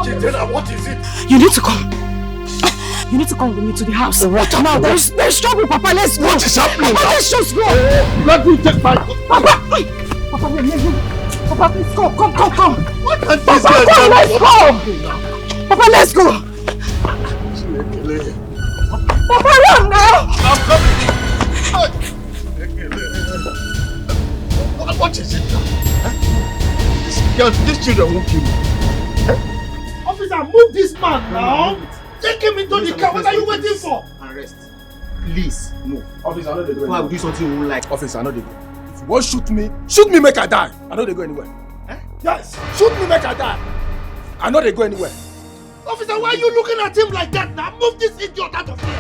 Chidera, what is it? You need to come. You need to come with me to the house. What? Now, there's trouble, Papa. Let's go. What is happening? Papa, let's just go. Let me take my... Papa, Papa, let's go. Papa, please come. What can this Papa, girl come, let's go. Papa, let's go. Papa, run now. I'm coming. What is it now? These children won't kill me. Officer, move this man now. Take him into the car. What are you waiting for? Arrest. Please, move. Officer, I know they go Before I will do something you won't like. Officer, I know they go. If you want shoot me, make I die. I know they go anywhere. Yes, shoot me, make I die. I know they go anywhere. Officer, why are you looking at him like that now? Move this idiot out of here.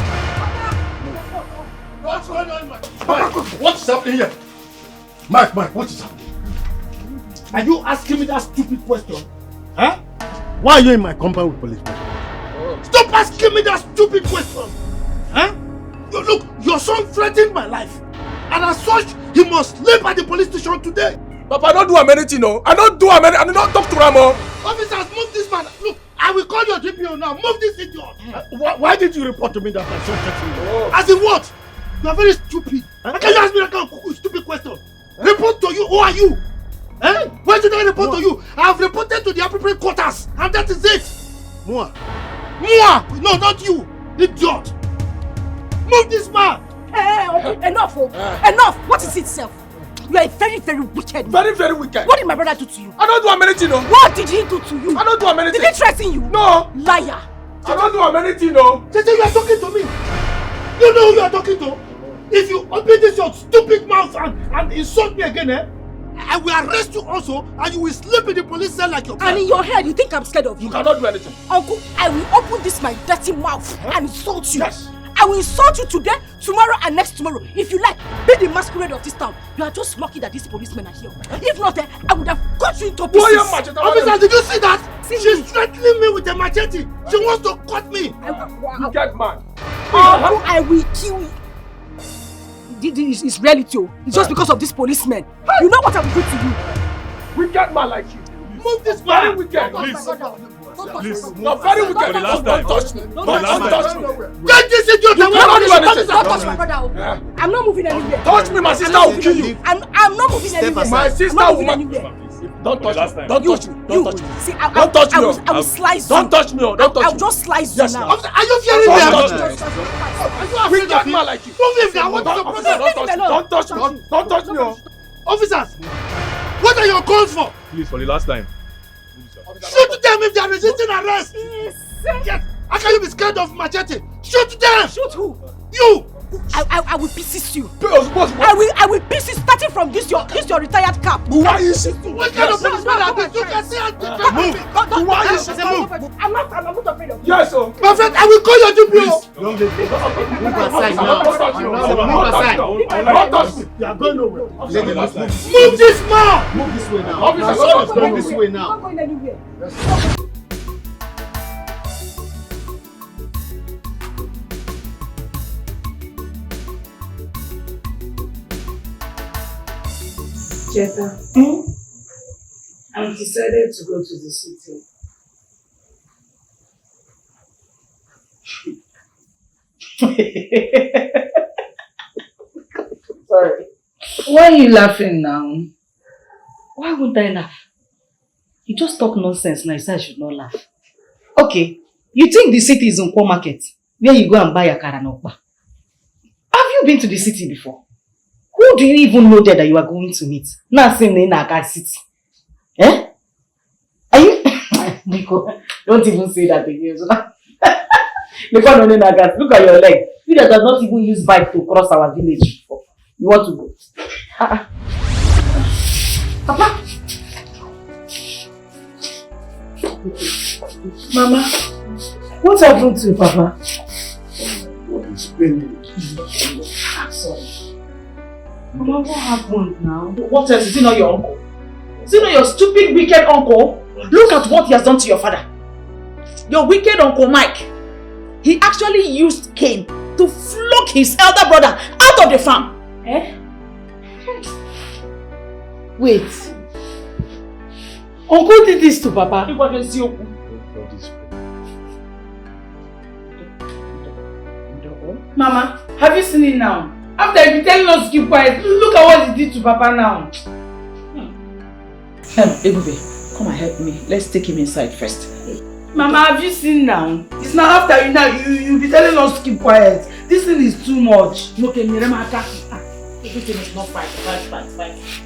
What's going on, Mike? What is happening here? Mike, what is happening? Are you asking me that stupid question? Huh? Why are you in my compound with policemen? Stop asking me that stupid question! Huh? Look, your son threatened my life. And as such, he must sleep at the police station today. Papa, I don't do anything, no. I don't do anything. I don't talk to Ramo. Officers, move this man. Look, I will call your DPO now. Move this idiot. Why did you report to me that my son threatened you? As in what? You are very stupid. How can you ask me that kind of stupid question? Report to you? Who are you? Eh? Why did I report to you? I have reported to the appropriate quarters, and that is it. Mua? No, not you, idiot. Move this man. Enough, enough. What is it, self? You are a very, very wicked man. Very, very wicked. What did my brother do to you? I don't do anything, no. What did he do to you? I don't do anything. Did he threaten you? No. Liar. I don't do anything, no. They say you are talking to me. You know who you are talking to? If you open this your stupid mouth and insult me again, I will arrest you also, and you will sleep in the police cell like your friend. And in your head, you think I'm scared of you? You cannot do anything. Uncle, I will open this my dirty mouth and insult you. Yes. I will insult you today, tomorrow, and next tomorrow. If you like, be the masquerade of this town. You are just lucky that these policemen are here. If not, I would have cut you into pieces. Officer, did you see that? She's threatening me with a machete. She wants to cut me. You get man. Uncle, I will kill you. It's reality. It's just because of these policemen. You know what I will do to you. We get man like you. Move this man. We get. Please. No, very wicked. Don't touch me. Don't touch me. Get this idiot away. Don't touch my brother. I'm not moving anywhere. Touch me, my sister will kill you. I'm not moving anywhere. My sister will anywhere. Don't touch me. Don't touch me. Don't touch me. See, don't touch me. I will slice you. Don't touch me. Don't touch me. I'll just slice you now. Are you fearing me? We get man like you. Move him now. What's the problem? Don't touch me. Don't touch me. Officers, what are your calls for? Please, for the last time. Shoot them if they are resisting arrest. Yes. How can you be scared of machete? Shoot them. Shoot who? You. I will pieces you. What? I will pieces starting from this your retired cap. Why is it? What kind of policeman are these? You can see and move. Why is it? Move. I'm not afraid of you. Yes, sir. My friend, I will call your DPO. Move aside now. Move aside. Don't touch me. You are going nowhere. Move this man. Move this way now. Officer, move this way now. I'm not going anywhere. Cheta, I've decided to go to the city. Sorry. Why are you laughing now? Why would I laugh? You just talk nonsense now. You say I should not laugh. Okay, you think the city is Unko market, where you go and buy a karanokba? Have you been to the city before? Who do you even know there that you are going to meet? Now saying in Naga city. Eh? Are you? Nico, don't even say that again. Look at your leg. You that does not even use bike to cross our village before. You want to go? Papa. Mama, what happened to you, Papa? What is paining? Sorry. Mama, what happened now? What else? Is it not your uncle? Is it not your stupid, wicked uncle? Look at what he has done to your father. Your wicked uncle Mike. He actually used cane to flog his elder brother out of the farm. Eh? Wait. Uncle did this to Papa. God is great. Mama, have you seen it now? After you telling us to keep quiet, look at what he did to Papa now. Ebube, come and help me. Let's take him inside first. Mama, have you seen now? It's now after you be telling us to keep quiet. This thing is too much. Okay, Miremaka. Everything is not fine.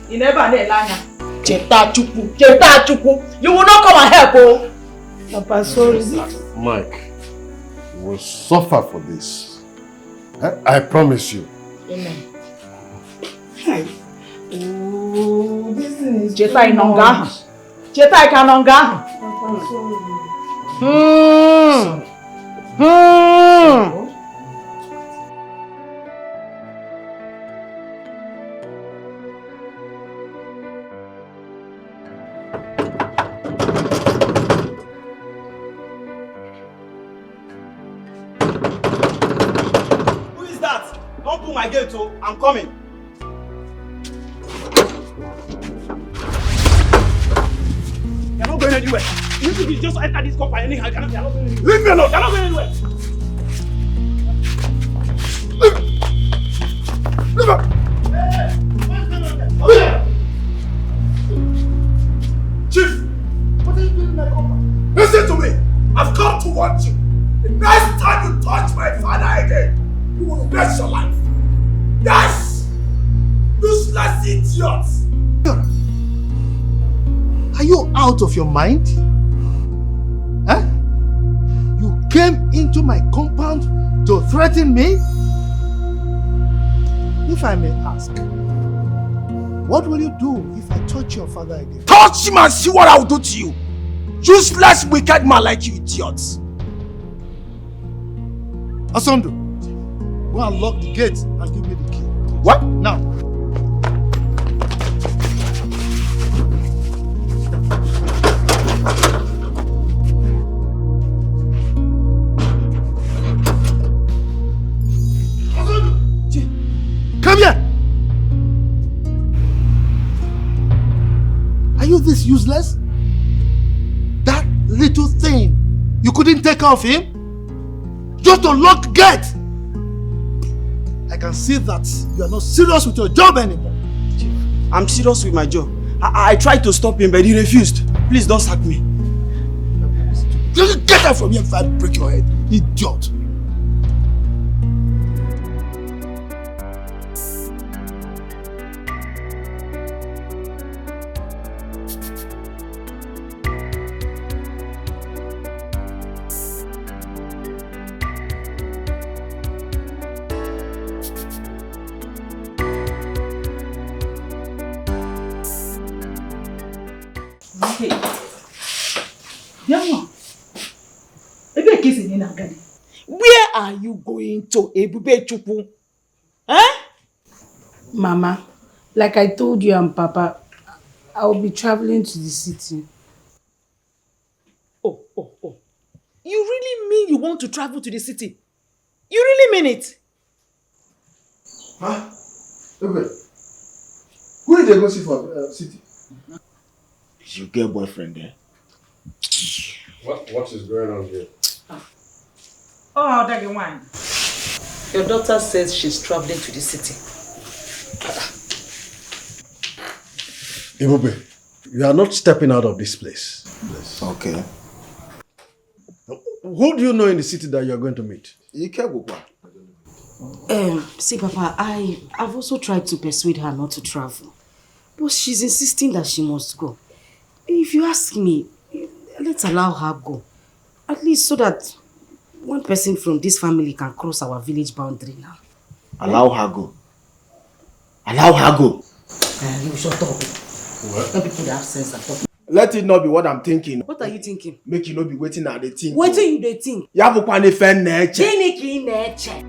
You never let Lanya. Cheta Chuku. You will not come and help, oh. Papa, sorry. Mike, you will suffer for this. I promise you. Amen. Oh, this thing is Cheta too Inonga. much. Cheta Ikanonga. Papa, sorry. Who is that? Don't pull my gate, oh. I'm coming. You're not going anywhere. You think you just enter this company anyhow? You're not going anywhere. Leave me alone. You're not going anywhere. Leave her. Chief, what are you doing in my compound? Listen to me. I've come to warn you. The next time you touch my father again, you will regret your life. Yes! Useless idiots! Are you out of your mind? Huh? You came into my compound to threaten me? If I may ask, what will you do if I touch your father again? Touch him and see what I will do to you. Useless, wicked man like you idiots. Asondo, go and lock the gate and give me the key. What? Now. Come here! Are you this useless? That little thing, you couldn't take care of him? Just to lock the gate! I can see that you are not serious with your job anymore. I'm serious with my job. I tried to stop him, but he refused. Please don't sack me. Just get out from here before I break your head, idiot! Where are you going to, Ebube Chukwu? Huh? Mama, like I told you and Papa, I will be traveling to the city. Oh. You really mean you want to travel to the city? You really mean it? Huh? Okay. Who did they go see for city? Is your girl boyfriend there? What is going on here? Oh, that one. Your daughter says she's traveling to the city. Ibube, you are not stepping out of this place. Okay. Who do you know in the city that you are going to meet? See, Papa, I've also tried to persuade her not to travel. But she's insisting that she must go. If you ask me, let's allow her go. At least so that one person from this family can cross our village boundary now. Allow her go. Allow her go. You shut up. What? Let people that have sense and talk. Let it not be what I'm thinking. What are you thinking? Make you not be waiting at the thing. What do you they think? You have a fan nature. Jenny nature.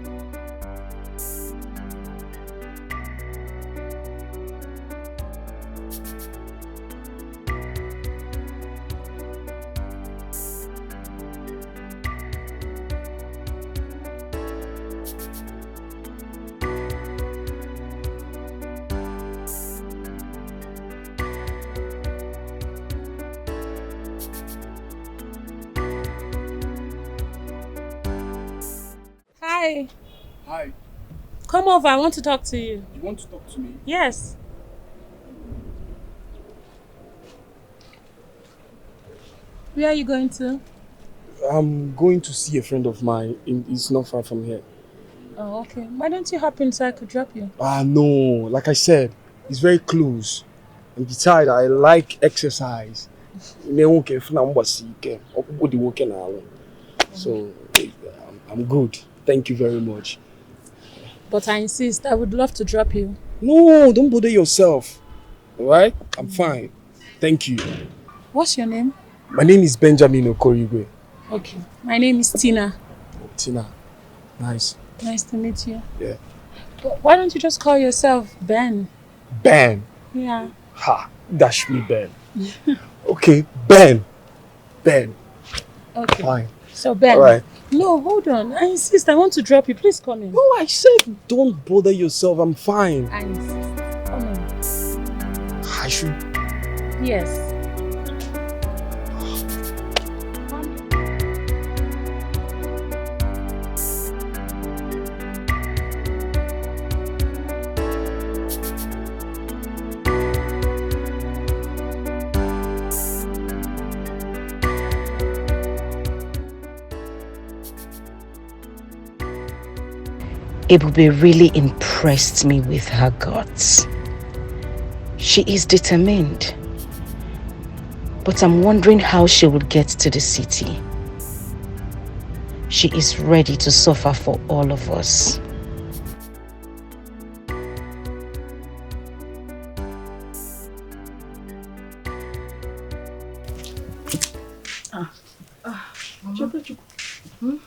Hi. Hi. Come over, I want to talk to you. You want to talk to me? Yes. Where are you going to? I'm going to see a friend of mine. It's not far from here. Oh, okay. Why don't you hop in so I could drop you? No. Like I said, it's very close. And besides, I like exercise. So, I'm good. Thank you very much. But I insist, I would love to drop you. No, don't bother yourself. Alright? I'm fine. Thank you. What's your name? My name is Benjamin Okorigwe. Okay. My name is Tina. Tina. Nice. Nice to meet you. Yeah. But why don't you just call yourself Ben? Ben. Yeah. Ha. Dash me Ben. Okay, Ben. Ben. Okay. Fine. So Ben. Alright. No, hold on. I insist. I want to drop you. Please come in. No, I said don't bother yourself. I'm fine. I insist. Come in. I should. Yes. Ebube really impressed me with her guts. She is determined. But I'm wondering how she will get to the city. She is ready to suffer for all of us.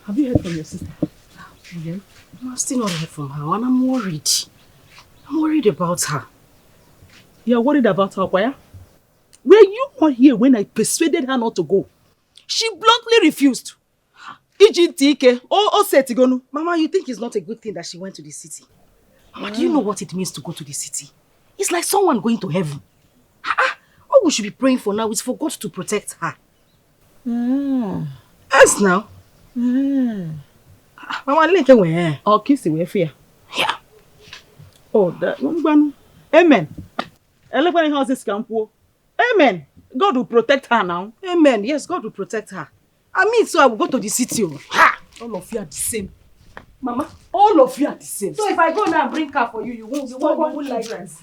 Have you heard from your sister? Again? I've still not heard from her and I'm worried. I'm worried about her. You're worried about her, Kwaya? Were you not here when I persuaded her not to go? She bluntly refused. Dikeh, Setigonu. Mama, you think it's not a good thing that she went to the city? Mama, do you know what it means to go to the city? It's like someone going to heaven. All we should be praying for now is for God to protect her. Yes, now. Mama, link away. Oh, kiss away fear. Yeah. Oh, that one. Amen. Elephant houses campo. Amen. God will protect her now. Amen. Yes, God will protect her. I mean, so I will go to the city. Ha! All of you are the same. Mama, all of you are the same. So if I go now and bring car for you, you won't like this.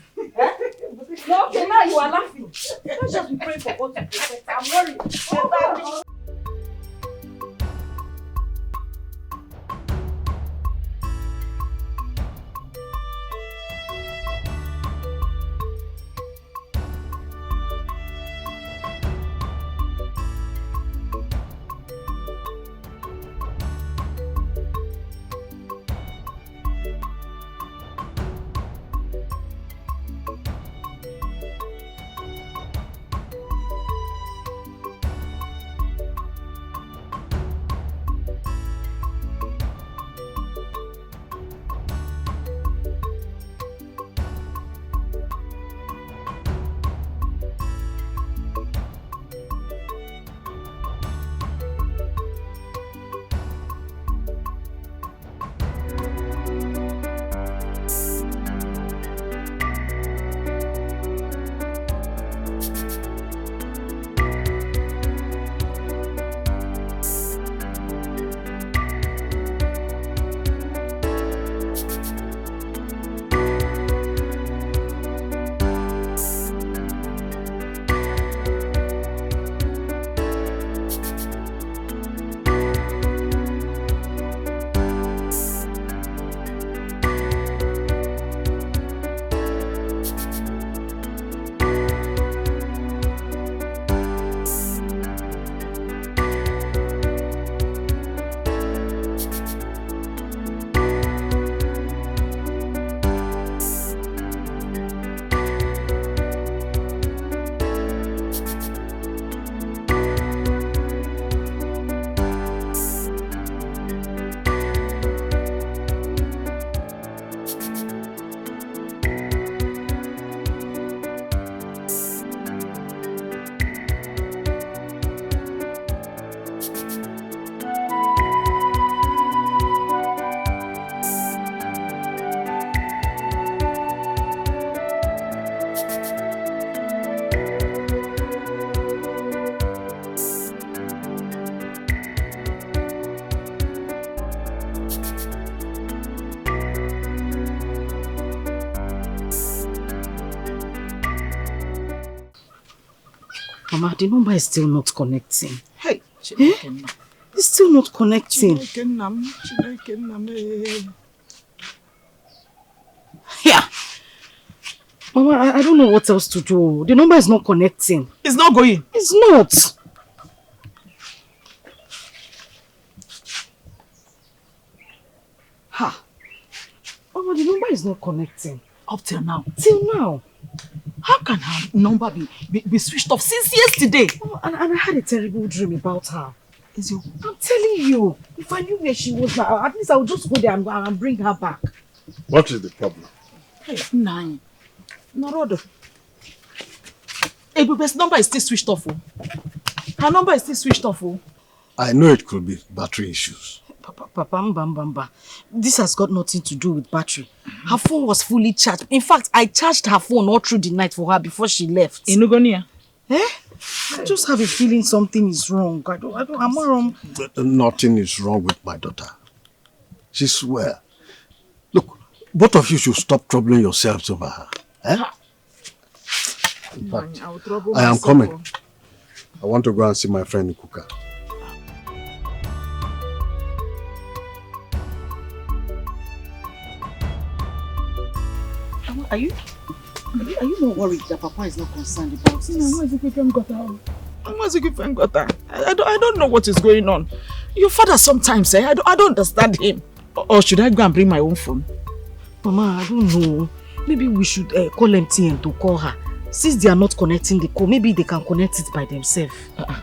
No, okay, now you are laughing. Let's just be praying for God to protect her. I'm worried. Mama, the number is still not connecting. Hey, It's still not connecting. Yeah. Mama, I don't know what else to do. The number is not connecting. It's not going. It's not. Ha. Mama, the number is not connecting. Up till now. Till now. How can her number be switched off since yesterday? Mama, and I had a terrible dream about her. Is you? I'm telling you. If I knew where she was now, at least I would just go there and bring her back. What is the problem? Hey, nine. Norodo. Ebube's number is still switched off. Oh. Her number is still switched off. Oh. I know it could be battery issues. Papa, this has got nothing to do with battery. Her phone was fully charged. In fact, I charged her phone all through the night for her before she left. Inugonia? Eh? I just have a feeling something is wrong. I'm not wrong. Nothing is wrong with my daughter. She's well. Look, both of you should stop troubling yourselves over her. Eh? In fact, I am coming. I want to go and see my friend Ikuka. Are you not worried that Papa is not concerned about this? I don't know what is going on. Your father sometimes I don't understand him. Or should I go and bring my own phone? Mama, I don't know. Maybe we should call MTN to call her. Since they are not connecting the call, maybe they can connect it by themselves.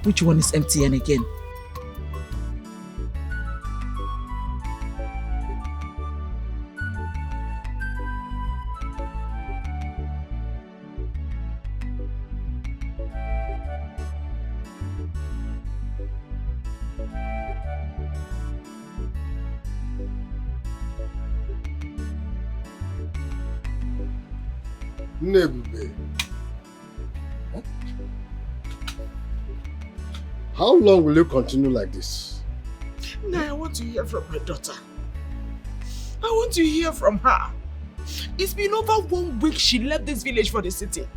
Which one is MTN again? Nebube. How long will you continue like this? Now I want to hear from my daughter. I want to hear from her. It's been over 1 week she left this village for the city.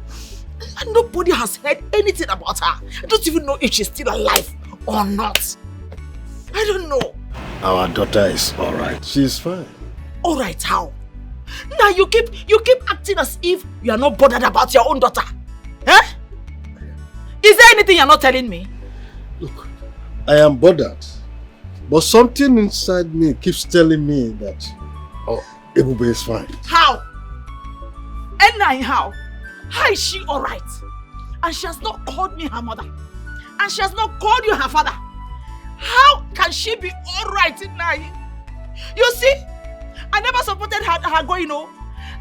And nobody has heard anything about her. I don't even know if she's still alive or not. I don't know. Our daughter is alright. She's fine. Alright, how? Now you keep acting as if you are not bothered about your own daughter. Eh? Is there anything you're not telling me? Look, I am bothered. But something inside me keeps telling me that Ebube is fine. How? And how? How is she alright? And she has not called me her mother. And she has not called you her father. How can she be alright now? You see? I never supported her going home.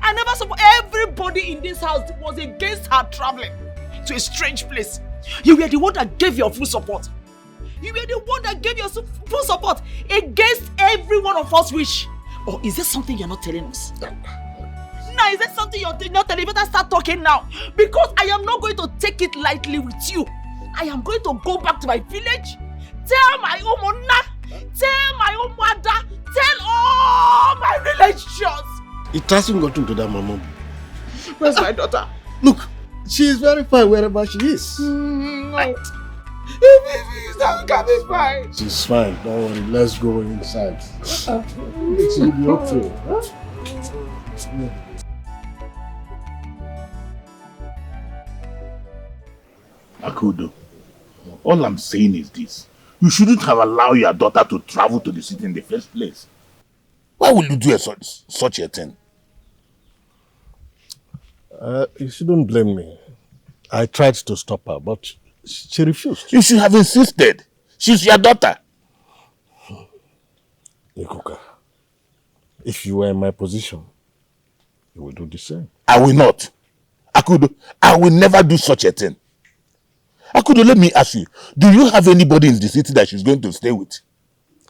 I never support. Everybody in this house was against her traveling to a strange place. You were the one that gave your full support. You were the one that gave your full support against every one of us wish. Or is there something you're not telling us? Now, is there something you're not telling me? You better start talking now. Because I am not going to take it lightly with you. I am going to go back to my village. Tell my Omona. Tell my Omwada. Tell all my relations. It hasn't gotten to that, Mama. Where's my daughter? Look, she is very fine wherever she is. No. She's not gonna be fine. She's fine. Don't worry. Let's go inside. It will be okay. Huh? Akudo, all I'm saying is this. You shouldn't have allowed your daughter to travel to the city in the first place. Why will you do such a thing? You shouldn't blame me. I tried to stop her, but she refused. You should have insisted. She's your daughter. Ikuka, if you were in my position, you would do the same. I will not. Akudo, I will never do such a thing. Akudo, let me ask you, do you have anybody in the city that she's going to stay with?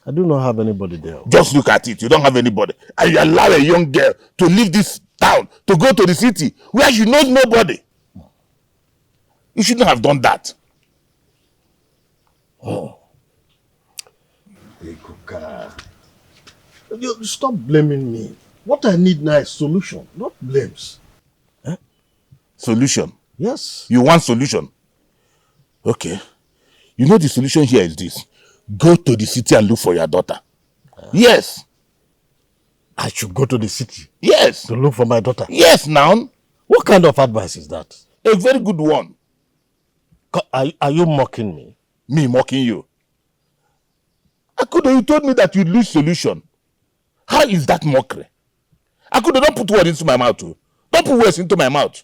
I do not have anybody there. Just look at it. You don't have anybody. And you allow a young girl to leave this town, to go to the city, where she knows nobody. You shouldn't have done that. Oh. Ikuka. You stop blaming me. What I need now is solution, not blames. Solution? Yes. You want solution? Okay. You know the solution here is this. Go to the city and look for your daughter. Yes. I should go to the city? Yes. To look for my daughter? Yes, now. What kind of advice is that? A very good one. Are you mocking me? Me mocking you? Akudo, you told me that you'd lose solution. How is that mockery? Akudo, don't put words into my mouth too. Don't put words into my mouth.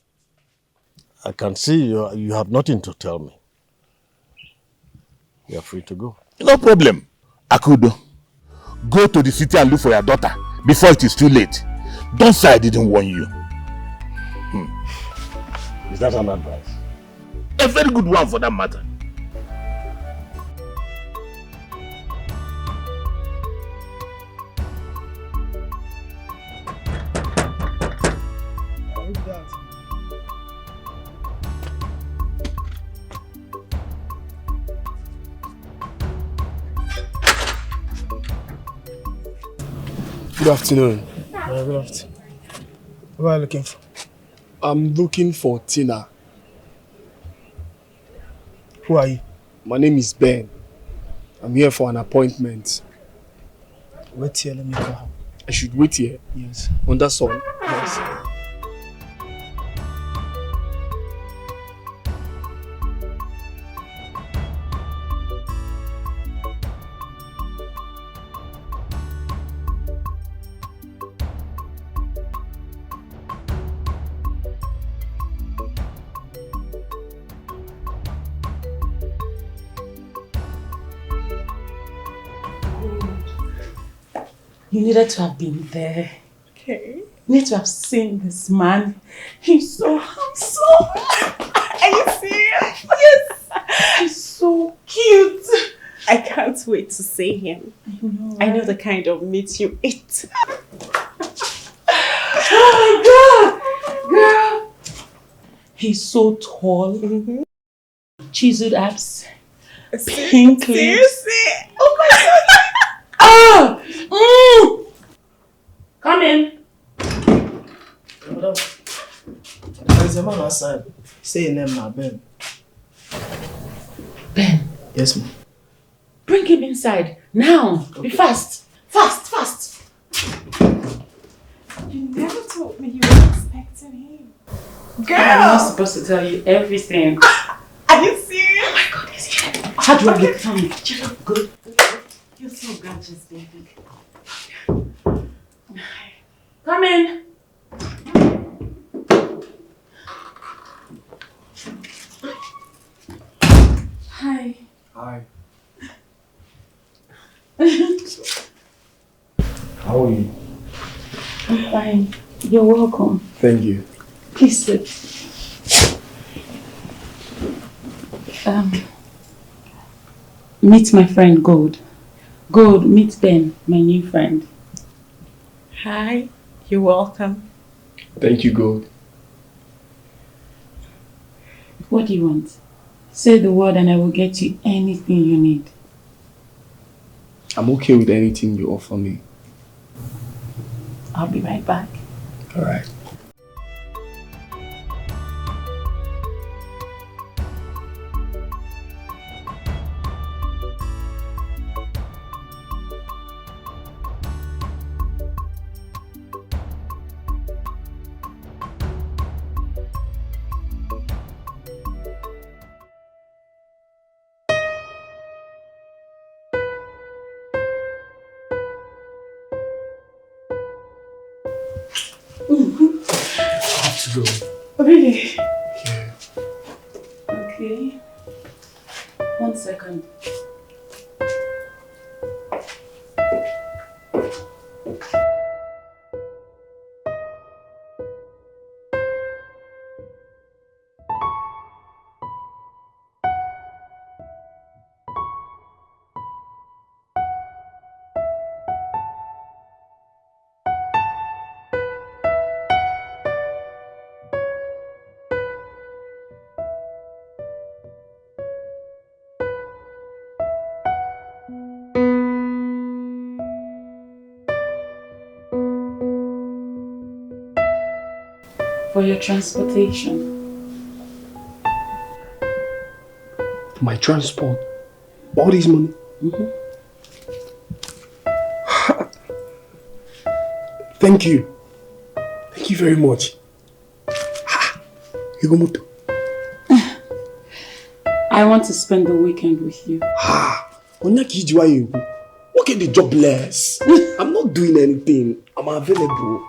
I can see you have nothing to tell me. You are free to go. No problem. Akudo, go to the city and look for your daughter before it is too late. Don't say I didn't warn you. Is that an advice? A very good one for that matter. Good afternoon. Good afternoon. What are you looking for? I'm looking for Tina. Who are you? My name is Ben. I'm here for an appointment. Wait here, let me call her. I should wait here? Yes. On that sun? Yes. You needed to have been there. Okay. You need to have seen this man. He's so handsome. Are you serious? Yes. He's so cute. I can't wait to see him. I know the kind of meat you eat. Oh my God. Girl. He's so tall. Chiseled abs. Pink lips. Seriously? Oh my God. Ah! Come in. There's a man outside. Say your name now, Ben. Ben. Yes, ma'am. Bring him inside. Now. Okay. Be fast. Fast, fast. You never told me you were expecting him. Girl! I'm not supposed to tell you everything. Are you serious? Oh my God, he's here. How do I get home? You look good. You're so gorgeous, baby. Come in. Hi. Hi. How are you? I'm fine. You're welcome. Thank you. Please sit. Meet my friend Gold. Gold, meet Ben, my new friend. Hi. You're welcome. Thank you, Gold. What do you want? Say the word and I will get you anything you need. I'm okay with anything you offer me. I'll be right back. All right. Go. Really? Yeah. Okay. 1 second. For your transportation. my transport, all this money. Thank you. Thank you very much. Higomoto. I want to spend the weekend with you. Okay, the jobless. I'm not doing anything. I'm available.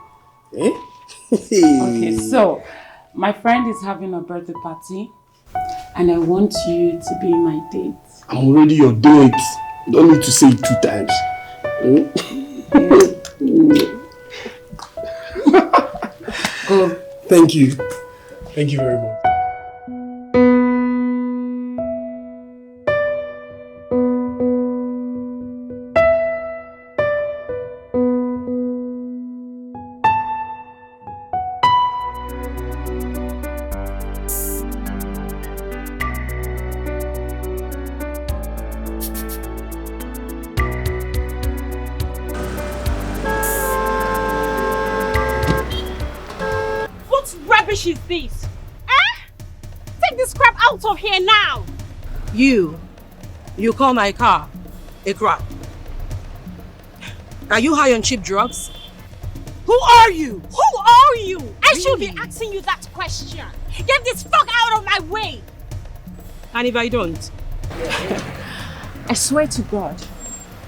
Eh? Okay, so my friend is having a birthday party and I want you to be my date. I'm already your date. You don't need to say it 2 times. Go. Thank you. Thank you very much. Is this? Take this crap out of here now! You call my car a crap? Are you high on cheap drugs? Who are you? Who are you? I should be asking you that question. Get this fuck out of my way! And if I don't? I swear to God,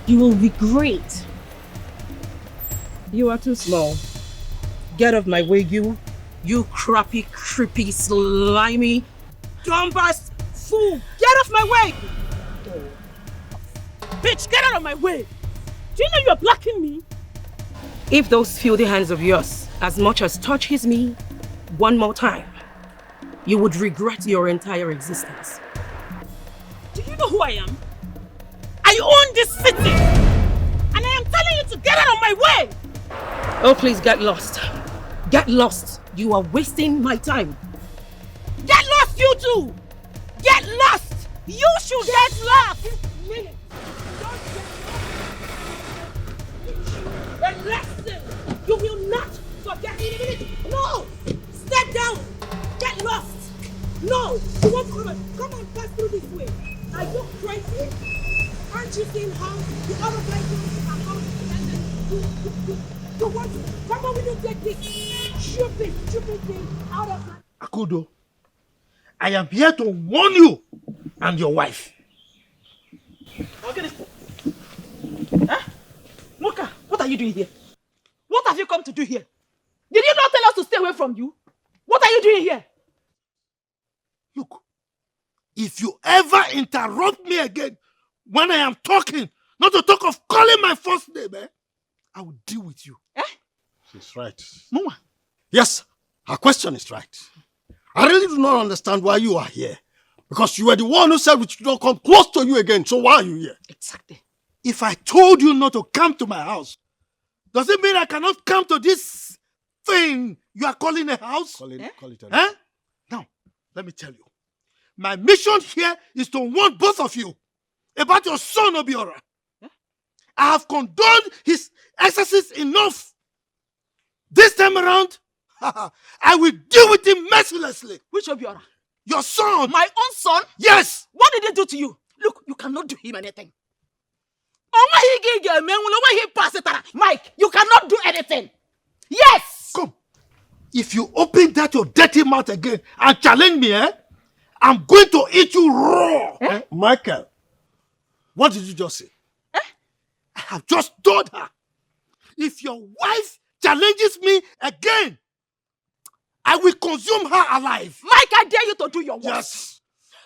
you will regret. You are too small. Get off my way, you crappy, creepy, slimy, dumbass fool! Get off my way! Bitch, get out of my way! Do you know you're blocking me? If those filthy hands of yours as much as touches me one more time, you would regret your entire existence. Do you know who I am? I own this city! And I am telling you to get out of my way! Oh, please get lost. Get lost. You are wasting my time. Get lost, you two! Get lost! You should get lost! And listen, you will not forget it. No! Step down! Get lost! No! You won't come on, pass through this way. Are you crazy? Aren't you seeing how the other guys are coming together? You want to come on, we don't take this stupid thing out of my... Akudo, I am here to warn you and your wife. Okay. Huh? Moka, what are you doing here? What have you come to do here? Did you not tell us to stay away from you? What are you doing here? Look, if you ever interrupt me again when I am talking, not to talk of calling my first name, I will deal with you. She's right. Mama. Yes, her question is right. I really do not understand why you are here. Because you were the one who said we should not come close to you again. So why are you here? Exactly. If I told you not to come to my house, does it mean I cannot come to this thing you are calling a house? Call it a Now, let me tell you. My mission here is to warn both of you about your son, Obiora. I have condoned his excesses enough. This time around, I will deal with him mercilessly. Which Obiora? Your son. My own son? Yes. What did they do to you? Look, you cannot do him anything. Mike, you cannot do anything. Yes. Come. If you open that your dirty mouth again and challenge me, I'm going to eat you raw. Michael, what did you just say? I have just told her, if your wife challenges me again, I will consume her alive. Mike, I dare you to do your worst. Yes.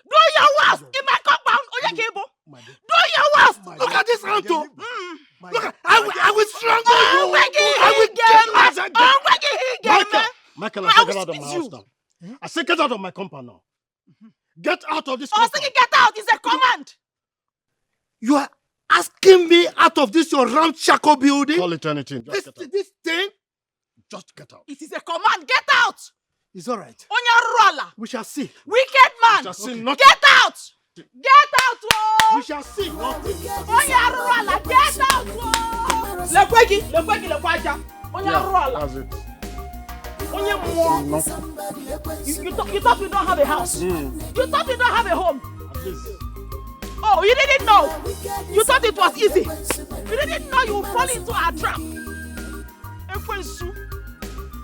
Do your worst in my compound. Do your worst. Look at this, Tonto. Look at, I will strangle you. Michael, I say get out of my house now. I say get out of my compound now. Get out of this compound. Get out. It's a command. You are asking me out of this your ramshackle building? Call it anything. This thing? Just get out. It is a command. Get out. It's all right. On your roller. We shall see. Wicked man. We shall see. Okay. Get out. Get out. Oh. We shall see. On your roller. Get out. Oh. On your roller. That's it. On your you thought we don't have a house. You thought we don't have a home. At least Oh, you didn't know. You thought it was easy. You didn't know you would fall into our trap. Ekwensu.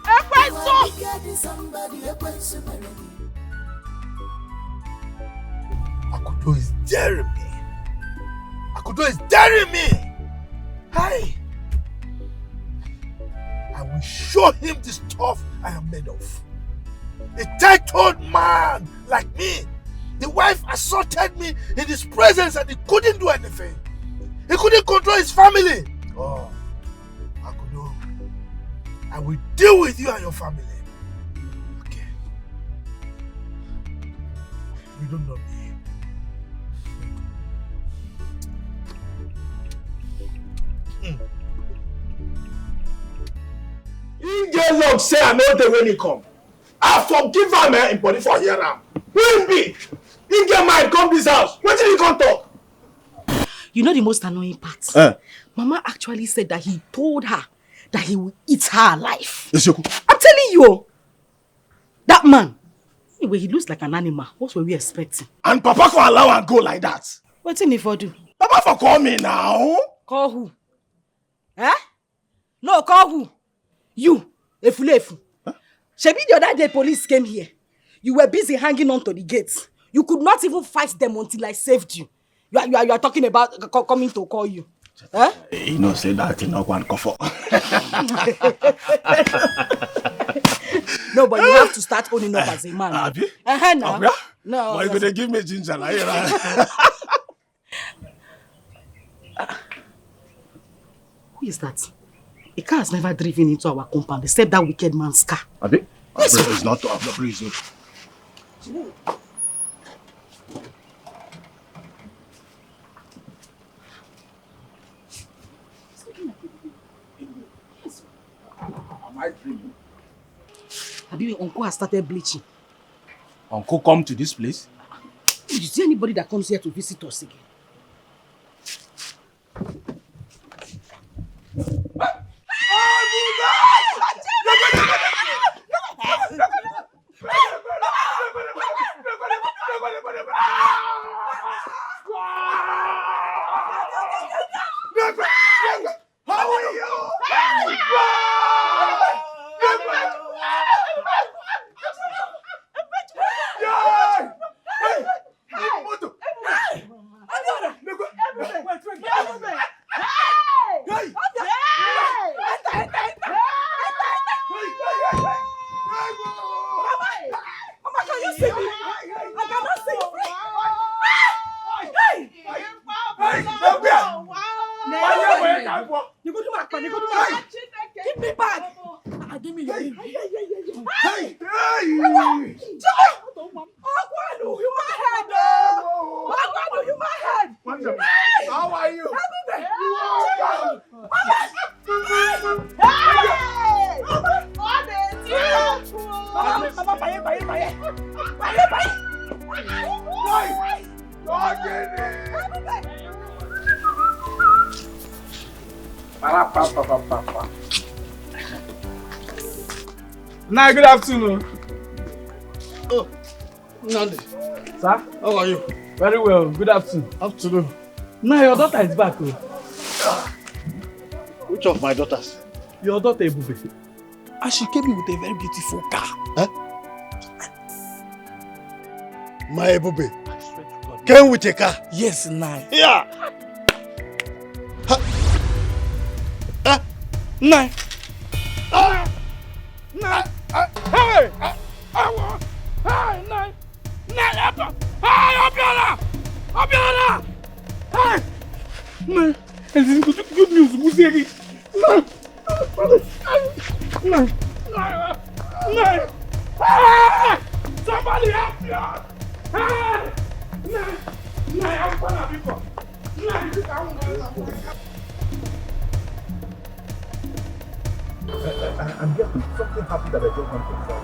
Ekwensu! Akudo is daring me. Akudo is daring me. Hey! I will show him the stuff I am made of. A titled man like me. The wife assaulted me in his presence and he couldn't do anything. He couldn't control his family. Oh, Akudo, I will deal with you and your family. Okay. You don't know me. You get long say I know the when he come. I forgive him in body for hear am. Who be? You get mind come this house. What did he come talk? You know the most annoying part? Mama actually said that he told her that he will eat her alive. I'm telling you, that man, anyway, he looks like an animal. What were we expecting? And Papa can allow and go like that. What's in it for do? Papa for call me now. Call who? Eh? No, call who? You, Efulefu. Shebi the other day police came here. You were busy hanging on to the gates. You could not even fight them until I saved you. You are talking about coming to call you. Huh? You know, say that in no one comfort. No, but you have to start owning up as a man. Abi? No. No. Why you gonna give me ginger like Who is that? A car has never driven into our compound except that wicked man's car. Abi? Yes. It's not to have the prison. Am I dreaming? Abi, Uncle has started bleaching. Uncle come to this place? Did you see anybody that comes here to visit us again? How are you? Give me back! Give me your name. Hey! How are you? Nah, good afternoon. Oh, Nandi. Sir? How are you? Very well. Good afternoon. Afternoon. Nah, your daughter is back. Oh. Which of my daughters? Your daughter, Ebube. And she came in with a very beautiful car. Huh? My Ebube came with a car. Yes, nice. Yeah. Nine. Nine. Hey! Hey, nine. Hey, Obiora! Hey! Nine. This is good news, Musiri. Nine. Somebody help me out! Hey! Nine. I'm gonna be for. I'm getting something happy that I don't want to tell.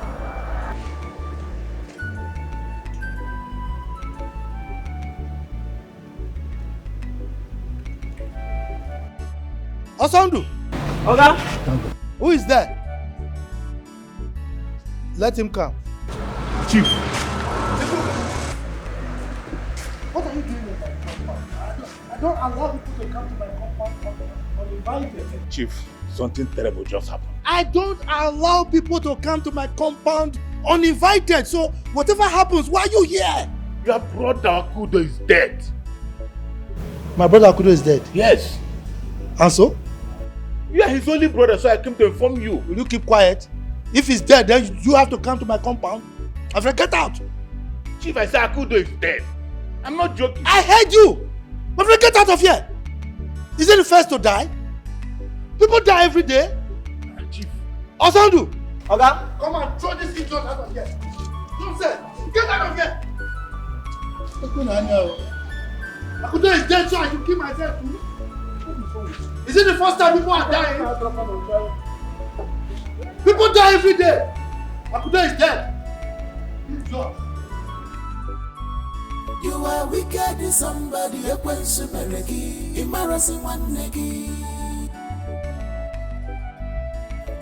Osandu! Oga? Who is that? Let him come. Chief. What are you doing in my compound? I don't allow people to come to my compound uninvited. Chief, something terrible just happened. I don't allow people to come to my compound uninvited. So whatever happens, why are you here? Your brother Akudo is dead. My brother Akudo is dead? Yes. And so? You are his only brother, so I came to inform you. Will you keep quiet? If he's dead, then you have to come to my compound. I said, get out. Chief, I said Akudo is dead. I'm not joking. I heard you. My friend, get out of here. Is he the first to die? People die every day. Chief. Osandu. Okay. Come and throw this idiot out of here. Nonsense. Get out of here. Akudo is dead, so I should kill myself too. Is it the first time people are dying? People die every day. Akudo is dead. Idiot. You are wicked in somebody, a quench mereki, embarrassing one negi.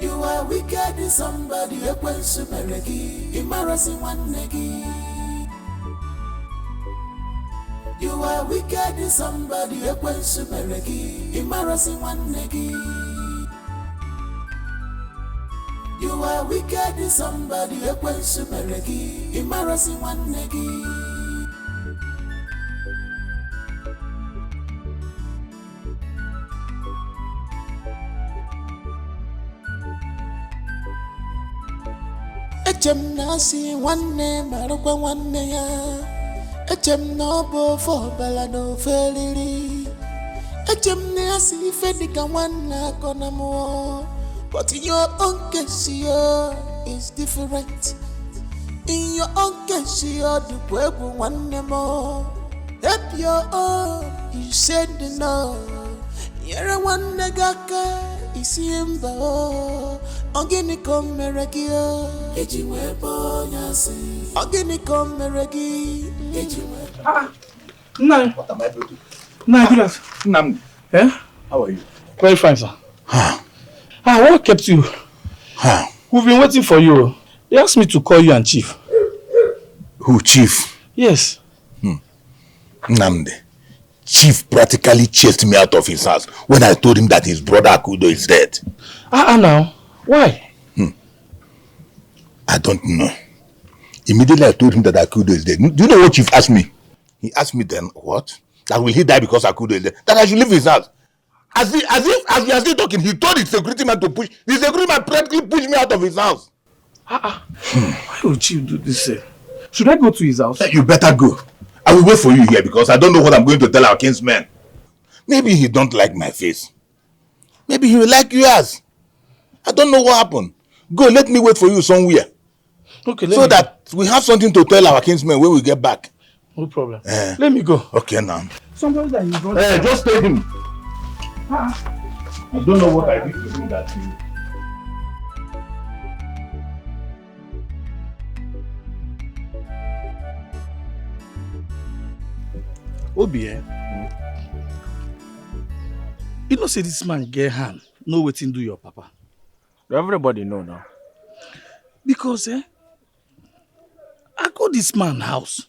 You are wicked in somebody, a quench mereki, embarrassing one negi. You are wicked in somebody, a quench mereki, embarrassing one negi. You are wicked in somebody, a quench mereki, embarrassing one negi. Echem nasi wanne marokwa wanne ya. Echem no bo for balado feliri. Echem nasi fedika wanna konamo. But in your own case, is different. In your own case, the people want more. Help your own, you said no. You're a one negaka, is him bo. Organic meragio, Ejiwebo Yasi. Organic meragi, Ejiwebo. No. What am I doing? No, good afternoon. Nam. Eh? How are you? Very fine, sir. What kept you? We've been waiting for you. They asked me to call you and Chief. Who, Chief? Yes. Namde. Chief practically chased me out of his house when I told him that his brother Akudo is dead. Now. Why? I don't know. Immediately I told him that Akudo is dead. Do you know what Chief asked me? He asked me then, what? That will he die because Akudo is dead? That I should leave his house. As we are still talking, he told his security man to push. The security man practically pushed me out of his house. Why would Chief do this? Should I go to his house? You better go. I will wait for you here because I don't know what I'm going to tell our kinsmen. Maybe he don't like my face. Maybe he will like yours. I don't know what happened. Go, let me wait for you somewhere. Okay, so that we have something to tell our kinsmen when we get back. No problem. Let me go. Okay, now. Somebody that you don't just tell him. I don't know what I did to do that to you. Obi, you know say this man get hand, know wetin do your papa. Everybody know now. Because I go this man house.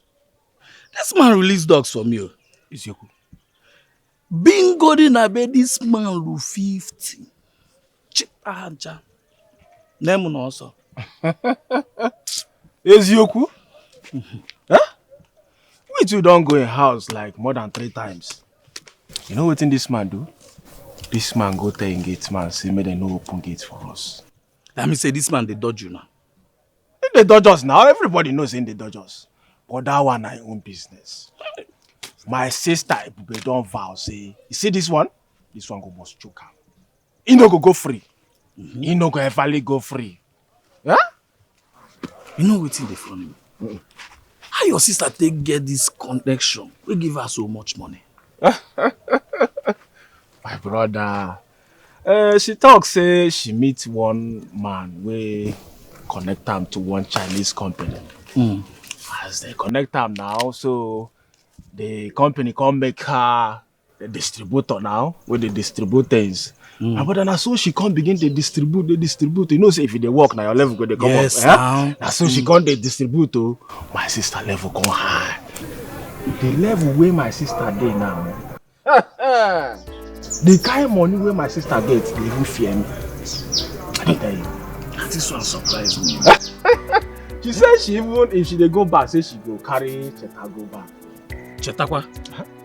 This man release dogs for me. Isiokwu. Bingo di na be this man lu 50. Chip aja. Name no also. Isiokwu. We two don't go in house like more than 3 times. You know what this man do? This man go tell gate man say make them no open gates for us. That means say this man they dodge you now. In the dodgers now, everybody knows in the dodgers. But that one I own business. My sister Ebube don't vow say, you see this one? This one go must choke out. He no go free. He no go ever go free. Yeah? You know what's in the funny? How your sister take get this connection? We give her so much money. My brother. She talk say she meet one man we connect them to one Chinese company. As they connect them now, so the company come make her the distributor now with the distribute things. My brother, now so she can't begin to distribute. You know, say if they work now, your level go they come up. Now so she can't distribute. My sister level come high. the level where my sister dey now. The kind of money where my sister gets, they even fear me. I don't tell you. This one surprised me. She said she even if she dey go back, say she go carry Cheta go back. Cheta kwa?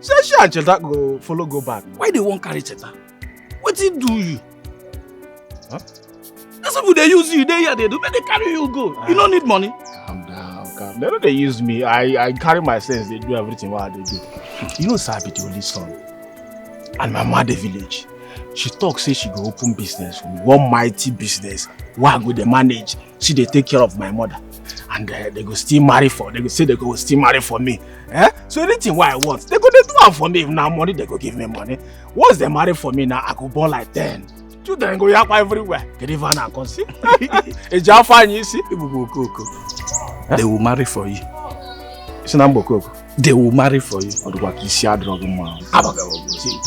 Say she and Cheta go follow go back. Why they won't carry Cheta? What did do you? Huh? That's what they use you. They do. But they carry you go. You don't need money. Calm down, calm. They don't they use me. I carry my sense. They do everything what they do. You know, Sabi the only son, and my mother village. She talk say she go open business for me. One mighty business. Where I go they manage. She they take care of my mother. And they go still marry for. They go say they go still marry for me. Eh? So anything what I want, they go they do it for me. If now money, they go give me money. Once they marry for me now, I go born like 10. Children go yap everywhere. Get even now, come see. It's just fine, you see. They will marry for you. It's not Bokoko. They will marry for you. Or the work is shared drug man. See,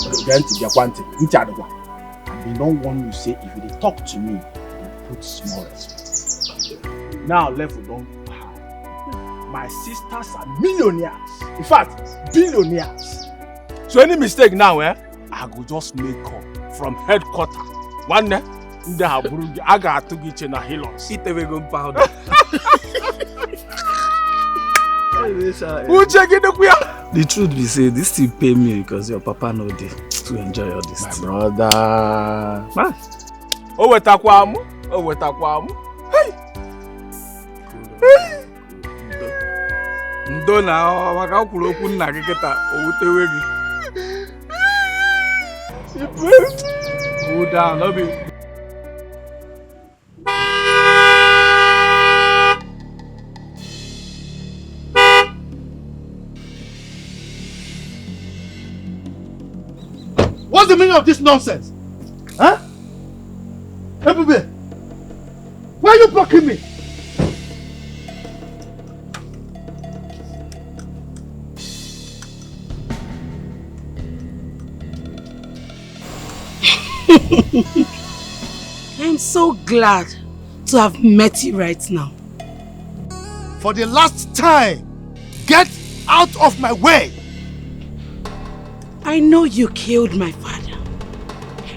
they don't want you to say if they talk to me, they put small respect. Now level don't high. My sisters are millionaires. In fact, billionaires. So any mistake now, I go just make up from headquarters. One day, I got to get in a hills. Eat away gun powder. Who check it up? The truth be say, this still pay me because your papa no dey to enjoy all this. My brother. Man. Oh, wetakwamu. Oh, wetakwamu. Hey. Ndo na waka kwuru okwu nna gị kịta owutewe gị. Cool down, love you. What's the meaning of this nonsense? Huh? Hey, baby. Why are you blocking me? I'm so glad to have met you right now. For the last time, get out of my way. I know you killed my father.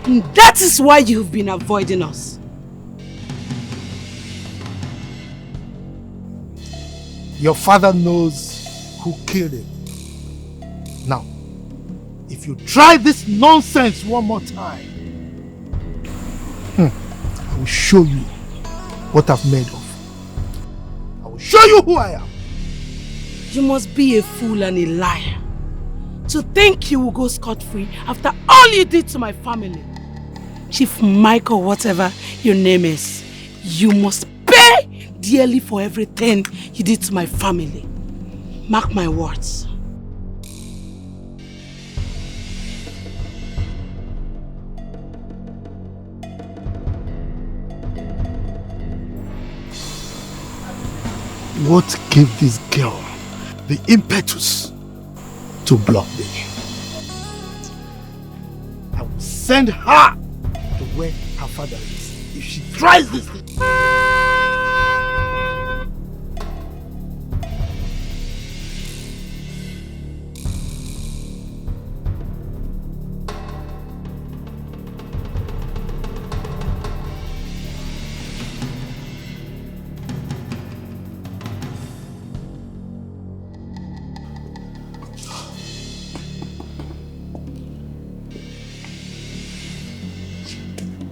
And that is why you've been avoiding us. Your father knows who killed him. Now, if you try this nonsense one more time, I will show you what I've made of. I will show you who I am. You must be a fool and a liar to think you will go scot-free after all you did to my family. Chief Michael, whatever your name is, you must pay dearly for everything you did to my family. Mark my words. What gave this girl the impetus to block me? I will send her to where her father is if she tries this thing.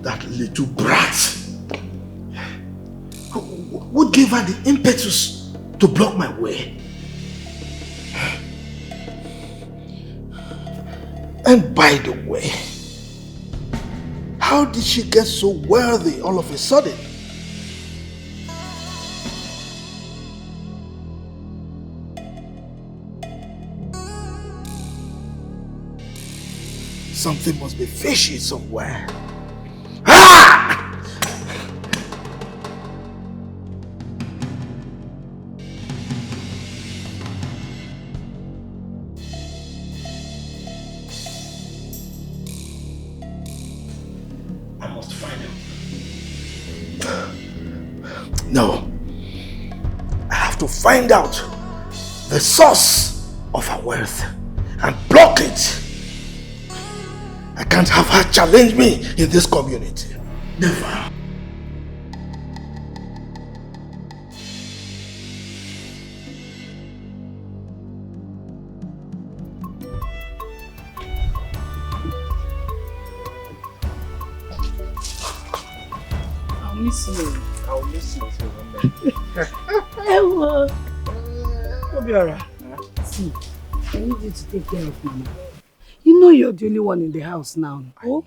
That little brat. What gave her the impetus to block my way? And by the way, how did she get so wealthy all of a sudden? Something must be fishy somewhere. No. I have to find out the source of her wealth and block it. I can't have her challenge me in this community. Never. I'll miss you. I'll miss you too. Hello. Obiora. See, I need you to take care of Mama. You know you're the only one in the house now. Oh,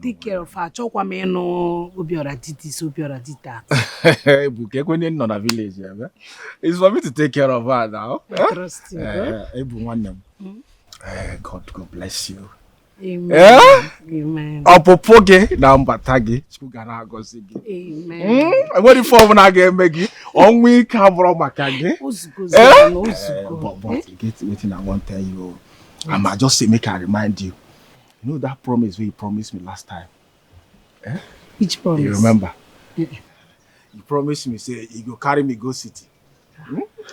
take care of her. Chokwa me no Obiora did this, Obiora did that. It's for me to take care of her now. I trust you. God bless you. Amen. Amen. Opopoge na mbatage chuga na agozi gi. Amen. What if for na ga emegi onwe ka bro maka gi. But get wetin I want tell you. I just say make I remind you. You know that promise where you promised me last time? Which promise? You remember? You promised me say you go carry me go city.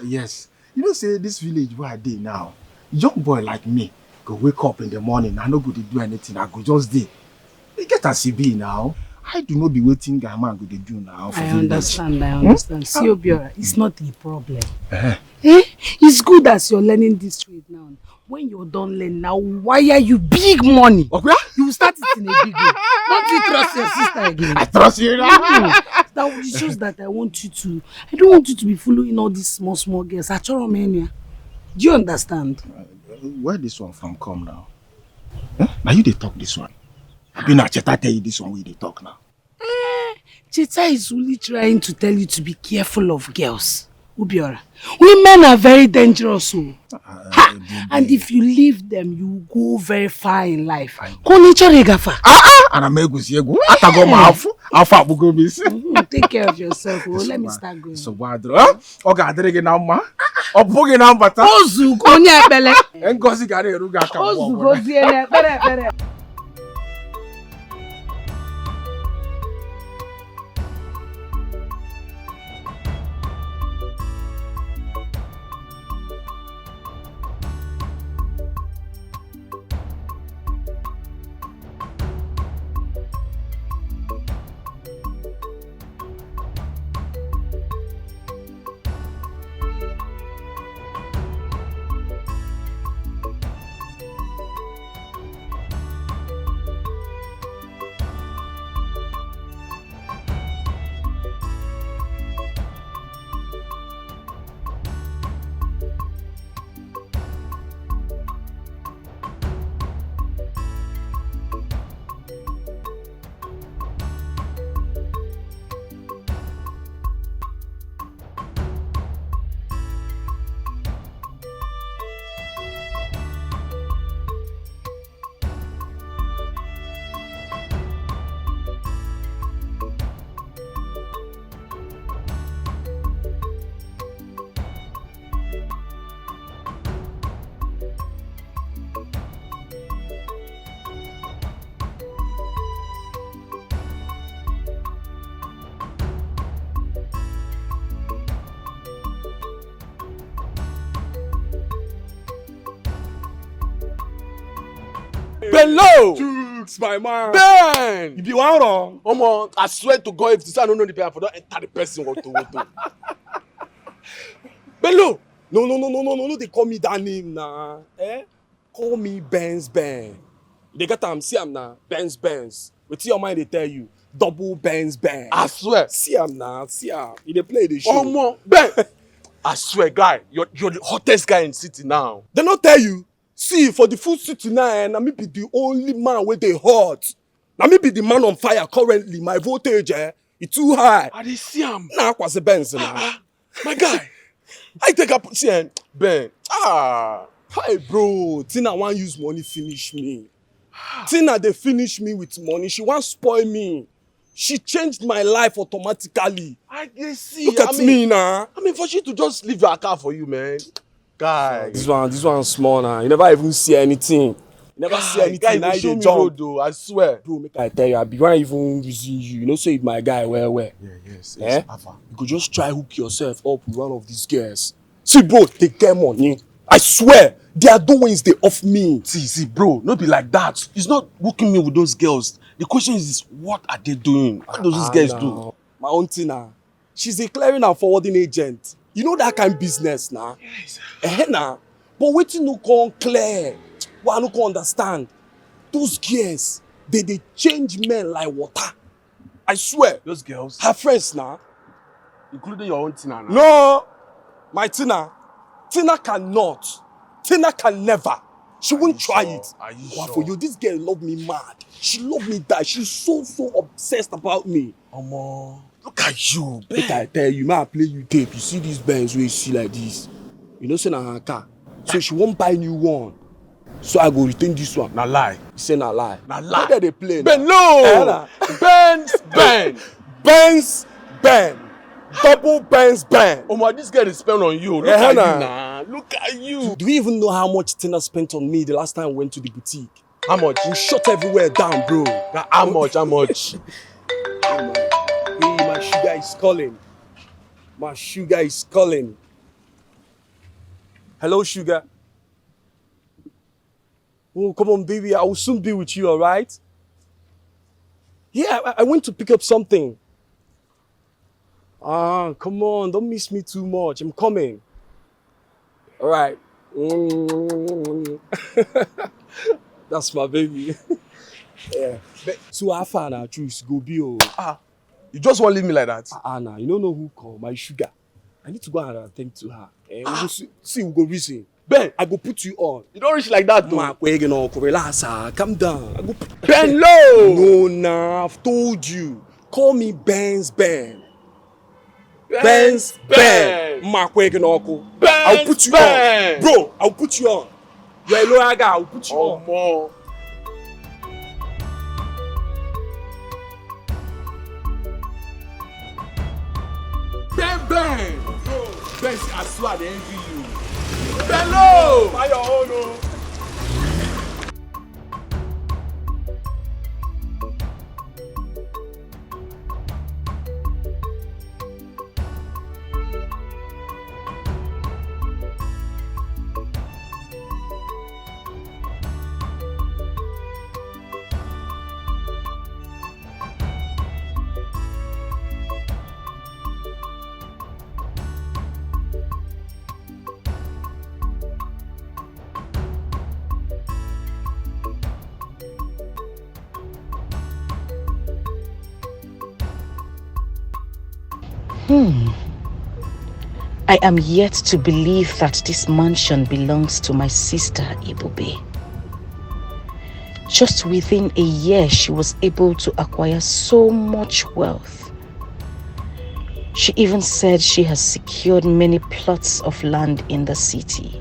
Yes. You know say this village where I dey now. Young boy like me go wake up in the morning, I no go to do anything, I go just dey. You get as e be now. I do not be waiting guy man go to do now. I understand. See Obiora, it's not a problem. It's good as you're learning this trade now. When you're done learning now, wire you big money. Okay? You will start it in a big way. Don't you trust your sister again? I trust you now. That shows that I don't want you to be following all these small girls. Do you understand? Where this one from come now? Now you they talk this one. I been Cheta tell you this one where they talk now. Cheta is only trying to tell you to be careful of girls. Obiora, women are very dangerous. And if you leave them, you go very far in life. And I'm take care of yourself. Let me start going. So bad. Okay, now ma. Obugi na mbata. Ozu konya bele. Ngozi gare eruga ka. Ozu gozi ene bere. Bello! Jukes, my man. Ben! You be one wrong. I swear to God, if the son don't know the paper, don't enter the person. Bello! No, they call me that name now. Call me Benz. They get them, see I'm now. Benz. With your mind, they tell you. Double Benz. I swear. See I'm now. They play the show. Oh, more. Ben! I swear, guy, you're the hottest guy in the city now. They not tell you. See, for the full city now, I me be the only man where they hot. Now me be the man on fire currently. My voltage, it's too high. I didn't see him. Nah, was a Benz now. My guy, I take up, see, Ben. Hi, bro. Tina want use money finish me. Tina they finish me with money. She want spoil me. She changed my life automatically. I can see. Look at me now. I mean, for she to just leave your car for you, man. Guy. This one small now. You never even see anything. You never see anything. Now you jump. Road, though, I swear. Bro, make I tell you, I be one even using you. You know, say if my guy well. Yes. You could just try hook yourself up with one of these girls. See, bro, they get money. I swear, their doings they off me. See, bro, not be like that. It's not working me with those girls. The question is, what are they doing? What does these guys do? My auntie now, she's a clearing and forwarding agent. You know that kind of business now. Yes. Nah. But waiting no come clear. What I no come understand. Those girls, they change men like water. I swear. Those girls? Her friends now. Including your own Tina now? No! My Tina. Tina cannot. Tina can never. She won't try it. Are you But sure? for you, this girl love me mad. She love me die. She's so obsessed about me. Omo, look at you. Make I tell you, man, I play you tape. You see these Benz where you see like this. You know, say na her car. So she won't buy new one. So I go retain this one. Na lie. Say na lie. Na lie. How they play? Ben, no! Benz. Double Benz. Omo, this girl is spent on you. Look at you now. Look at you. Do you even know how much Tina spent on me the last time I went to the boutique? How much? We shut everywhere down, bro. How much? Hey, my sugar is calling. My sugar is calling. Hello, sugar. Oh, come on, baby. I will soon be with you, all right? Yeah, I went to pick up something. Come on. Don't miss me too much. I'm coming. All right. That's my baby. Yeah. So how far now, choose go be oh. You just won't leave me like that? Nah. You don't know who called my sugar. I need to go and attend to her. We go see, we go reason. Ben, I go put you on. You don't reach like that, though. Man, relax, calm down. I go Ben, low. No, nah, I've told you. Call me Benz. Man, I'll put you on. Bro, I'll put you on. You're a lawyer guy, I'll put you on. More. Ben. Bro, Ben, I swear they envy you. Hello! By your own, oh. I am yet to believe that this mansion belongs to my sister Ibube. Just within a year, she was able to acquire so much wealth. She even said she has secured many plots of land in the city.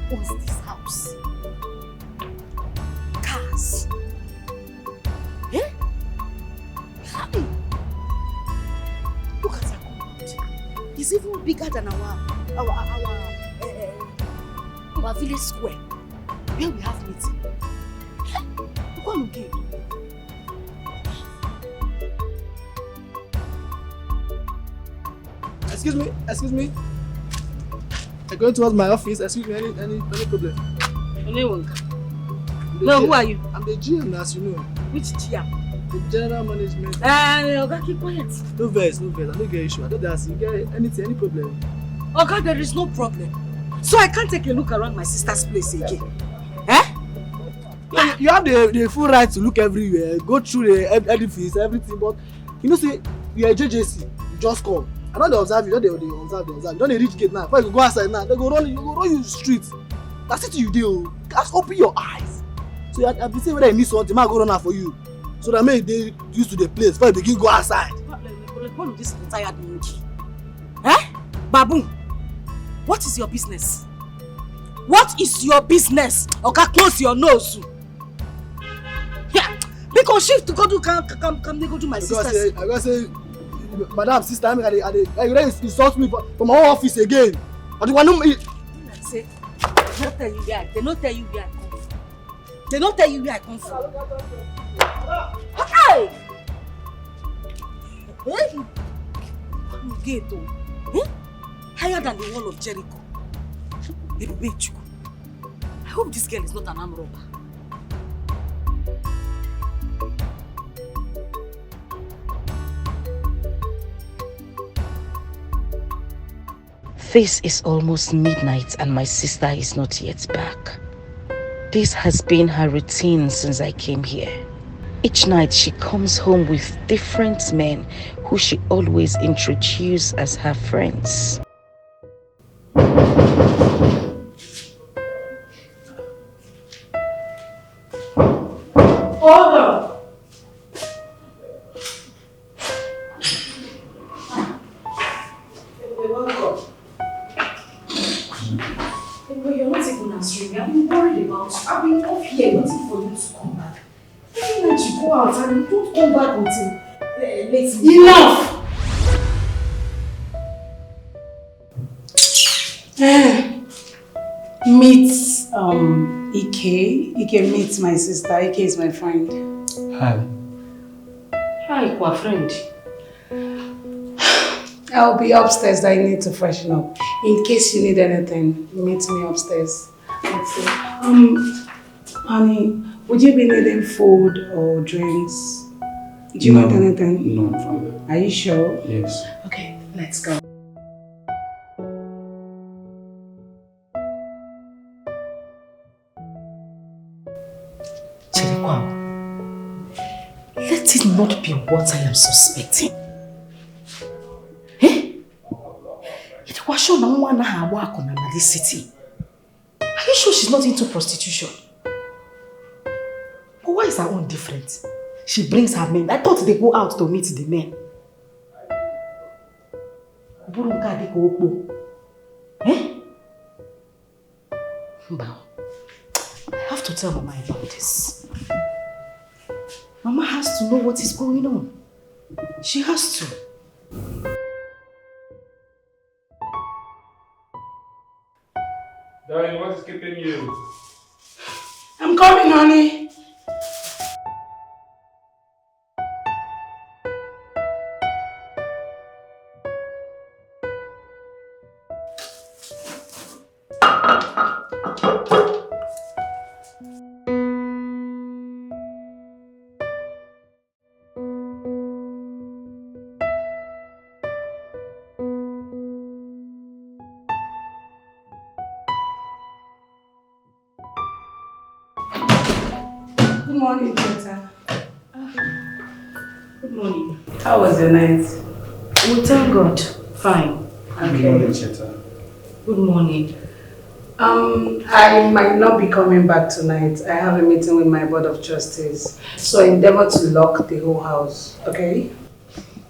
What's this house? Cars. Eh? Hi. Look at our compound. It's even bigger than our village square where we have meeting. Look at again. Excuse me. I'm going towards my office. Excuse me, any problem? No, who are you? I'm the GM, as you know. Which GM? The general management. Oga, keep quiet. No verse. I don't get issue. I don't ask you get any problem. Oga, there is no problem. So I can't take a look around my sister's place again. Eh? You have the full right to look everywhere, go through the edifice, everything, but you know, say you are JJC, you just come. I know they observe you, they observe. You don't reach gate now. Before you go outside now, they go run you the street. That's it you do. Just open your eyes. So I've been saying whether you need something, I go run out for you. So that may they used to the place before you begin go outside. respond to this retired monkey. Eh? Babu, what is your business? What is your business? Okay, close your nose. Yeah, because shift to go to come they go to my sisters. I gotta say, madam, sister, you insult me from my office again. I don't want to say, they don't tell you where I come from. They don't tell you where I come from. Hey! Hey! Gate, higher than the wall of Jericho. I hope this girl is not an arm robber. This is almost midnight and my sister is not yet back. This has been her routine since I came here. Each night she comes home with different men who she always introduces as her friends. Hold on. You're not even answering me. I've been worried about you. I've been off here waiting for you to come back. Every night you go out and you don't come back until late. Enough! Meet Ike. Ike meets my sister. Ike is my friend. Hi. Hi, Kwa friend. I'll be upstairs. I need to freshen up. In case you need anything, meet me upstairs. Honey, would you be needing food or drinks? Do you want anything? No, I'm fine. Are you sure? Yes. Okay, let's go. Let it not be what I am suspecting. It was sure no one had work on another city. Are you sure she's not into prostitution? But why is her own different? She brings her men. I thought they go out to meet the men. I have to tell Mama about this. Mama has to know what is going on. She has to. Darling, what is keeping you? I'm coming, honey. Good morning, Peter. Good morning. How was your night? We thank God. Fine. Okay. Good morning, Cheta. Good morning. I might not be coming back tonight. I have a meeting with my board of trustees. So I endeavor to lock the whole house, okay?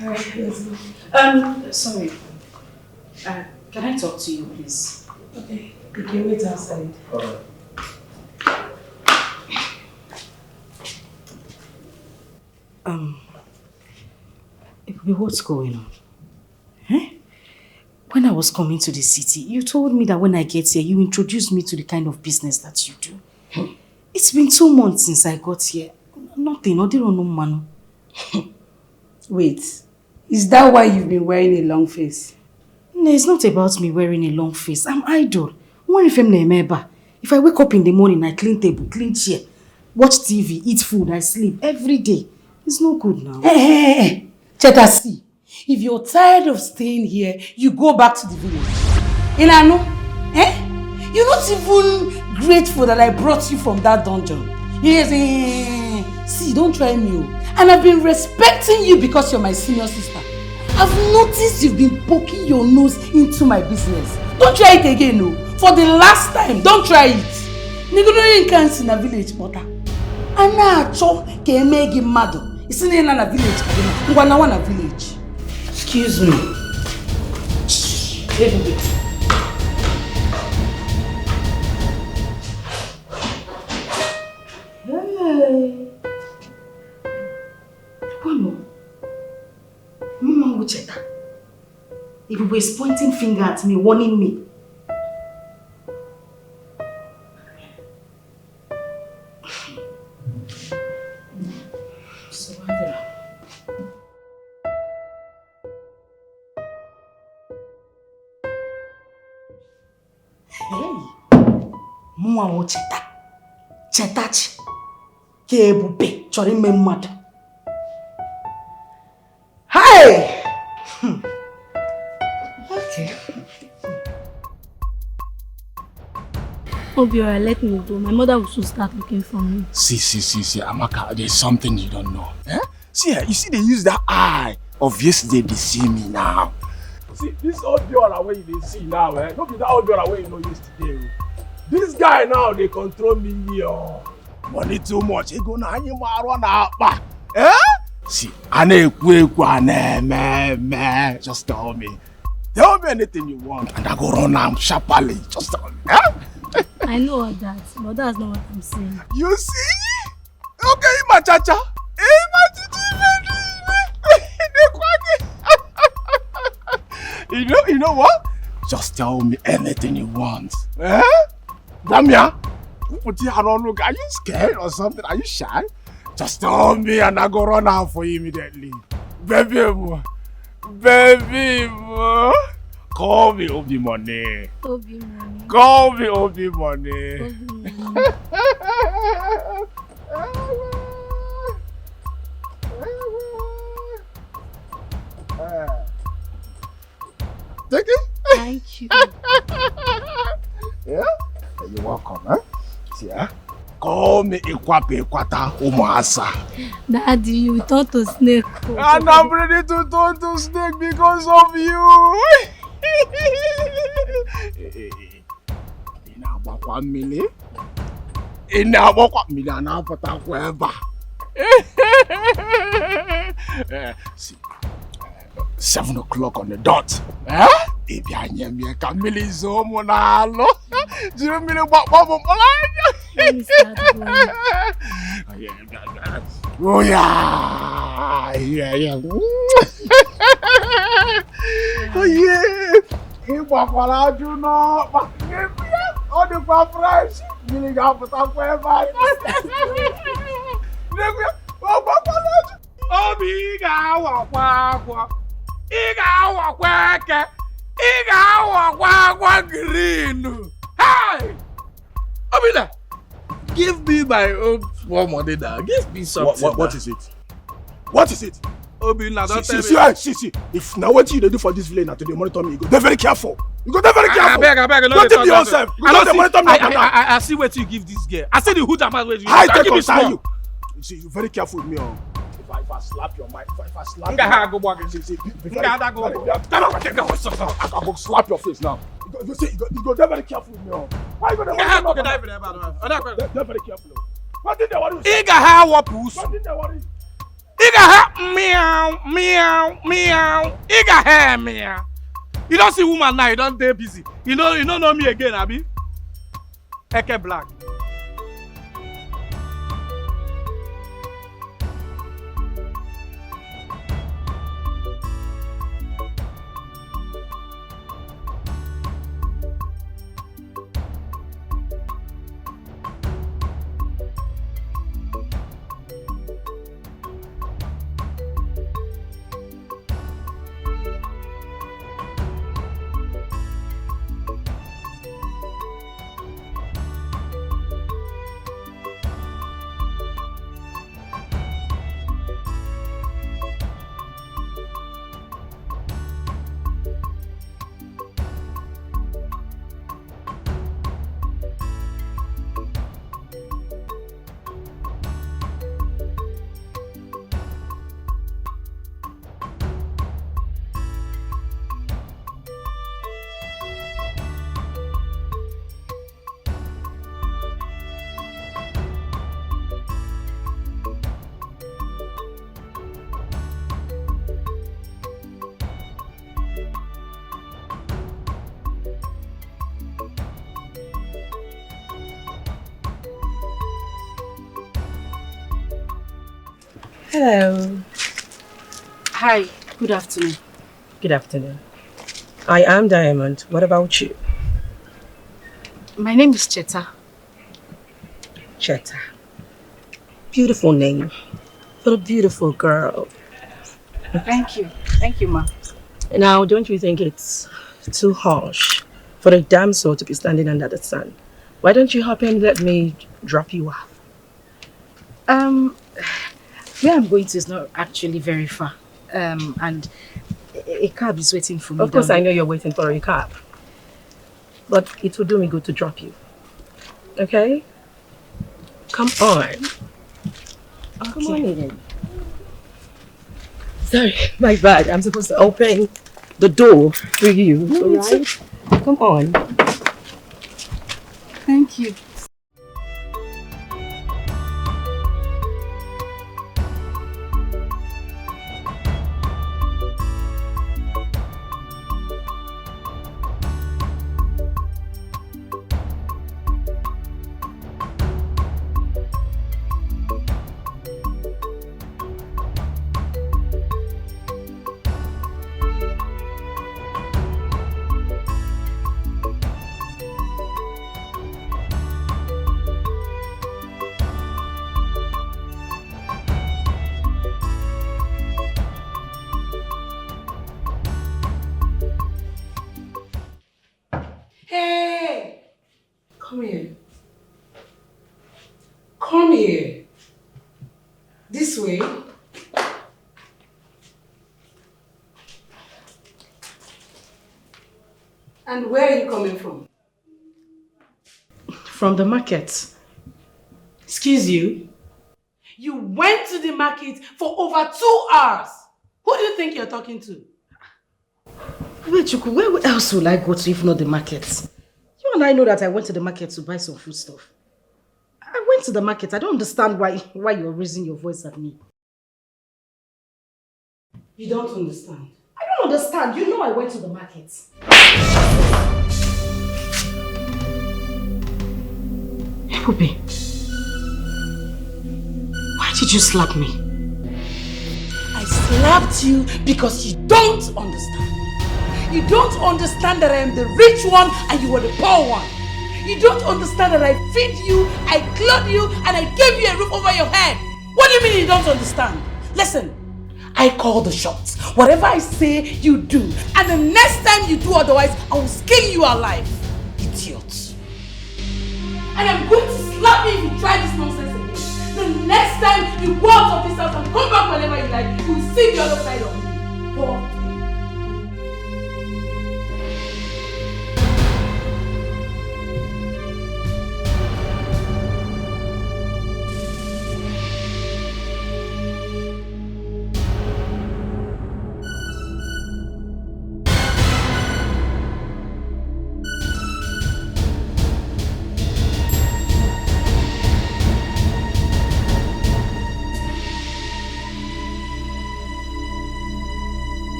Alright, let's go. Sorry. Can I talk to you, please? Okay. You can wait outside. Alright. What's going on? When I was coming to the city, you told me that when I get here, you introduced me to the kind of business that you do. It's been 2 months since I got here. Nothing, no man. Wait, is that why you've been wearing a long face? No, it's not about me wearing a long face. I'm idle. If I wake up in the morning, I clean table, clean chair, watch TV, eat food, I sleep every day. It's no good now. Hey. Cheta, see, if you're tired of staying here, you go back to the village. Ilano, you're not even grateful that I brought you from that dungeon. Yes, see, don't try me. And I've been respecting you because you're my senior sister. I've noticed you've been poking your nose into my business. Don't try it again, no. For the last time, don't try it. Nigga can't see in a village, butter. Anna cho ke megi mado. It's in a village. Ngwana village. Excuse me. Hey. Mama Wucheta. If is pointing finger at me, warning me. Mwa Wucheta. Chetachi. Kebube. Chori me mad. Hey! Okay. Obiora, let me go. My mother will soon start looking for me. See, Amaka, there's something you don't know. Eh? See, you see, they use that eye of yesterday, they see me now. See, this old girl way they see now, eh? Don't be that old girl way you know yesterday. This guy now, they control me. Money too much. He go na hang him around up. Eh? See, just tell me. Tell me anything you want and I go run am sharply. Just tell me. Eh? I know all that, but that's not what I'm saying. You see? Okay, my chacha. You know what? Just tell me anything you want. Eh? Damia, are you scared or something? Are you shy? Just tell me and I go run out for you immediately. Baby, call me Obi Money. Obi Money. Call me Obi Money. Obi Money. Take it? Thank you. Yeah? You're welcome, huh? See, huh? Call me Ikwata Umasa. Daddy, you turned to snake. And I'm ready to turn to snake because of you. In about 1 million. In about 1 million, I'll put up wherever. See, 7 o'clock on the dot. Eh? If you are near me, I can really zoom on all. Do you mean about Bobo? Oh yeah. Yeah. Oh yeah. He walk around you know. All the paparazzi. Really got put up wherever. Green. Hey! Obila, give me my own small money now. Give me something. What is it? What is it? Obila, don't tell me. See. If now what you do for this village now today, monitor me. You go dey very careful. You go dey very careful. I beg. Don't take yourself. You go dey monitor me. I see what you give this girl. I see the hood amount where you. I take concern you. See, you very careful with me. If I slap your mind, if I slap your mind, I go slap your face now. You go very careful with me. Why you go there? Very careful. What did they worry? What did they worry? Meow. You don't see woman now, you don't stay busy. You don't know me again, Abi. Eke Black. Hello. Hi, good afternoon. Good afternoon. I am Diamond. What about you? My name is Cheta. Cheta. Beautiful name for a beautiful girl. Thank you. Thank you, ma. Now, don't you think it's too harsh for a damsel to be standing under the sun? Why don't you hop in and let me drop you off? Where I'm going to is not actually very far. And a cab is waiting for me. Of course, I know you're waiting for a cab. But it will do me good to drop you. Okay? Come on. Okay. Come on in. Sorry, my bad. I'm supposed to open the door for you. Alright? Come on. Thank you. Hey! Come here. Come here. This way. And where are you coming from? From the market. Excuse you? You went to the market for over 2 hours. Who do you think you're talking to? Wait, Chuku, where else will I go to if not the market? You and I know that I went to the market to buy some food stuff. I went to the market. I don't understand why you're raising your voice at me. You don't understand. I don't understand. You know I went to the market. Hey, Puppy. Why did you slap me? I slapped you because you don't understand. You don't understand that I am the rich one and you are the poor one. You don't understand that I feed you, I clothe you, and I gave you a roof over your head. What do you mean you don't understand? Listen, I call the shots. Whatever I say, you do. And the next time you do otherwise, I will skin you alive. Idiot. And I'm going to slap you if you try this nonsense again. The next time you go out of this house and come back whenever you like, you will see the other side of me. Poor thing.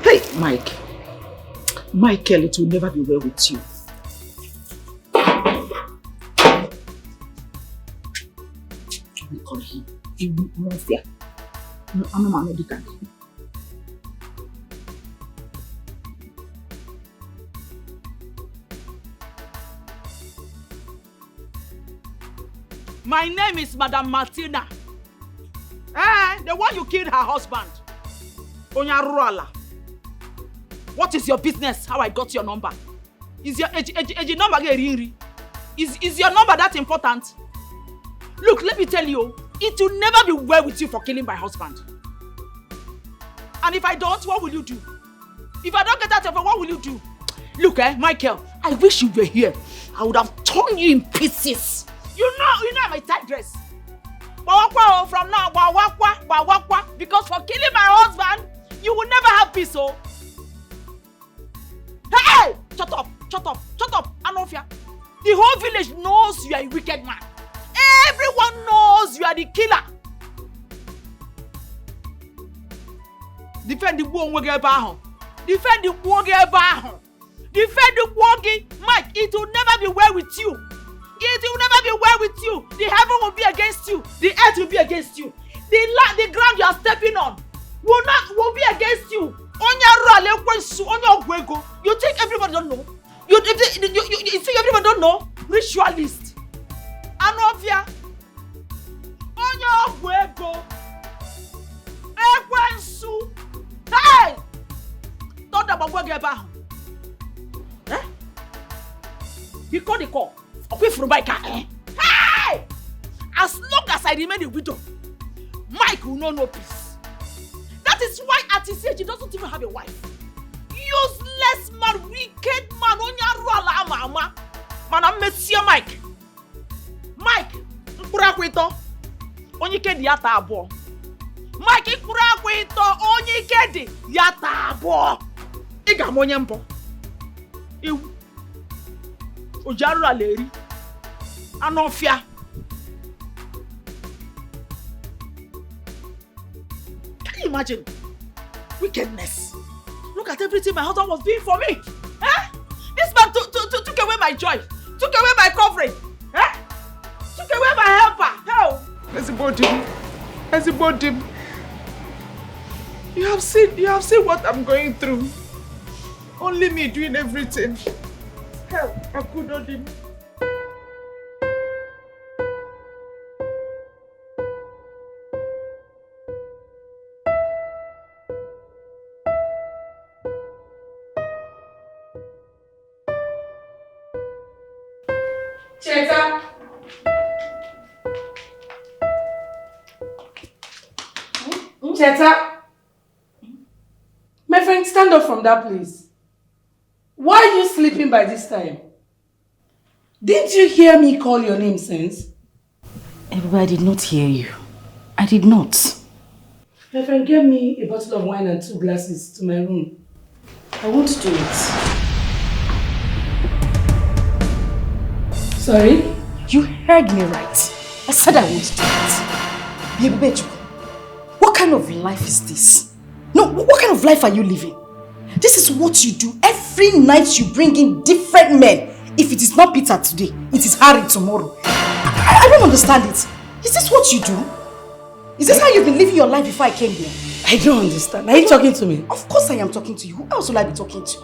Hey, Mike. Michael, it will never be well with you. We call him. You won't fear. I'm not Dikeh. My name is Madam Martina. The one you killed her husband. Onyaruala. What is your business? How I got your number? Is your number getting? Is your number that important? Look, let me tell you, it will never be well with you for killing my husband. And if I don't, what will you do? If I don't get out of it, what will you do? Look, Michael, I wish you were here. I would have torn you in pieces. You know my tight dress. From now, because for killing my husband, you will never have peace, oh. Hey! Shut up! Shut up, Anofia. The whole village knows you are a wicked man. Everyone knows you are the killer. Defend the Wonge Baho. Defend the Wonge Baho. Defend the Wonge. Mike, it will never be well with you. It will never be well with you. The heaven will be against you. The earth will be against you. The ground you are stepping on will be against you. You think everybody don't know? You think everybody don't know? Ritualist. Anofia. Onya Ogwego. Ekwensu. Hey! Don't about Wegeba. Eh? You call the call. Away from my car. Hey! As long as I remain a widow, Mike will know no peace. That is why at his age he doesn't even have a wife. Useless man, wicked man, Onyaruala mama. Man, I'm Monsieur Mike. Mike, Nkurakwito, Onyikedi yata abo. Mike, Nkurakwito, Onyikedi yata abo. Iga monyempo. Iwu. Ojaruala eri. Anofia. Can you imagine? Wickedness. Look at everything my husband was doing for me. Eh? This man took away my joy. Took away my covering. Eh? Took away my helper. How? Everybody. You have seen what I'm going through. Only me doing everything. Hell, I could not do. Cheta. Cheta. My friend, stand up from that place. Why are you sleeping by this time? Didn't you hear me call your name since? I did not hear you. I did not. My friend, get me a bottle of wine and 2 glasses to my room. I won't do it. Sorry? You heard me right. I said I won't do it. Baby, what kind of life is this? No, what kind of life are you living? This is what you do. Every night you bring in different men. If it is not Peter today, it is Harry tomorrow. I don't understand it. Is this what you do? Is this how you've been living your life before I came here? I don't understand. Are you talking to me? Of course I am talking to you. Who else will I be talking to?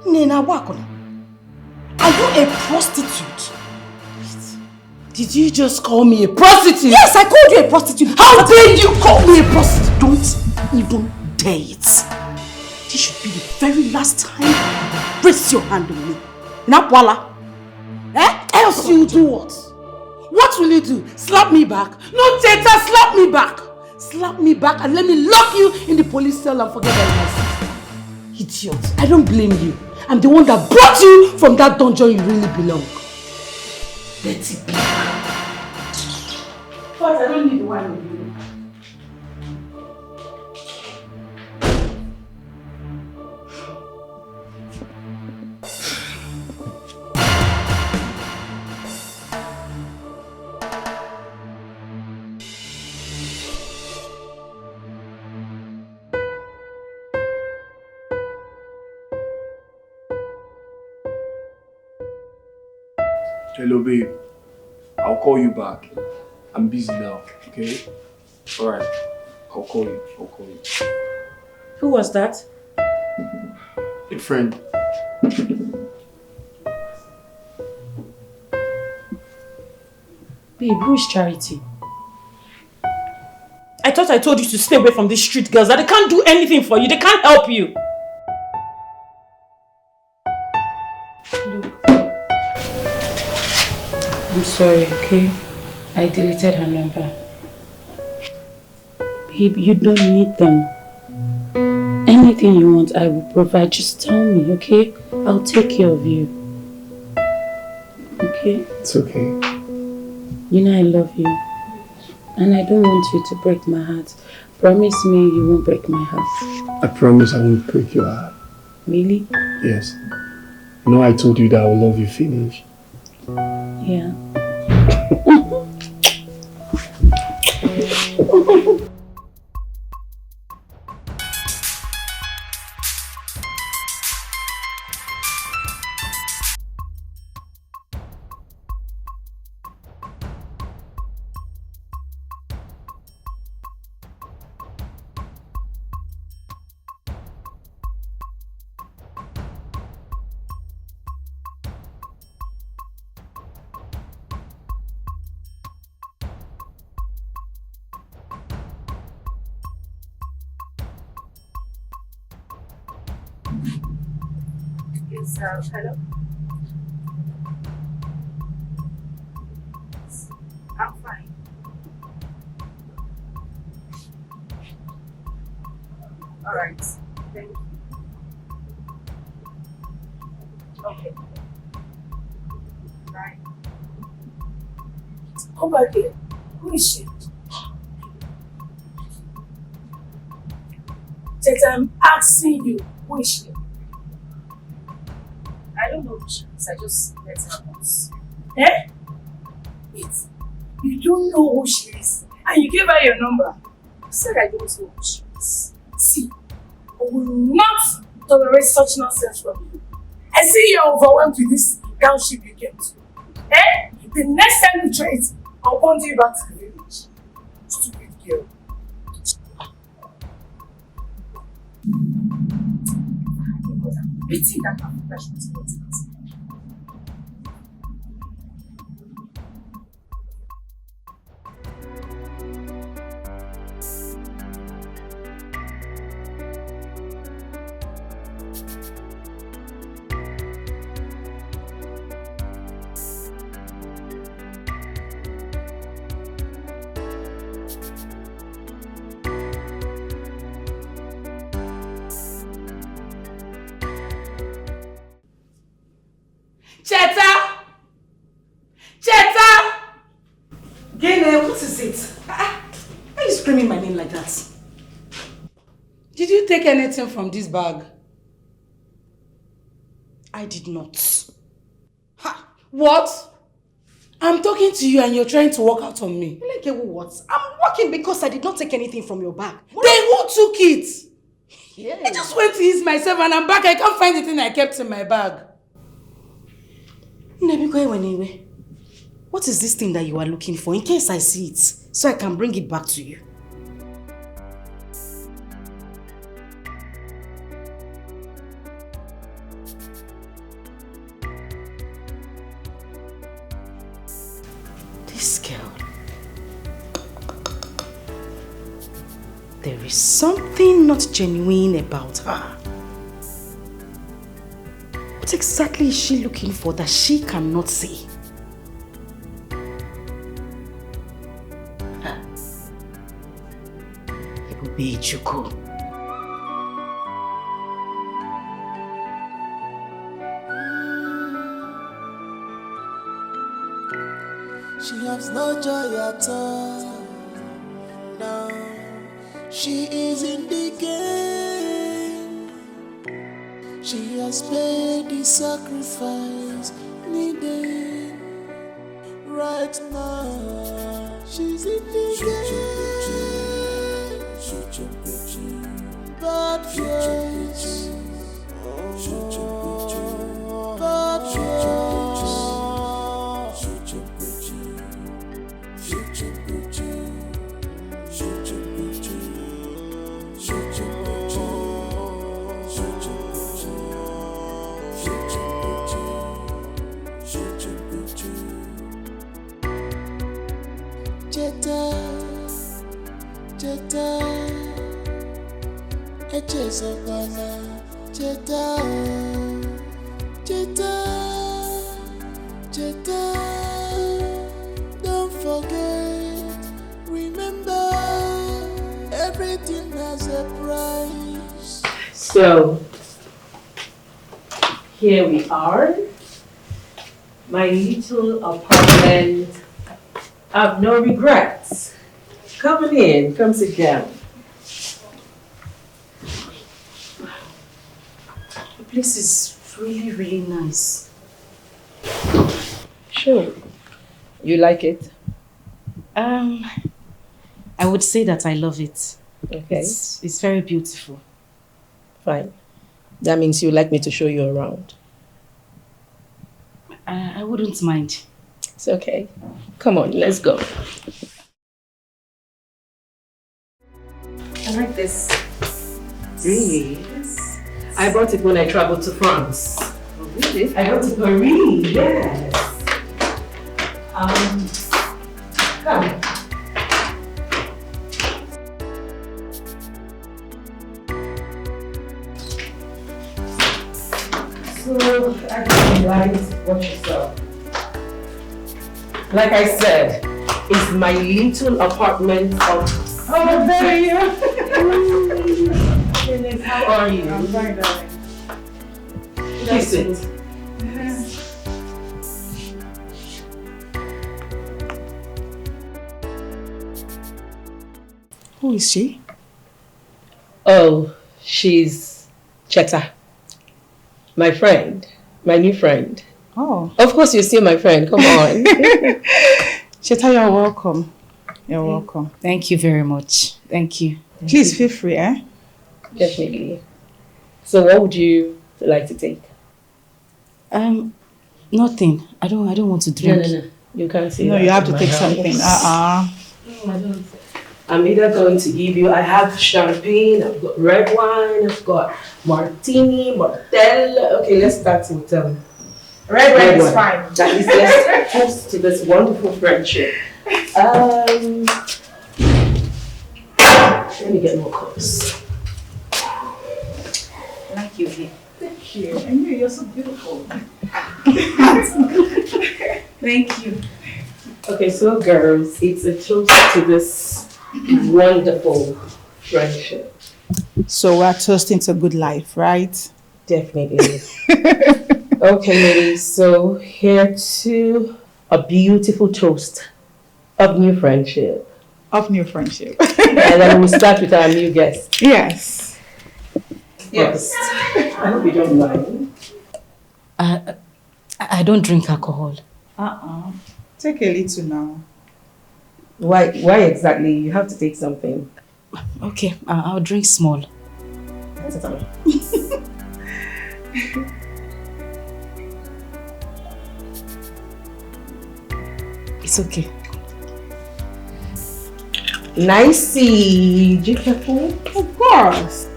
Nena Wakona. Are you a prostitute? Did you just call me a prostitute? Yes, I called you a prostitute. How dare you call me a prostitute? Don't even dare it. This should be the very last time you raise your hand on me. Napwala. Else you do what? What will you do? Slap me back? No, Teta, slap me back. Slap me back and let me lock you in the police cell and forget about my sister. Idiot. I don't blame you. I'm the one that brought you from that dungeon you really belong. Let it be. But I don't need the wine with you. Hello, babe. I'll call you back. I'm busy now, okay? Alright. I'll call you. Who was that? A friend. Babe, who is Charity? I thought I told you to stay away from these street girls, that they can't do anything for you, they can't help you. Look. I'm sorry, okay? I deleted her number. Babe, you don't need them. Anything you want, I will provide. Just tell me, okay? I'll take care of you. Okay? It's okay. You know I love you. And I don't want you to break my heart. Promise me you won't break my heart. I promise I won't break your heart. Really? Yes. You know I told you that I will love you finish. Yeah. Hello? I'm fine. Alright. Thank you. Okay. Bye. Come back here. Who is she? Teta, I'm asking you, who is she? I don't know who she is. I just let her once. Eh? Wait. You don't know who she is. And you gave her your number. I said I don't know who she is. See, I will not tolerate such nonsense from you. I see you're overwhelmed with this township you get to. Eh? The next time you try it, I'll bundle you back to the village. Stupid girl. Pity that I'm passionate about it. Cheta! Cheta! Gene, what is it? Why are you screaming my name like that? Did you take anything from this bag? I did not. Ha! What? I'm talking to you and you're trying to walk out on me. Like what? I'm working because I did not take anything from your bag. Then who took it? Yeah. I just went to ease myself and I'm back. I can't find the thing I kept in my bag. What is this thing that you are looking for in case I see it so I can bring it back to you? This girl. There is something not genuine about her. What exactly is she looking for that she cannot see? Ebube Chukwu. She has no joy at all. Now she is in the game. She has paid the sacrifice needed. Right now she's in the game. Bad choice. Bad choice. Jeta, Echezokwana, Jeta, don't forget, remember, everything has a price. So, here we are, my little apartment. I have no regrets. Come in, come sit down. The place is It's really, really nice. Sure. You like it? I would say that I love it. Okay. It's very beautiful. Fine. That means you like me to show you around. I wouldn't mind. It's okay. Come on, let's go. I like this. Really? Yes. I brought it when I traveled to France. Oh, really? I went to Paris, yes. Come. So, I just realized what you saw. Like I said, it's my little apartment of... Oh, there you are. How are you? I'm fine, darling. Kiss it. Who is she? Oh, she's Cheta. My friend. My new friend. Oh. Of course you're still my friend. Come on. Cheta, you're welcome. You're welcome. Thank you very much. Thank you. Please feel free, eh? Definitely. So what would you like to take? Nothing. I don't want to drink. No. You can't say No, that you have in to my take house. something. No, I don't. I'm either going to give you, I have champagne, I've got red wine, I've got martini, martell. Okay, let's start with Red wine is wine. fine. That is, let's toast to this wonderful friendship. Let me get more cups. Like you here. Thank you. I knew you're so beautiful. Thank you. Okay, so girls, it's a toast to this wonderful friendship. So we're toasting to good life, right? Definitely. Okay, ladies, so here to a beautiful toast of new friendship. Of new friendship. And then we'll start with our new guest. Yes. Yes. I hope you don't mind. I don't drink alcohol. Take a little now. Why exactly? You have to take something. Okay, I'll drink small. That's all. It's okay. Nicey. Dikeh. Of course.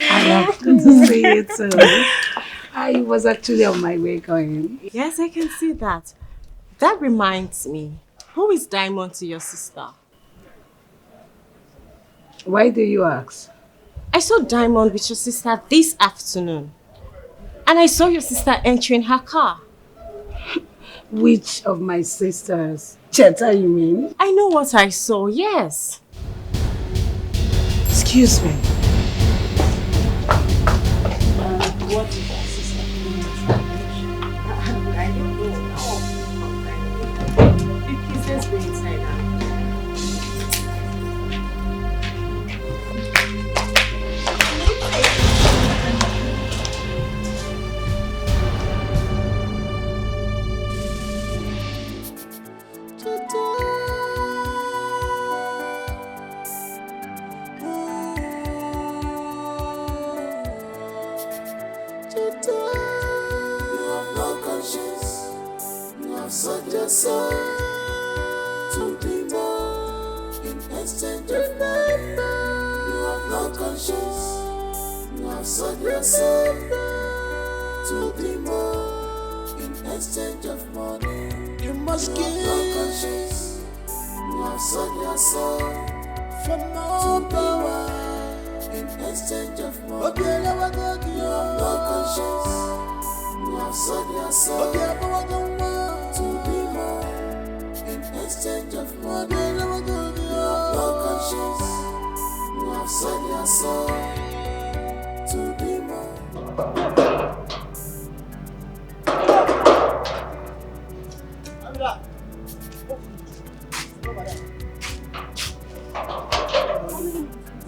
I love to see you too. I was actually on my way going. Yes, I can see that. That reminds me. Who is Diamond to your sister? Why do you ask? I saw Diamond with your sister this afternoon. And I saw your sister entering her car. Which of my sisters? Cheta, you mean? I know what I saw, yes. Excuse me. What is your sister doing? I don't know. Please, let's go inside now. Sold your soul to the more in exchange of money. You have no conscience. You have sold your soul to the more in exchange of money. You must give no conscience. You have sold your soul for more power in exchange of money. You have no conscience. You have sold your soul to be more in exchange of money. You have no conscience. You have sold your soul The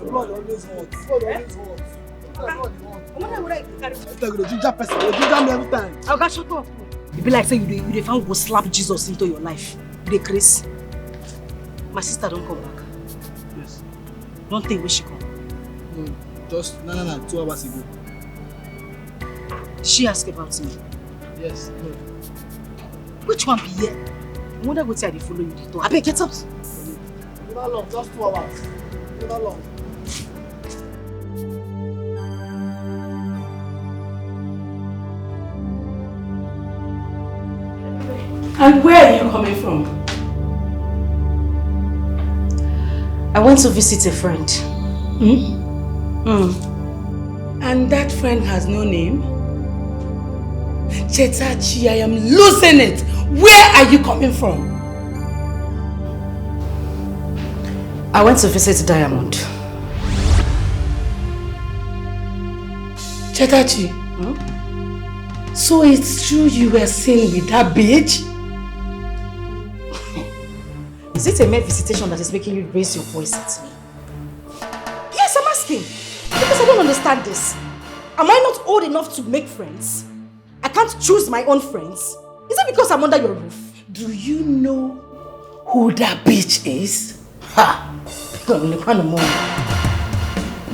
blood always hot. Blood always hot. The ginger person, the ginger me every time. I'll get shut up. You be like say you found go slap Jesus into your life. You dey crazy. My sister don't come back. Yes. Don't think where she come. No, just no, 2 hours ago. Did she ask about me? Yes, no. Which one be here? I wonder what I dey follow you dey talk. I beg get up. Not long, just 2 hours. Not long. And where are you coming from? I went to visit a friend. And that friend has no name? Chetachi, I am losing it. Where are you coming from? I went to visit Diamond. Chetachi, so it's true you were seen with that bitch? Is it a mere visitation that is making you raise your voice at me? Yes, I'm asking. Because I don't understand this. Am I not old enough to make friends? I can't choose my own friends. Is it because I'm under your roof? Do you know who that bitch is? Ha!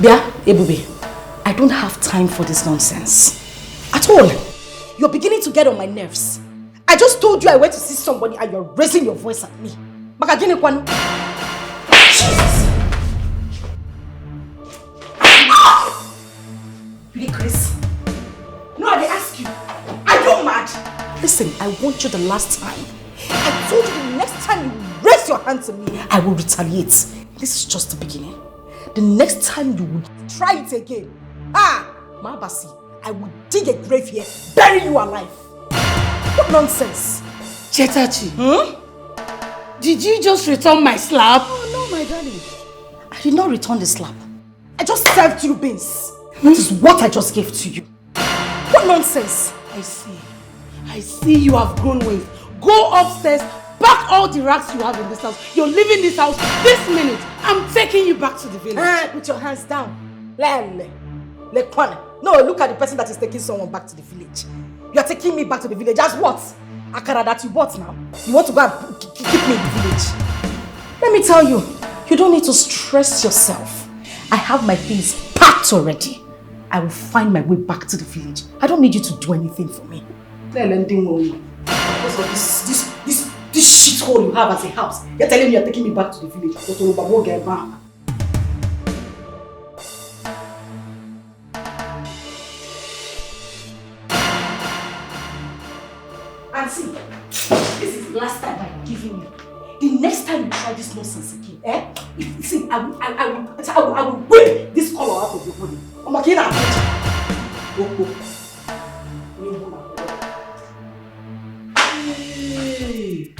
Bia, Ebube, I don't have time for this nonsense. At all. You're beginning to get on my nerves. I just told you I went to see somebody and you're raising your voice at me. Jesus! You Chris? No, I ask you. Are you mad? Listen, I want you the last time. I told you the next time you raise your hand to me, I will retaliate. This is just the beginning. The next time you would try it again, Mabasi, I will dig a grave here, bury you alive. What nonsense? Chetachi, did you just return my slap? Oh no, my darling. I did not return the slap. I just served you beans. That is what I just gave to you. What nonsense? I see you have grown wings. Go upstairs, pack all the racks you have in this house. You're leaving this house this minute. I'm taking you back to the village. Put your hands down. No, look at the person that is taking someone back to the village. You are taking me back to the village as what? Akara that you bought now? You want to go and keep me in the village? Let me tell you, you don't need to stress yourself. I have my things packed already. I will find my way back to the village. I don't need you to do anything for me. Because of this shithole you have as a house, you're telling me you're taking me back to the village. And see, this is the last time I'm giving you. The next time you try this nonsense again, see, I will whip this color out of your body. I'm not kidding. Hey.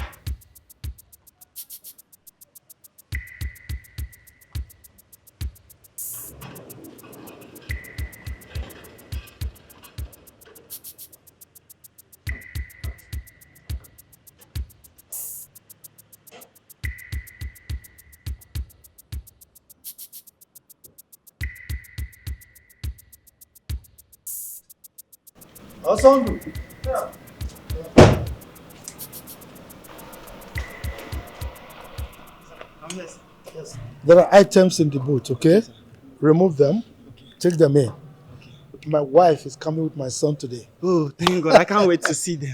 Awesome. Yeah. Yes. There are items in the boot, okay? Remove them. Take them in. My wife is coming with my son today. Oh, thank God. I can't wait to see them.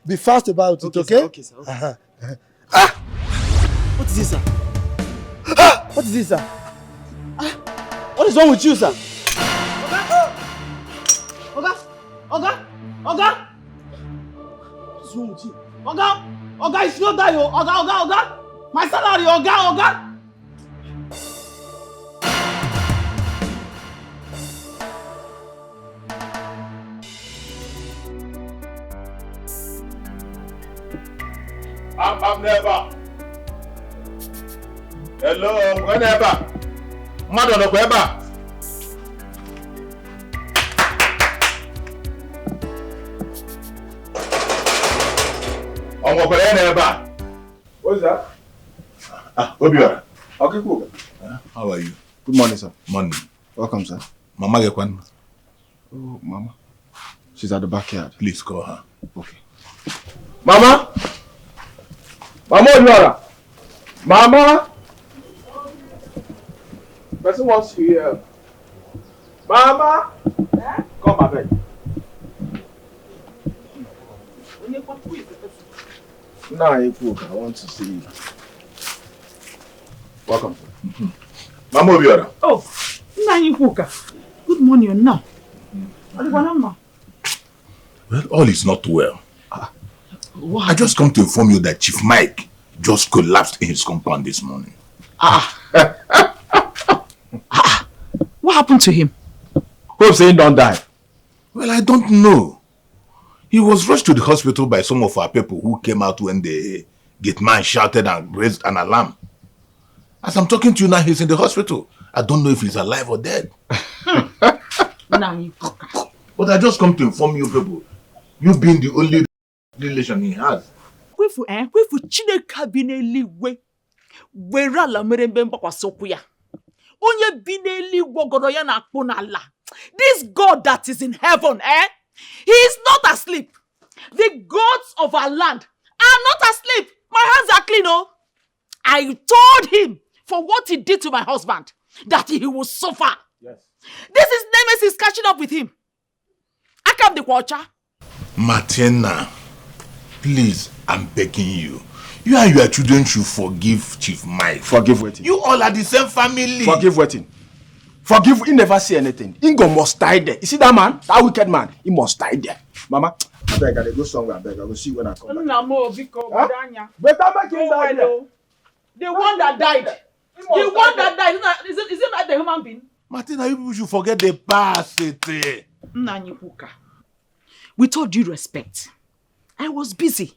Be fast about it, okay? Sir, okay, sir. Okay. What is this, sir? What is this, sir? What is wrong with you, sir? Oga! What's wrong with you? Oga, it's not that, yo. Oga! My salary, Oga! I'm never. Hello, whenever. Madam, whenever. What's that? Obiora. Okay, cool. How are you? Good morning, sir. Morning. Welcome, sir. Mama Gekwan. Oh, Mama. She's at the backyard. Please call her. Okay. Mama! Mama Obiora! Mama! Person wants you here. Mama! Come, I beg. Nah, I want to see you. Welcome. Mama Obiora. Oh, good morning now. Well, all is not well. I just come to inform you that Chief Mike just collapsed in his compound this morning. What happened to him? Hope saying don't die. Well, I don't know. He was rushed to the hospital by some of our people who came out when the gate man shouted and raised an alarm. As I'm talking to you now, he's in the hospital. I don't know if he's alive or dead. But I just come to inform you people, you being the only relation he has. Kwefu Chineke bi n'eluigwe were ala mere mbe mgbakwasị ya. Onye bi n'eluigwe ogodo ya na-akpụ n'ala. This God that is in heaven, he is not asleep. The gods of our land are not asleep. My hands are clean, oh. I told him for what he did to my husband that he will suffer. Yes. This is Nemesis catching up with him. I come the watcher. Martina, please, I'm begging you. You and your children should forgive Chief Mike. Forgive waiting. You all are the same family. Forgive waiting. Forgive, he never say anything. Ingo must die there. You see that man? That wicked man? He must die there. Mama, I beg, I go somewhere, I beg. I will see when I come back. Better make him die there. The one that died. The one that died. Is it not the human being? Martina, you people should forget the past. With all due respect, I was busy.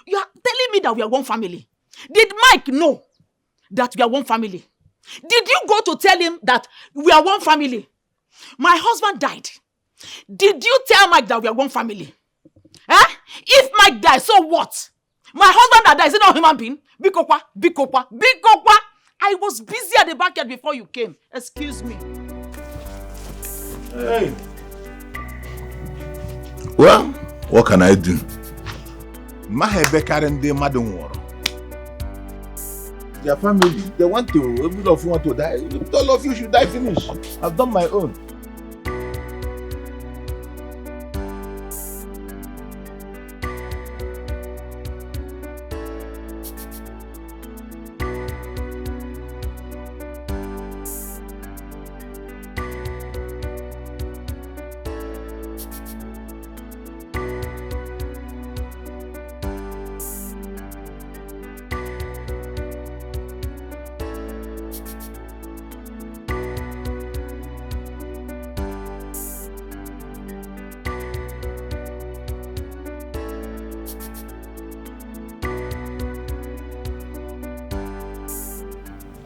You are telling me that we are one family. Did Mike know that we are one family? Did you go to tell him that we are one family? My husband died. Did you tell Mike that we are one family? If Mike dies, so what? My husband that died, is it not a human being? Bikokwa. I was busy at the backyard before you came. Excuse me. Hey. Well, what can I do? Their family, they want to, every of you want to die. All of you should die finish. I've done my own.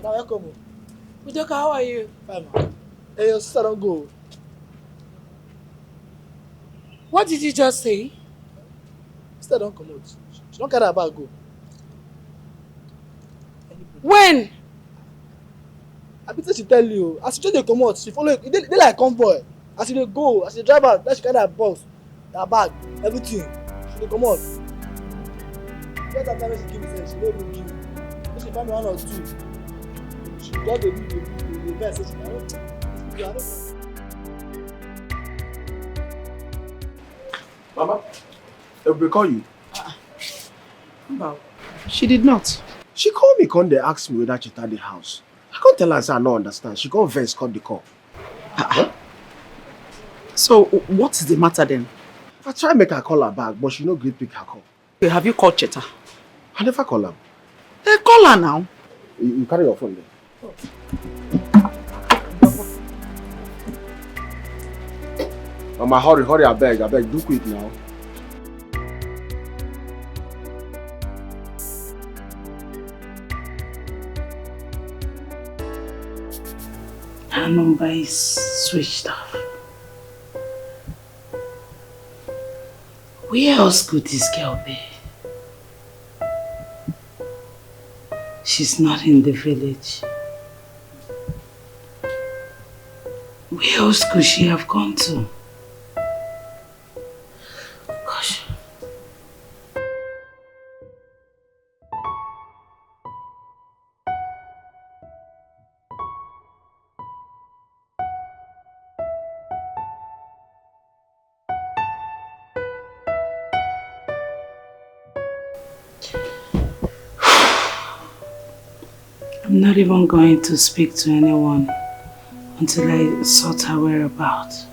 Welcome. Udoka, how are you? Fine, man. Hey, your sister don't go. What did you just say? Sister don't come out. She don't carry her bag go. When? I bet she tell you. As she just dey come out, she follow. They like convoy. As she dey go, as she drive out, then she carry her box, her bag, everything. She dey come out. Get that time when she give me sense, she no even give me. Then she find me one or two. She just dey the best. Say she I don't. Mama, they call you. She did not. She called me, come they ask me whether she at the house. I can't tell her, say I don't understand. She can't verse call the call. So, what is the matter then? I try make her call her back, but she no great pick her call. Okay, have you called Cheta? I never call her. Hey, call her now. You carry your phone there. Mama, hurry, I beg, do quick now. Her number is switched off. Where else could this girl be? She's not in the village. Where else could she have gone to? Gosh. I'm not even going to speak to anyone until I sort her whereabouts.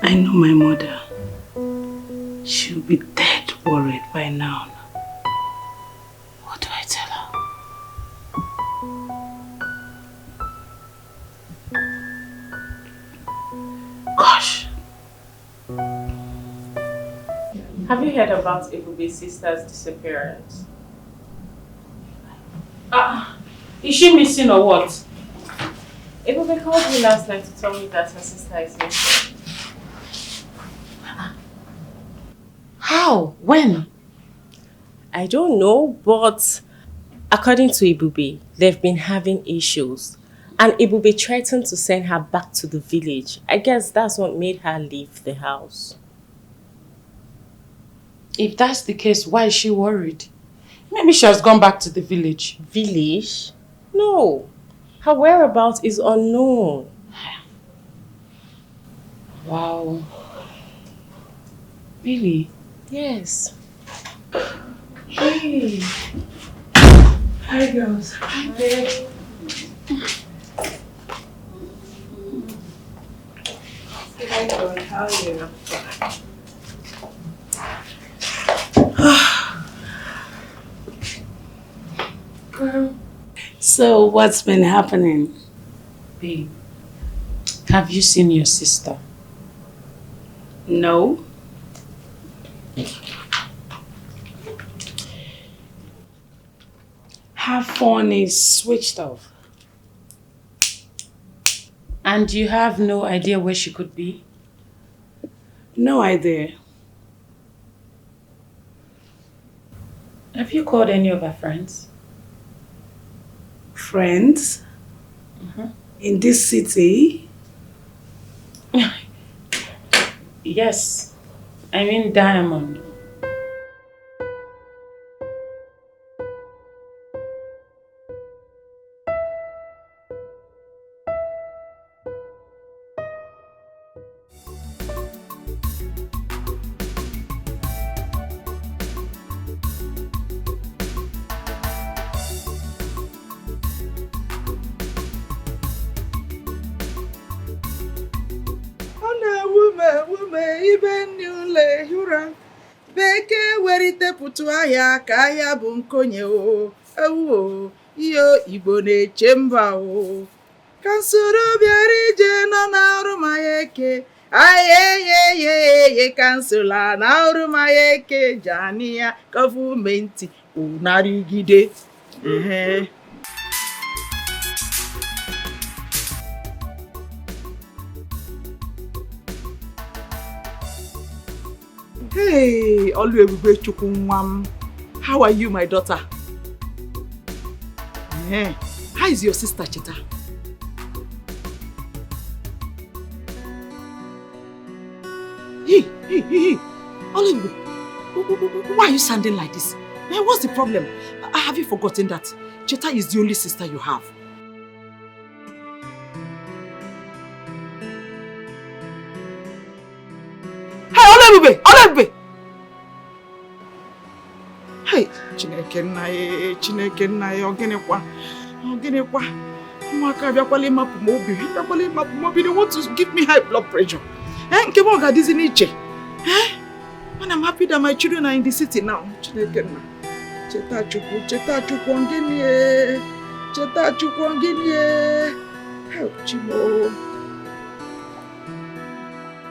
I know my mother. She'll be dead worried by now. What do I tell her? Gosh. Have you heard about Ebube's sister's disappearance? Is she missing or what? Ebube called me last night to tell me that her sister is missing. How? When? I don't know, but according to Ebube, they've been having issues. And Ebube threatened to send her back to the village. I guess that's what made her leave the house. If that's the case, why is she worried? Maybe she has gone back to the village. Village? No. Her whereabouts is unknown. Wow. Really? Yes. Hey. Hi, girls. Hi, babe. Hi, girl. How are you? So, what's been happening? Babe, have you seen your sister? No. Her phone is switched off. And you have no idea where she could be? No idea. Have you called any of her friends? Friends? In this city? Yes. I mean Diamond. Pụtụ ahịa ka ahịa bụ nkonye o ewu iyo Igbo na-eche mba o ka nsoro bịara ije nọ n'ọrụ ma ya eke ayeyeyeye ka nsola n'ọrụ ma ya eke jani ya gọọmenti ụnarịgide Hey, Oluebube Chukwu nwa m. How are you, my daughter? How is your sister, Cheta? Hey. Oluebube, why are you sounding like this? What's the problem? Have you forgotten that Cheta is the only sister you have? Oluebube! Hey, Chineke nna ya ogenekwa Mwaka bịakwala ịmapụ m obi they want to give me high blood pressure. Nke m ga-adịzi n'iche. When I'm happy that my children are in the city now. Chineke nna Cheta Chukwu ngini help Chimo.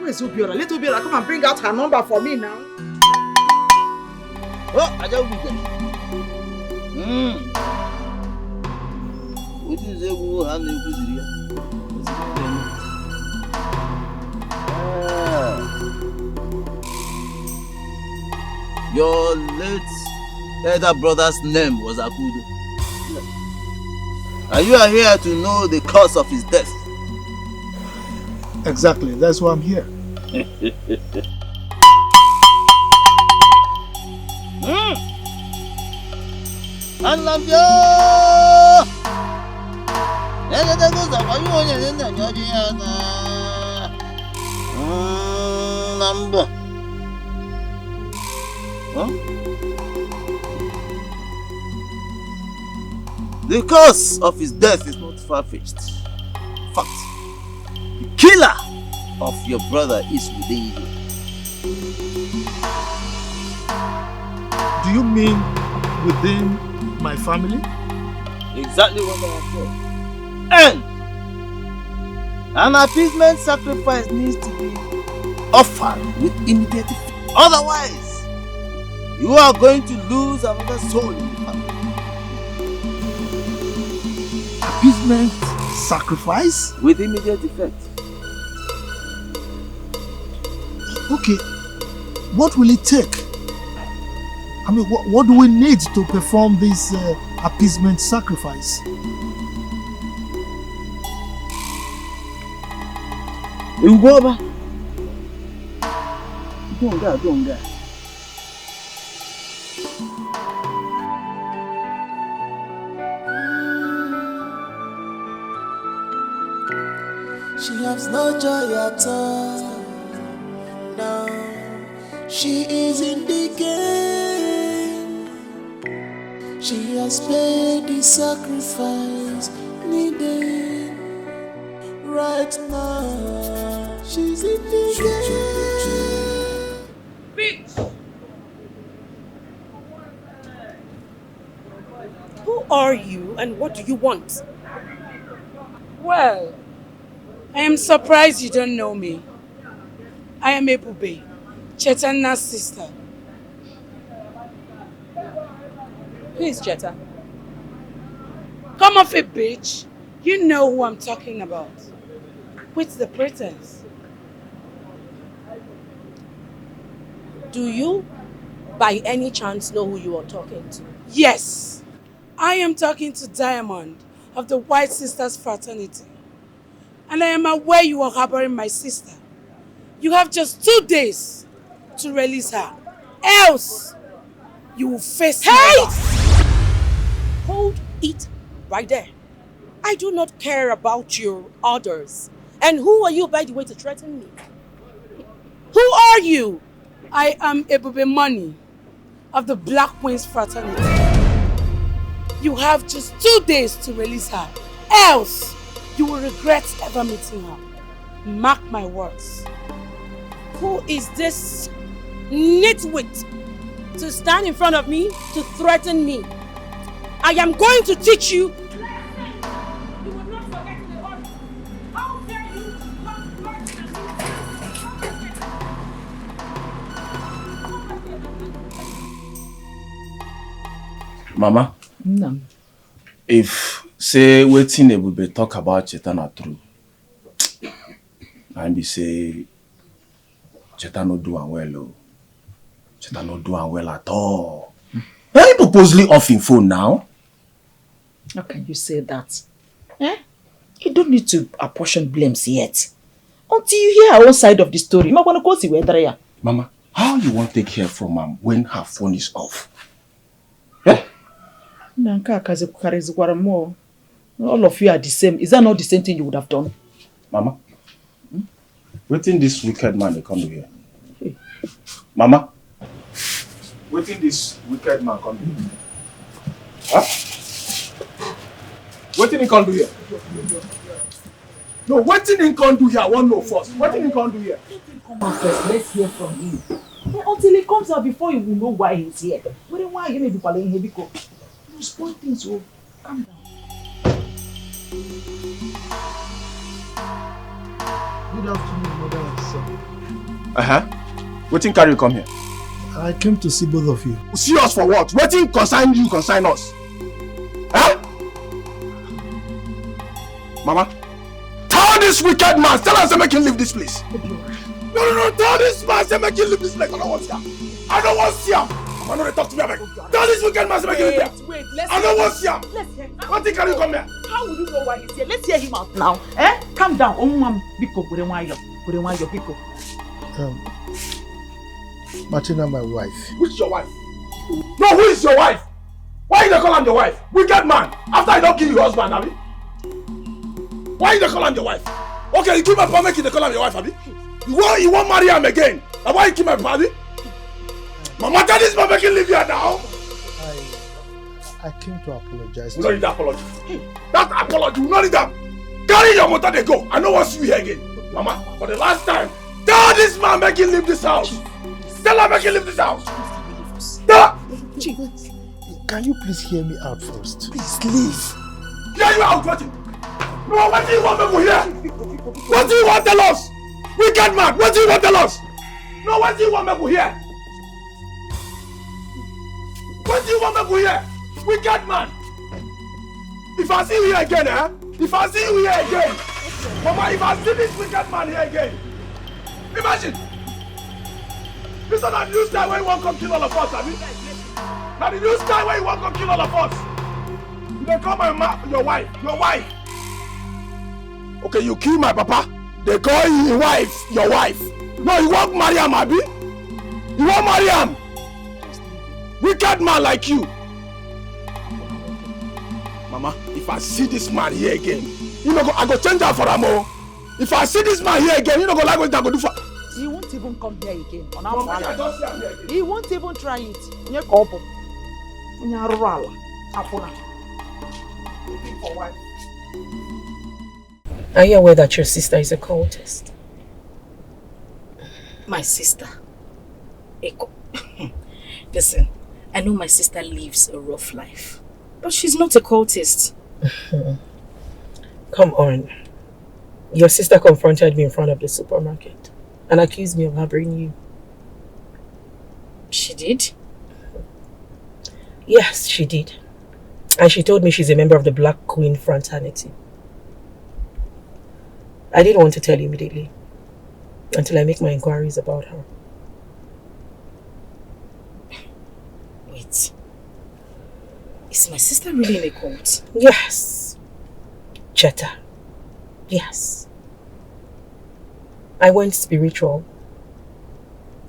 Where's Obiora? Let Obiora come and bring out her number for me now. Oh, I don't know. What is it? Who are you? Your late elder brother's name was Akudo. And you are here to know the cause of his death. Exactly, that's why I'm here. The cause of his death is not far-fetched. In fact, the killer of your brother is within you. Do you mean within my family? Exactly what I have said. And an appeasement sacrifice needs to be offered with immediate effect. Otherwise, you are going to lose another soul in the family. Appeasement sacrifice? With immediate effect. Okay, what will it take? I mean, what do we need to perform this appeasement sacrifice? Ugoba. Donga. She has no joy at all. Now she is in the game. She has paid the sacrifice needed. Right now, she's in the game. Bitch! Who are you and what do you want? Well, I am surprised you don't know me. I am Ebube, Chetanna's sister. Who is Cheta? Come off it, bitch. You know who I'm talking about. Quit the pretense. Do you, by any chance, know who you are talking to? Yes, I am talking to Diamond of the White Sisters Fraternity. And I am aware you are harboring my sister. You have just 2 days to release her. Else, you will face my wrath. Hold it right there. I do not care about your orders. And who are you, by the way, to threaten me? Who are you? I am Ebube Money of the Black Queens Fraternity. You have just 2 days to release her. Else, you will regret ever meeting her. Mark my words. Who is this nitwit to stand in front of me to threaten me? I am going to teach you. You will not forget the order. How dare you come Mama, No. if say wetin Ebube talk about Cheta na true, and be say Cheta no do am well o. Cheta no do am well at all. Why you purposely off in phone now? How can you say that? You don't need to apportion blames yet. Until you hear our own side of the story. Mama, how you want to take care from am when her phone is off? All of you are the same. Is that not the same thing you would have done? Mama, wetin this wicked man they come to here? Hey. Mama, wetin this wicked man come to here? Huh? Wetin he come to here? No, wetin he come to here? I want to know first. Wetin he come to here? Come on first, let's hear from him. Until he comes out before you will know why he's here. Why you may be calling him because you spoil things, so calm down. Good afternoon, mother and son. Wetin carry you come here? I came to see both of you. See us for what? Wetin concern you, concern us? Huh? Mama, tell this wicked man, tell us to make him leave this place. No, tell this man to make him leave this place. I don't want him. I don't want to see him. I know they talk to me about tell this wicked man to make it. Wait, let's I don't want to see him. Let's hear him. What thing can you come here? How will you know why he's here? Let's hear him out now. Eh? Calm down. Biko, Biko. Martina, my wife. Which is your wife? No, who is your wife? Why you call him your wife? Wicked man. After I don't kill your husband, Abi. Why you call him your wife? Okay, you kill my papa, make you call him your wife, Abi. You won't marry him again. And why you kill my papa? Mama, tell this man making live here now. I came to apologize. We don't need that apology. That apology, we don't need that. Carry your motor, they go. I don't want to see you here again. Mama, for the last time, tell this man make him leave this house. Tell her make him leave this house. Tell her. Can you please hear me out first? Please leave. Hear you out, what? No, what do you want me to hear? What do you want to tell us? Wicked man, what do you want to tell us? No, what do you want me to hear? What do you want me to hear? Wicked man. If I see you here again, If I see you here again, Mama, if I see this wicked man here again, imagine. This is not the new style where you want to come kill all of us, have you? Now the new style where you want to come kill all of us. You don't call your wife. Okay, you kill my papa. They call your wife your wife. No, you won't marry him, Abi. You won't marry him. Wicked man like you. Mama, if I see this man here again, I go change that for him. If I see this man here again, you know go like what I go do for. He won't even come here again. Mama, I don't see him here again. He won't even try it. Looking for wife. Are you aware that your sister is a cultist? My sister? Listen, I know my sister lives a rough life, but she's not a cultist. Come on. Your sister confronted me in front of the supermarket and accused me of harboring you. She did? Yes, she did. And she told me she's a member of the Black Queen fraternity. I didn't want to tell you immediately until I make my inquiries about her. Wait. Is my sister really in a cult? Yes. Cheta. Yes. I went spiritual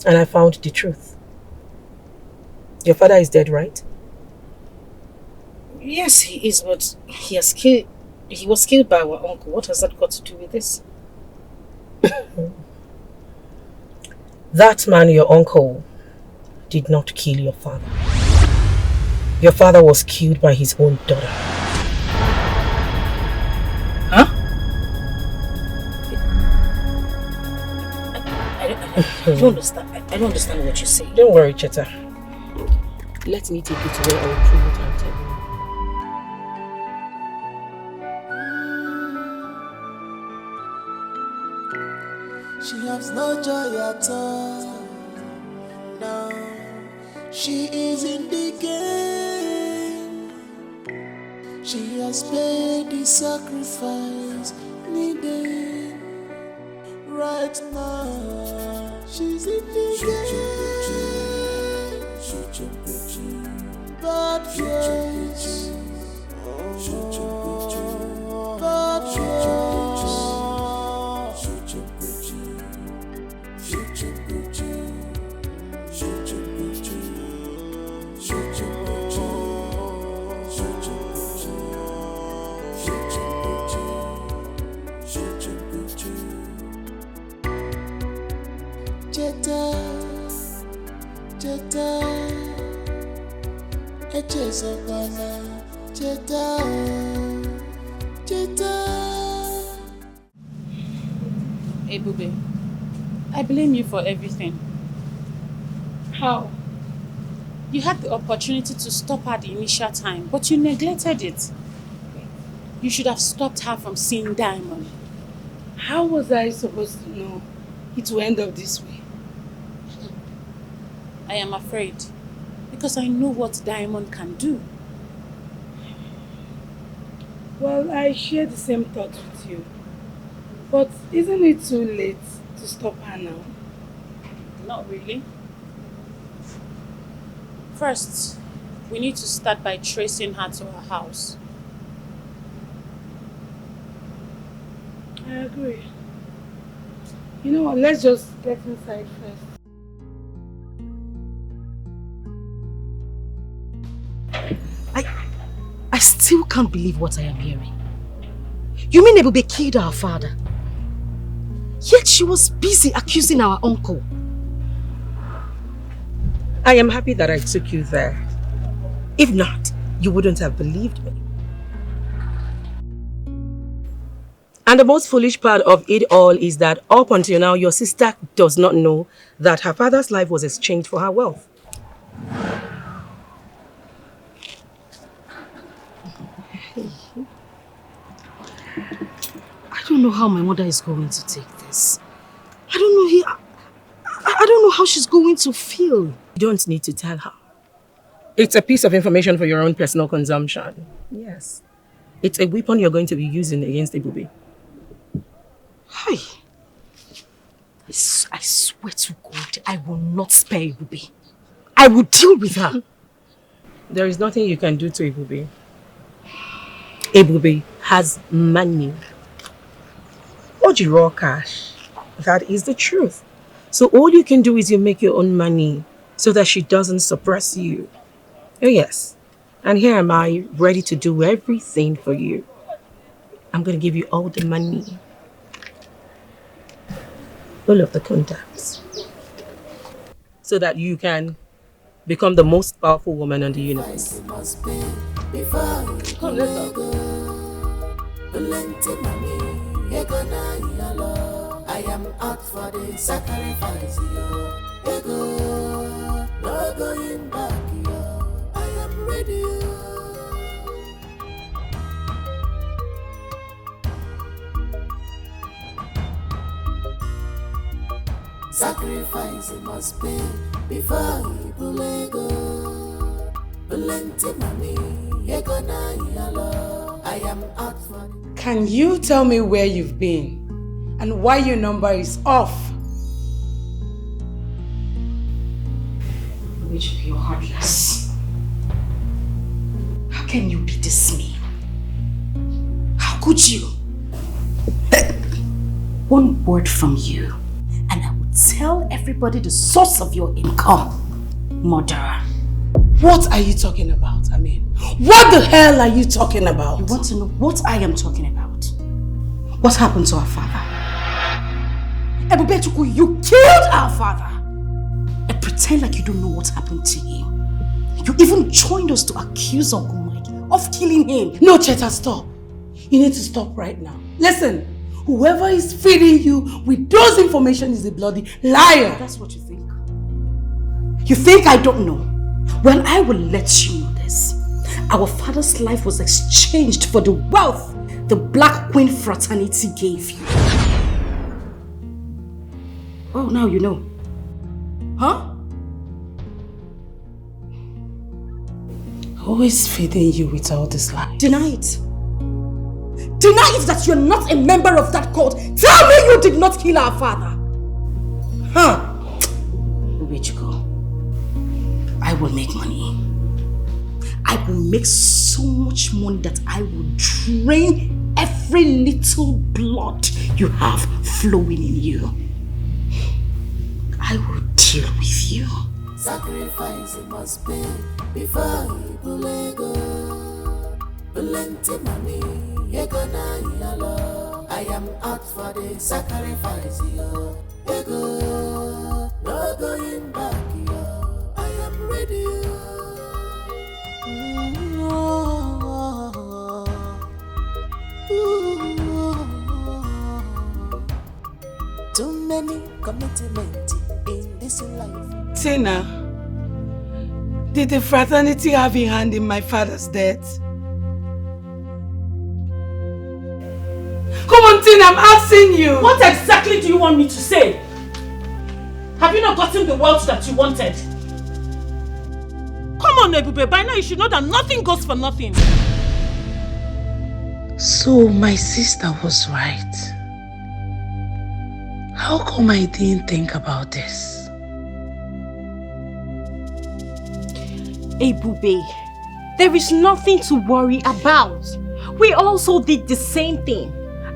and I found the truth. Your father is dead, right? Yes, he is, but he was killed by our uncle. What has that got to do with this? That man, your uncle, did not kill your father. Your father was killed by his own daughter. Huh? I don't understand. I don't understand what you say. Don't worry, Cheta. Let me take you to where I will prove what I'm telling you. She has no joy at all. No, she is in the game. She has paid the sacrifice needed. Right now, she's in the game. Bad choice. Bad choice. Cheta, Echesokwana, Cheta. Hey, Bube, I blame you for everything. How? You had the opportunity to stop her the initial time, but you neglected it. You should have stopped her from seeing Diamond. How was I supposed to know it will end up this way? I am afraid, because I know what Diamond can do. Well, I share the same thought with you. But isn't it too late to stop her now? Not really. First, we need to start by tracing her to her house. I agree. You know what, let's just get inside first. I still can't believe what I am hearing. You mean Ebube killed our father? Yet she was busy accusing our uncle. I am happy that I took you there. If not, you wouldn't have believed me. And the most foolish part of it all is that up until now, your sister does not know that her father's life was exchanged for her wealth. I don't know how my mother is going to take this. I don't know how she's going to feel. You don't need to tell her. It's a piece of information for your own personal consumption. Yes. It's a weapon you're going to be using against Ebube. Hi. I swear to God, I will not spare Ebube. I will deal with her. There is nothing you can do to Ebube. Ebube has money. Oji raw cash. That is the truth. So all you can do is you make your own money so that she doesn't suppress you. Oh yes. And here am I, ready to do everything for you. I'm going to give you all the money. All of the contacts. So that you can become the most powerful woman on the universe. Come, let's go. I am out for the sacrifice. No going back. I am ready. Sacrifice must be before you go. Plenty money, I am out for. Can you tell me where you've been and why your number is off? Which you're heartless. How can you be this mean? How could you? One word from you, and I would tell everybody the source of your income, murderer. What are you talking about? I mean, what the hell are you talking about? You want to know what I am talking about? What happened to our father? Ebubechuku, you killed our father! And pretend like you don't know what happened to him. You even joined us to accuse Uncle Mike of killing him. No, Cheta, stop. You need to stop right now. Listen, whoever is feeding you with those information is a bloody liar. That's what you think. You think I don't know? Well, I will let you know this. Our father's life was exchanged for the wealth the Black Queen fraternity gave you. Oh, now you know. Huh? Who is feeding you with all this lies? Deny it. Deny it that you're not a member of that cult. Tell me you did not kill our father. Huh? Where'd you go? I will make money. I will make so much money that I will drain every little blood you have flowing in you. I will deal with you. Sacrifice must be before you go. Plenty money, I am out for the sacrifice. No going back. I am ready. Too many commitments in this life. Tina, did the fraternity have a hand in my father's death? Come on, Tina, I'm asking you. What exactly do you want me to say? Have you not gotten the wealth that you wanted? Come on, Ebube, by now you should know that nothing goes for nothing. So my sister was right. How come I didn't think about this? Ebube, there is nothing to worry about. We also did the same thing.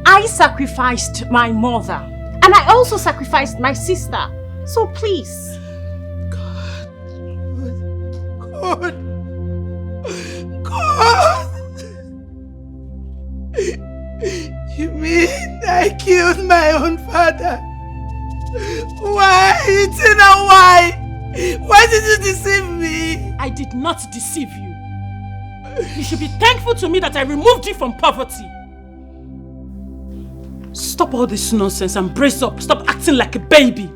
I sacrificed my mother and I also sacrificed my sister. So please. God. You mean I killed my own father? Why? Tina, why? Why did you deceive me? I did not deceive you. You should be thankful to me that I removed you from poverty. Stop all this nonsense and brace up. Stop acting like a baby.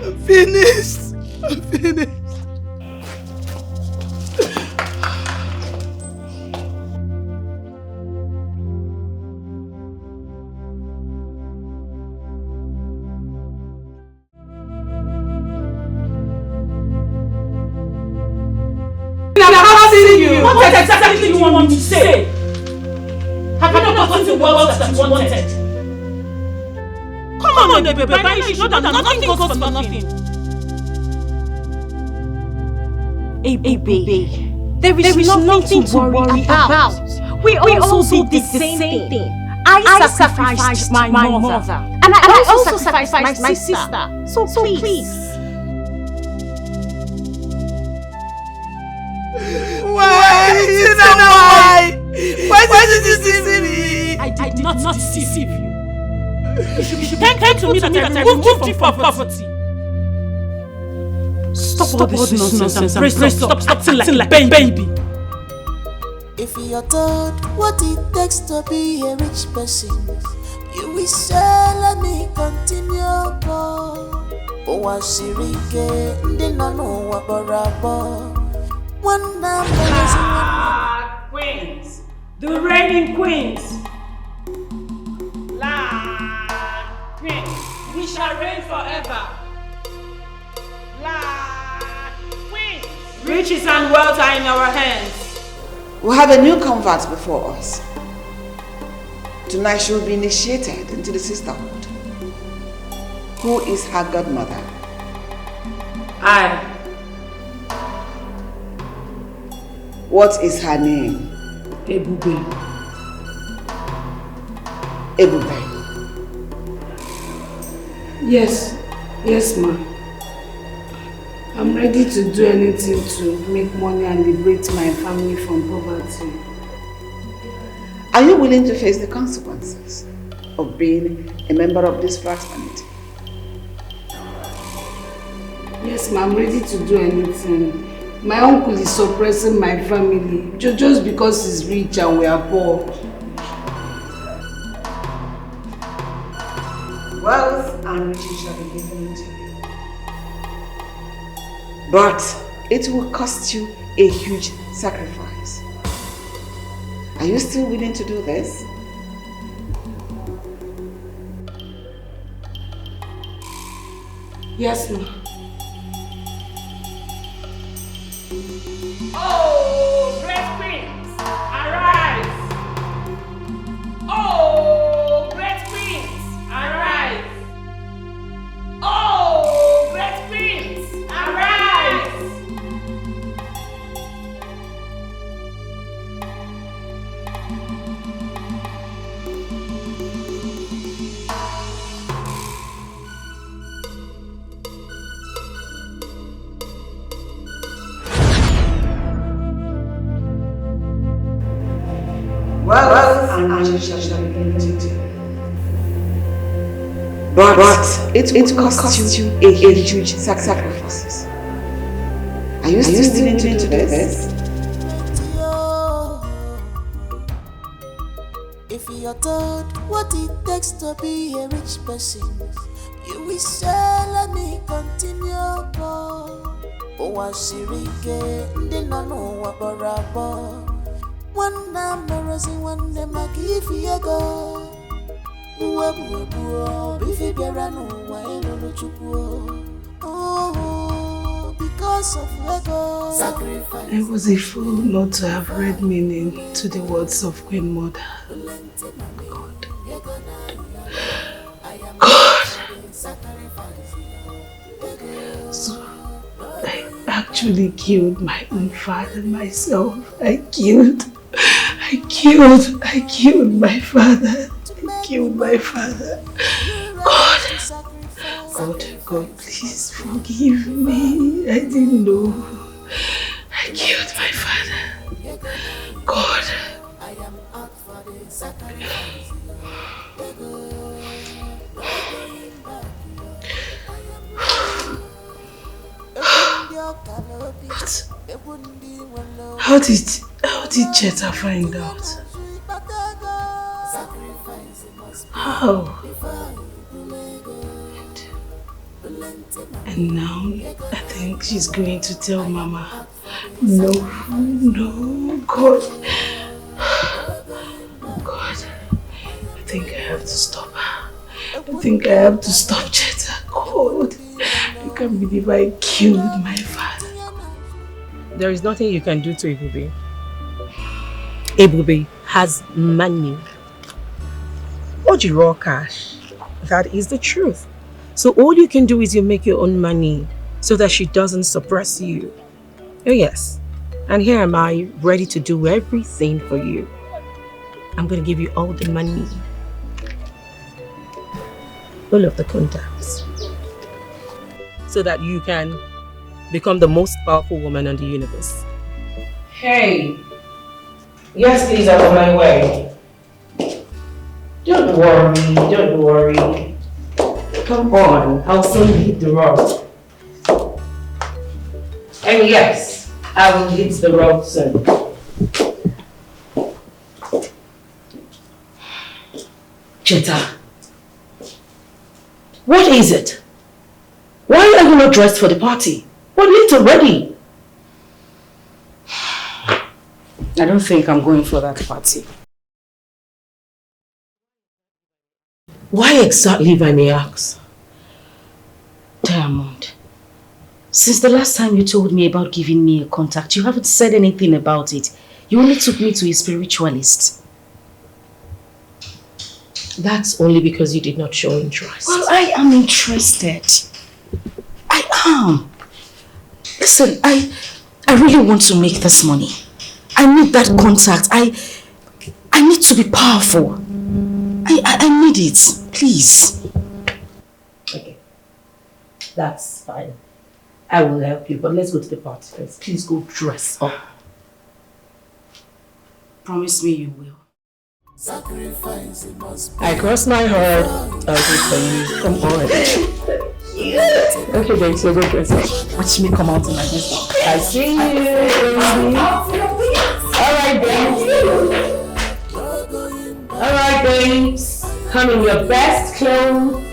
I'm finished. I'm finished. What exactly do you want me to say? Have you not gotten the words that you wanted? Come on, baby, by now you should know that nothing goes for nothing. Ebube, there is nothing to worry about. We also did the same thing. I sacrificed my mother and I also sacrificed my sister. So please. Why? Why did you deceive me? I did not deceive you. You should be thankful to me that I removed you from poverty. Stop all this nonsense and brace up. Stop acting like a baby. If you're taught what it takes to be a rich person, you will say, let me continue. Queens, the reigning queens. Queens, we shall reign forever. Queens, riches and wealth are in our hands. We have a new convert before us. Tonight she will be initiated into the sisterhood. Who is her godmother? I. What is her name? Ebube. Ebube. Yes, ma. I'm ready to do anything to make money and liberate my family from poverty. Are you willing to face the consequences of being a member of this fraternity? Yes, ma, I'm ready to do anything. My uncle is suppressing my family just because he's rich and we are poor. Wealth and riches shall be given to you. But it will cost you a huge sacrifice. Are you still willing to do this? Yes, ma. Oh, great queens, arise! Oh, great queens, arise! Oh, great queens, arise! Wealth and riches shall be given to you. But it will cost you a huge sacrifice. Are you still willing to do this? If you're taught what it takes to be a rich person, you will say, let me continue. One embarrassing one day, my give you a go. Oh, because of ego. Sacrifice. I was a fool not to have read meaning to the words of Queen Mother. God. actually killed my own father myself. I killed my father. I killed my father. God, please forgive me. I didn't know. I killed my father. God. But how did Cheta find out? How? And now I think she's going to tell Mama. No, God. God, I think I have to stop her. I think I have to stop Cheta. God, I can't believe I killed my father. There is nothing you can do to Ebube. Ebube has money. Oji raw cash. That is the truth. So all you can do is you make your own money so that she doesn't suppress you. Oh yes. And here am I, ready to do everything for you. I'm going to give you all the money. All of the contacts. So that you can become the most powerful woman in the universe. Hey. Yes, please, I'm on my way. Don't worry. Come on, I'll soon hit the road. And yes, I will hit the road soon. Cheta, what is it? Why are you not dressed for the party? We're late already. I don't think I'm going for that party. Why exactly, if I may ask? Diamond, since the last time you told me about giving me a contact, you haven't said anything about it. You only took me to a spiritualist. That's only because you did not show interest. Well, I am interested. I am. Listen, I really want to make this money. I need that contact. I need to be powerful. I need it. Please. Okay. That's fine. I will help you, but let's go to the party first. Please go dress up. Promise me you will. I cross my heart. I'll do for you. Come on. Okay, babe, so go dress up. Watch me come out in my dress. I see you, baby. Alright, babes. Come in your best clothes.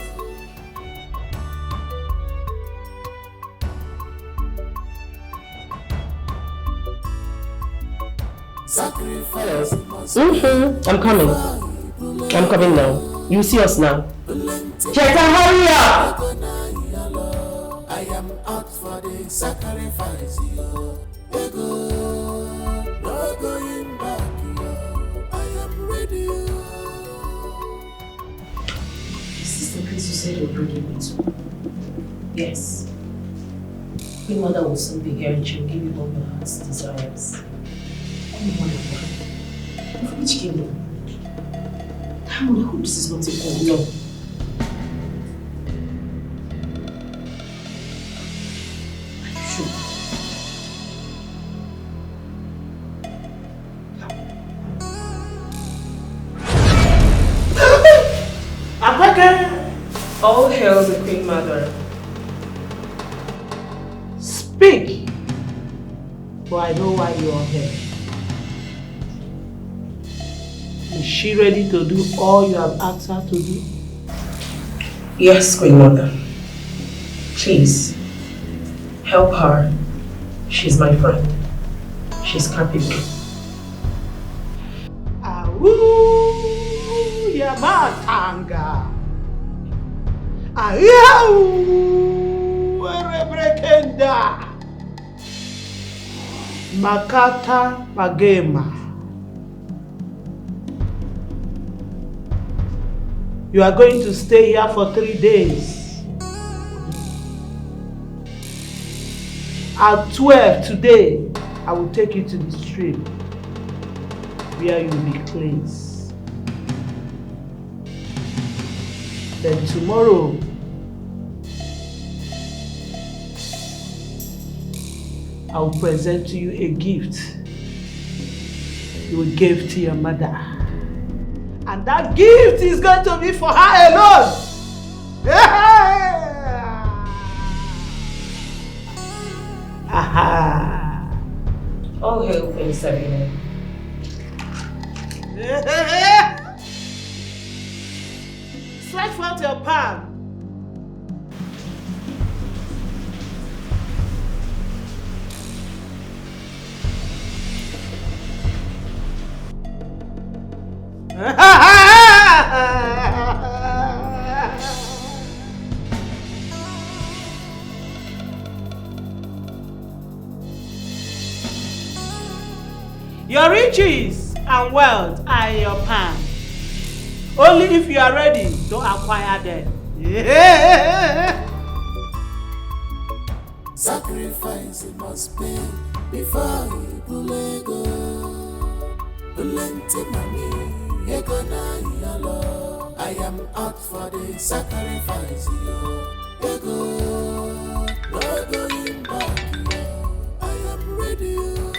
Hello. I'm coming now. You see us now. Cheta, hurry up! I am out for the sacrifice. No going back. I am ready. This is the place you said you're bringing me to. Yes. Your mother will soon be here and she'll give you all your heart's desires. Of which kingdom? Diamond, I hope this is not a call. No. Are you sure? Abaka! All hail the Queen Mother. Speak! For I know why you are here. Is she ready to do all you have asked her to do? Yes, Queen Mother. Please, help her. She's my friend. She's capable. Awu Yamatanga. Ayawu Erebrekenda. Makata Magema. You are going to stay here for 3 days. At 12 today, I will take you to the stream where you will be cleansed. Then tomorrow, I will present to you a gift you will give to your mother. And that gift is going to be for her alone. Aha. All hail Queen Sabine. Stretch forth your palm. Your riches and wealth are in your palm. Only if you are ready to acquire them. Sacrifice must pay before you bulego. Plenty money, ego na yalo. I am out for the sacrifice, yo. Ego, no going back, yo. I am ready, yo.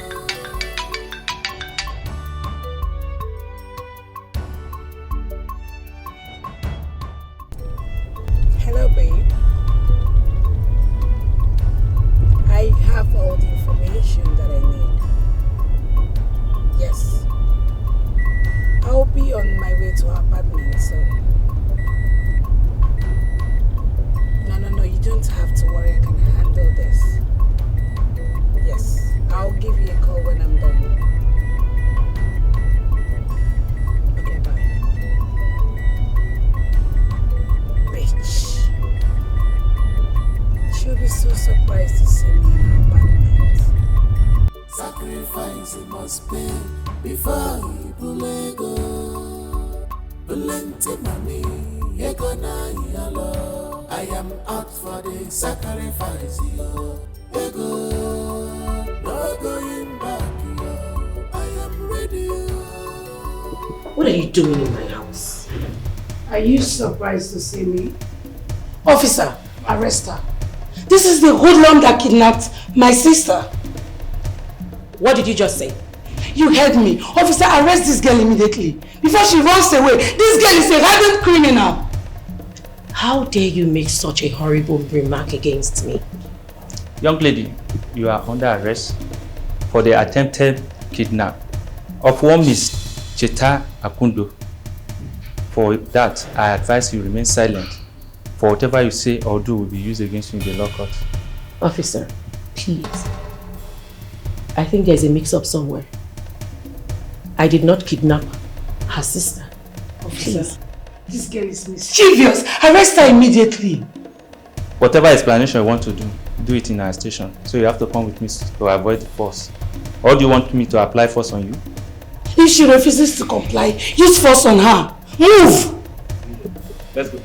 Hello, babe. I have all the information that I need. Yes. I'll be on my way to her apartment, so... No, you don't have to worry. I can handle this. Yes. I'll give you a call when I'm done. Okay, bye. Bitch. She'll be so surprised to see me in her apartment. Sacrifice must pay before you bulego. Plenty money, ego na yalo. I am out for the sacrifice, yo. Ego, no going back, yo. I am ready, yo. What are you doing in my house? Are you surprised to see me? Officer, arrest her. This is the hoodlum that kidnapped my sister. What did you just say? You heard me. Officer, arrest this girl immediately. Before she runs away. This girl is a hardened criminal. How dare you make such a horrible remark against me? Young lady, you are under arrest for the attempted kidnap of one Miss Cheta Akundo. For that, I advise you remain silent, for whatever you say or do will be used against you in the law court. Officer, please. I think there's a mix-up somewhere. I did not kidnap her sister. Officer, this girl is mischievous. Arrest her immediately. Whatever explanation you want to do it in our station. So you have to come with me to avoid the force. Or do you want me to apply force on you? If she refuses to comply, use force on her. Move! Let's go.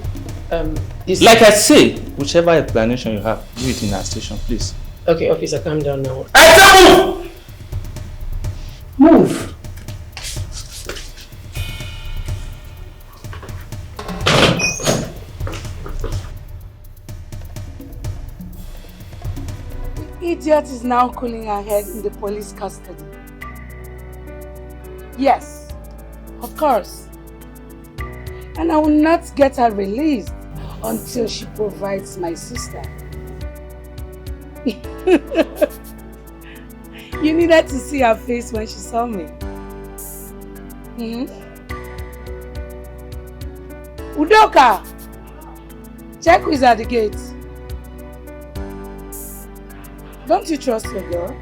Like I say, whichever explanation you have, do it in our station, please. Okay, officer, calm down now. I tell you! Move! The idiot is now cooling her head in the police custody. Yes, of course. And I will not get her released until she provides my sister. You needed to see her face when she saw me. Udoka! Check who's at the gate. Don't you trust your girl?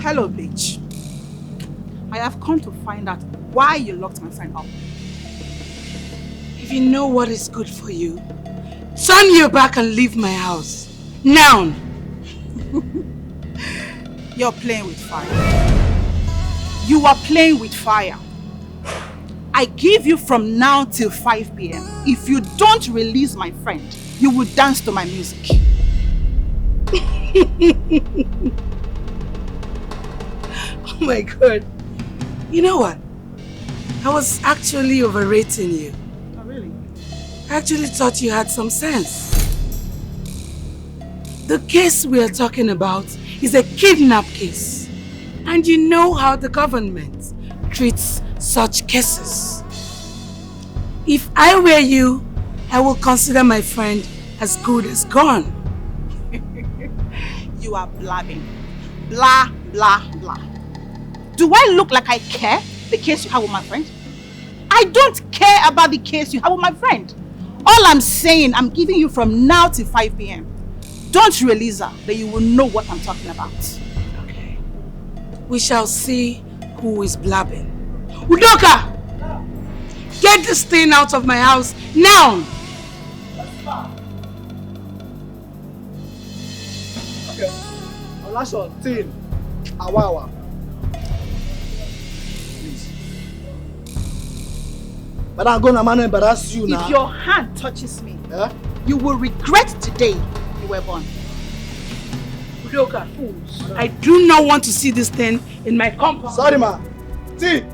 Hello, bitch. I have come to find out why you locked my friend up. If you know what is good for you, turn your back and leave my house. Now! You're playing with fire. You are playing with fire. I give you from now till 5 p.m. If you don't release my friend, you will dance to my music. Oh my God. You know what? I was actually overrating you. Oh, really? I actually thought you had some sense. The case we are talking about is a kidnap case. And you know how the government treats such cases. If I were you, I would consider my friend as good as gone. You are blabbing. Blah, blah, blah. Do I look like I care the case you have with my friend? I don't care about the case you have with my friend. All I'm saying, I'm giving you from now till 5 p.m. Don't release her, then you will know what I'm talking about. Okay. We shall see who is blabbing. Udoka! Get this thing out of my house now! Okay. Olasho, Tin, Awawa. Please. But I'm gonna man embarrass you now. If your hand touches me, you will regret today you were born. Udoka, fools. I do not want to see this thing in my compound. Sorry, ma. Tin!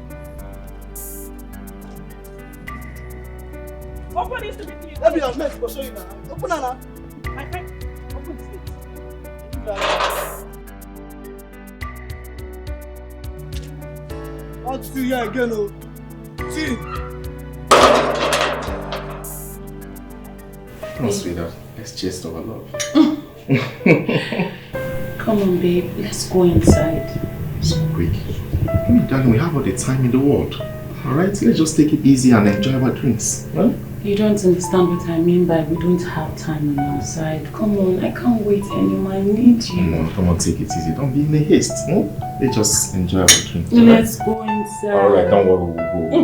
Open this to me, please. Let me have mess for show you now. Open it now. My friend, open this. I'll see you again, oh. See. No, sweetheart. Let's chase our love. Come on, babe. Let's go inside. So quick. Darling, we have all the time in the world. Alright, let's just take it easy and enjoy our drinks. Huh? You don't understand what I mean by we don't have time on our side. Come on, I can't wait anymore. I need you. No, come on, take it easy. Don't be in a haste. No? Let's just enjoy our drink. Let's go inside. Alright, don't worry, we'll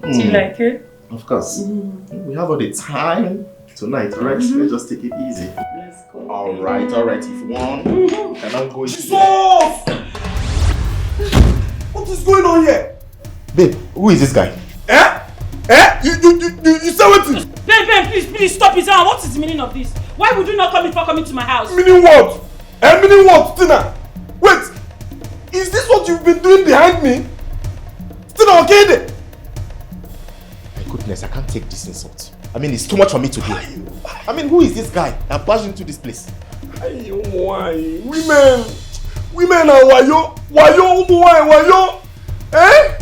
go. Do you like it? Of course. We have all the time tonight, right? Let's just take it easy. Let's go. Alright, if one cannot go Jesus! What is going on here? Babe, who is this guy? You say what? Babe, please stop it now. What is the meaning of this? Why would you not come before coming to my house? Meaning what? Meaning what, Tina? Wait, is this what you've been doing behind me? Tina, okay there? My goodness, I can't take this insult. I mean, it's too much for me to hear. I mean, who is this guy that barged into this place? Why? Women are wayo, wayo. Eh?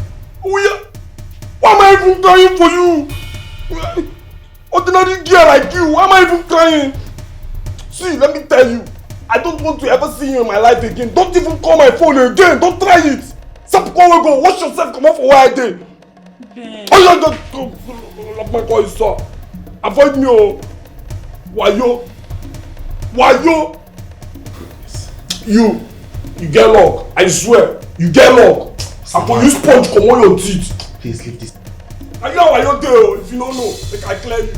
Why am I even crying for you? Ordinary girl like you, why am I even crying? See, let me tell you, I don't want to ever see you in my life again. Don't even call my phone again. Don't try it. Stop calling, go. Wash yourself, come on for where I did. Oh, yeah, my call is so. Avoid me, oh. Wayo. You get luck. I swear, you get luck. I'm going to use sponge come on your teeth. Please leave this. I know why you're there. If you don't know, like I clear you.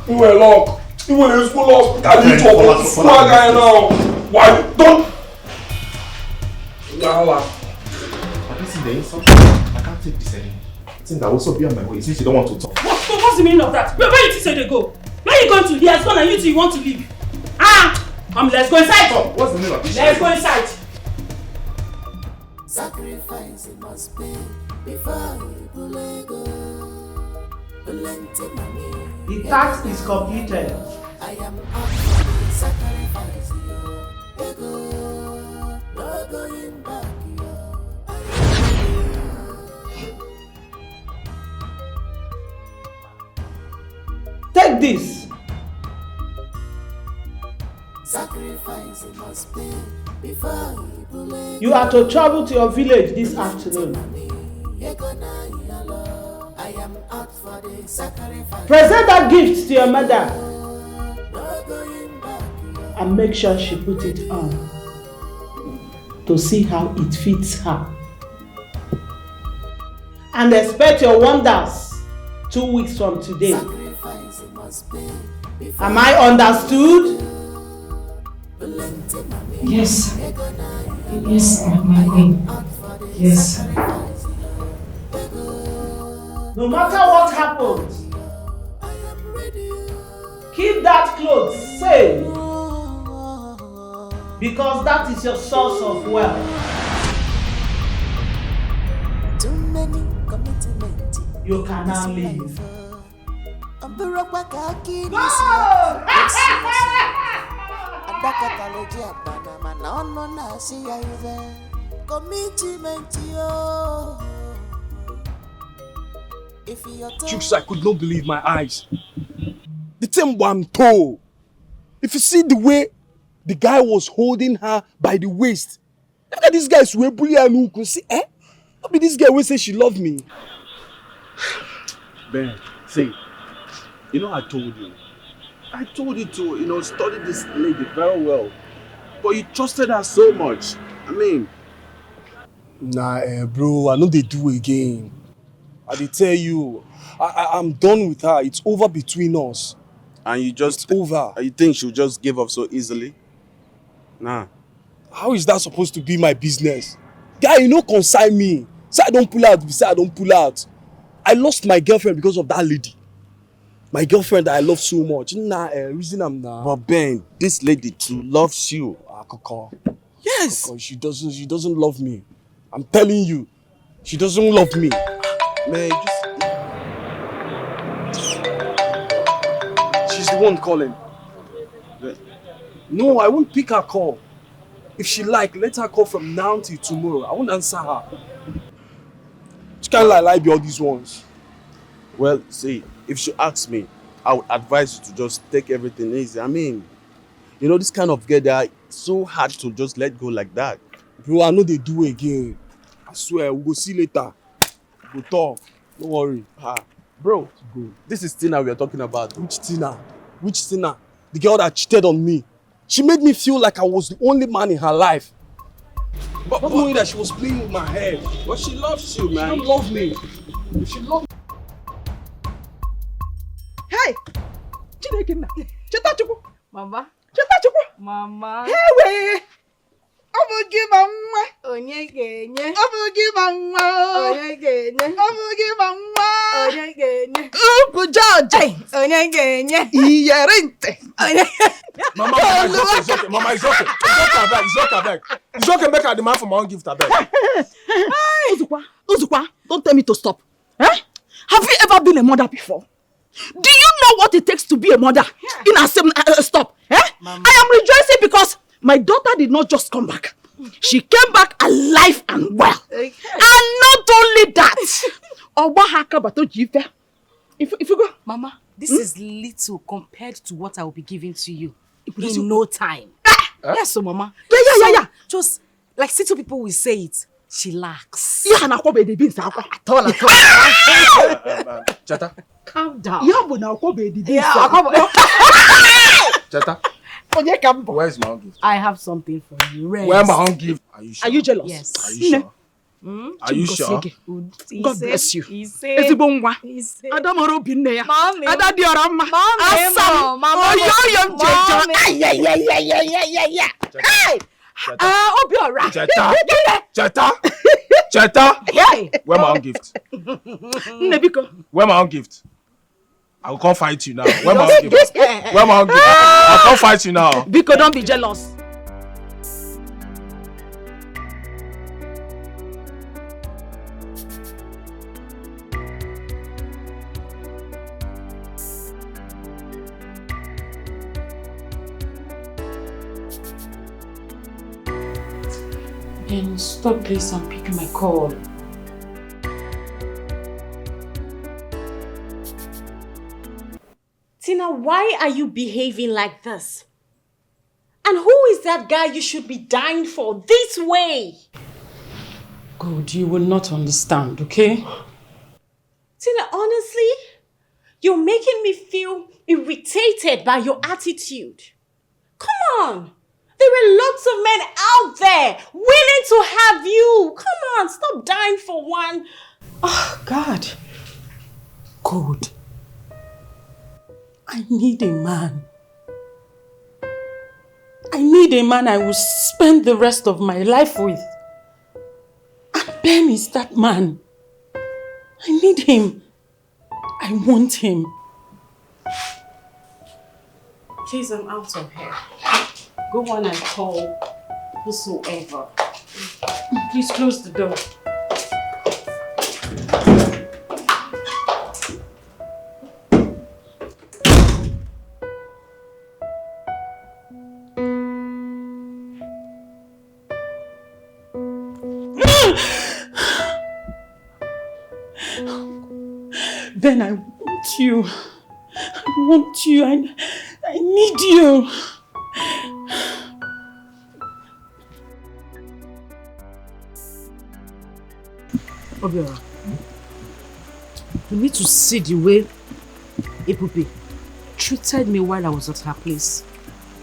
You were locked. You were in school locked. I need to go. Smart guy now. Why don't? Listen, the insult. I can't take this anymore. I think that will also be on my way since you don't want to talk. What's the meaning of that? Where you think they go? Where are you going to? He has gone and you two want to leave. Come, let's go inside. Come, what's the name of this? Let's go inside. Sacrifice it must be before you go. The task is completed. I am up for the sacrifice. No going back. Take this. Sacrifice it must be before you are to travel to your village this afternoon. I am out for the sacrifice. Present that gift to your mother and make sure she put it on to see how it fits her. And expect your wonders 2 weeks from today. Am I understood? Yes. Yes, my queen. Yes. No matter what happens, keep that clothes safe, because that is your source of wealth. Too many commitments. You can now leave. Chooks, I could not believe my eyes. The thing I'm told. If you see the way the guy was holding her by the waist, look at this guy swear bully and who could see, eh? Not be this guy will say she loved me. Ben, see, you know I told you. I told you to, study this lady very well. But you trusted her so much. I mean... Nah, bro, I know they do again. I did tell you, I'm done with her. It's over between us. And you just... It's over. You think she'll just give up so easily? Nah. How is that supposed to be my business? Guy, you know, consign me. Say I don't pull out, say I don't pull out. I lost my girlfriend because of that lady. My girlfriend that I love so much. Nah, reason I'm not. But Ben, this lady too loves you. Koko. Yes. Koko, she doesn't love me. I'm telling you, she doesn't love me. Man, she's the one calling. No, I won't pick her call. If she like, let her call from now till tomorrow. I won't answer her. She can't lie be all these ones. Well, see, if she asks me, I would advise you to just take everything easy. I mean, this kind of girl, they are so hard to just let go like that. Bro, I know they do again. I swear, we'll go see later. We'll talk. Don't worry. Bro, this is Tina we are talking about. Which Tina? Which Tina? The girl that cheated on me. She made me feel like I was the only man in her life. But not knowing that she was playing with my head. But she loves you, man. She don't love me. She loves me. Hey! Chineke nna. Cheta Chukwu. Mama. Cheta Chukwu. Mama. Hey, ọ bụ gị ma nwa. Onye ga-enye. Ọ bụ gị ma nwa. Onye ga-enye. Ọ bụ gị ma nwa. Onye ga-enye. Ukwu George. Onye ga-enye. Iyeri ntị. Mama, it's okay. Mama, it's okay. It's okay. It's okay, make her demand for my own gift, abeg. Uzukwa, don't tell me to stop. Eh? Have you ever been a mother before? Do you know what it takes to be a mother? In a stop. Eh? Mama. I am rejoicing because my daughter did not just come back. She came back alive and well. Okay. And not only that, if you go, Mama, this is little compared to what I will be giving to you in no time. Yes, so Mama. Yeah. Just like city people will say it, she lacks. Yeah, at all. Chata. Calm down. Chata. Where's my own gift? I have something for you. Where's my own gift? Are you sure? Are you jealous? Yes. Are you sure? Are you sure? God bless you. He said. Adamoro binne ya. Mommy. Adadi orama. Asam. Mama. Oyoyom jejo. Yeah. Hey. Obiora. Cheta. Hey. Where my own gift? Nebiko. Where my own gift? I will come fight you now. Where my own gift? Where my own gift? I'll come fight you now. Biko, don't be jealous. Ben, stop this and pick my call. Tina, why are you behaving like this? And who is that guy you should be dying for this way? Good, you will not understand, okay? Tina, honestly, you're making me feel irritated by your attitude. Come on. There are lots of men out there willing to have you. Come on, stop dying for one. Oh, God. God. I need a man. I need a man I will spend the rest of my life with. And Ben is that man. I need him. I want him. Please, I'm out of here. Go on and call whosoever. Please close the door. Ben, I want you. I want you. I need you. Obiora, you need to see the way Epupe treated me while I was at her place.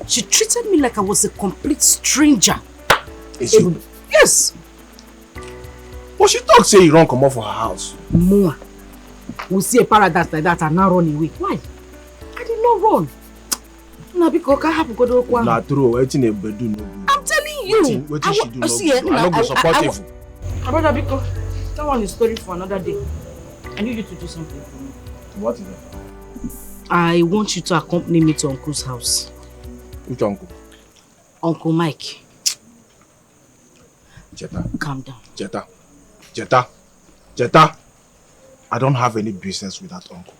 She treated me like I was a complete stranger. Is you? Yes. But she talk say you don't come off for her house. More. We see a paradise like that and now run away. Why? I did not run. Na true, wetin e bedu no good. I'm telling you. Wetin she do no good. I no go support you. Brother Biko, that one is story for another day. I need you to do something for me. What is it? I want you to accompany me to Uncle's house. Which uncle? Uncle Mike. Jetta. Calm down. Jetta. I don't have any business with that uncle.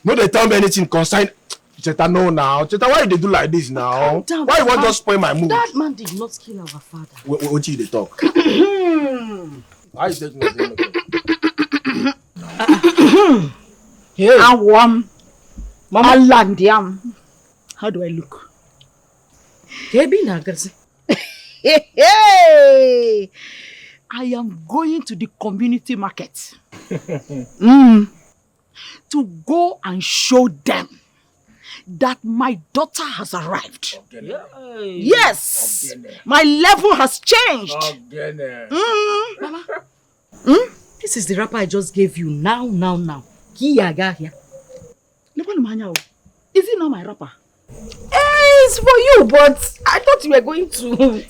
No, they tell me anything concern. Jetta, no now. Jetta, why did they do like this now? Calm down. Why you want to spoil my mood? That man did not kill our father. What did they talk? Why is that not? Hey. Mama. How do I look? Hey! I am going to the community market to go and show them that my daughter has arrived. Yes, my level has changed. Mama, this is the wrapper I just gave you now. Is it not my wrapper? It's for you, but I thought you were going to. Look,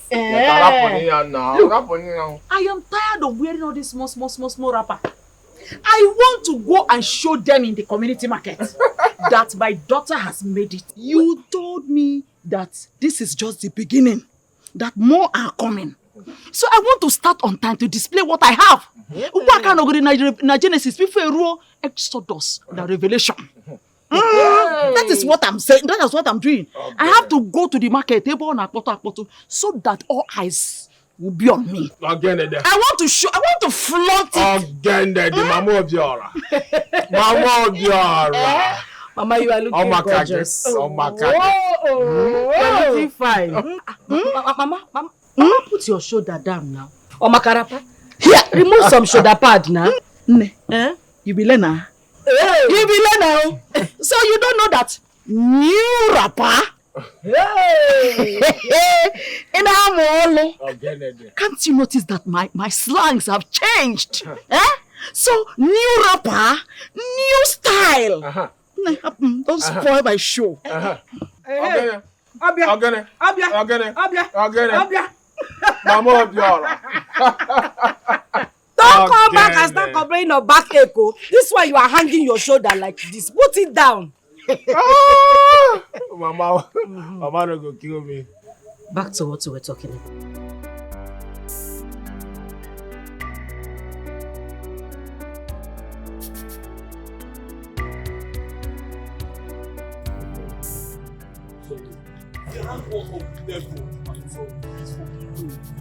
I am tired of wearing all this small wrapper. I want to go and show them in the community market that my daughter has made it. You told me that this is just the beginning, that more are coming. So I want to start on time to display what I have. What kind of Genesis before Exodus, the Revelation. That is what I'm saying. That is what I'm doing. I have to go to the market table on Akpoto so that all eyes will be on me. I want to show. I want to flaunt it. Mama, you are looking gorgeous. You're looking fine. Mama, put your shoulder down now. Makarapa. Here, remove some shoulder pad now. You be learner. You be learner. So you don't know that new rapper. Can't you notice that my slangs have changed? So new rapper, new style. Don't spoil my show. Abia. Mama Obiora. Don't come back and start complaining of back echo. This one you are hanging your shoulder like this. Put it down. Mama no go kill me. Back to what we were talking about.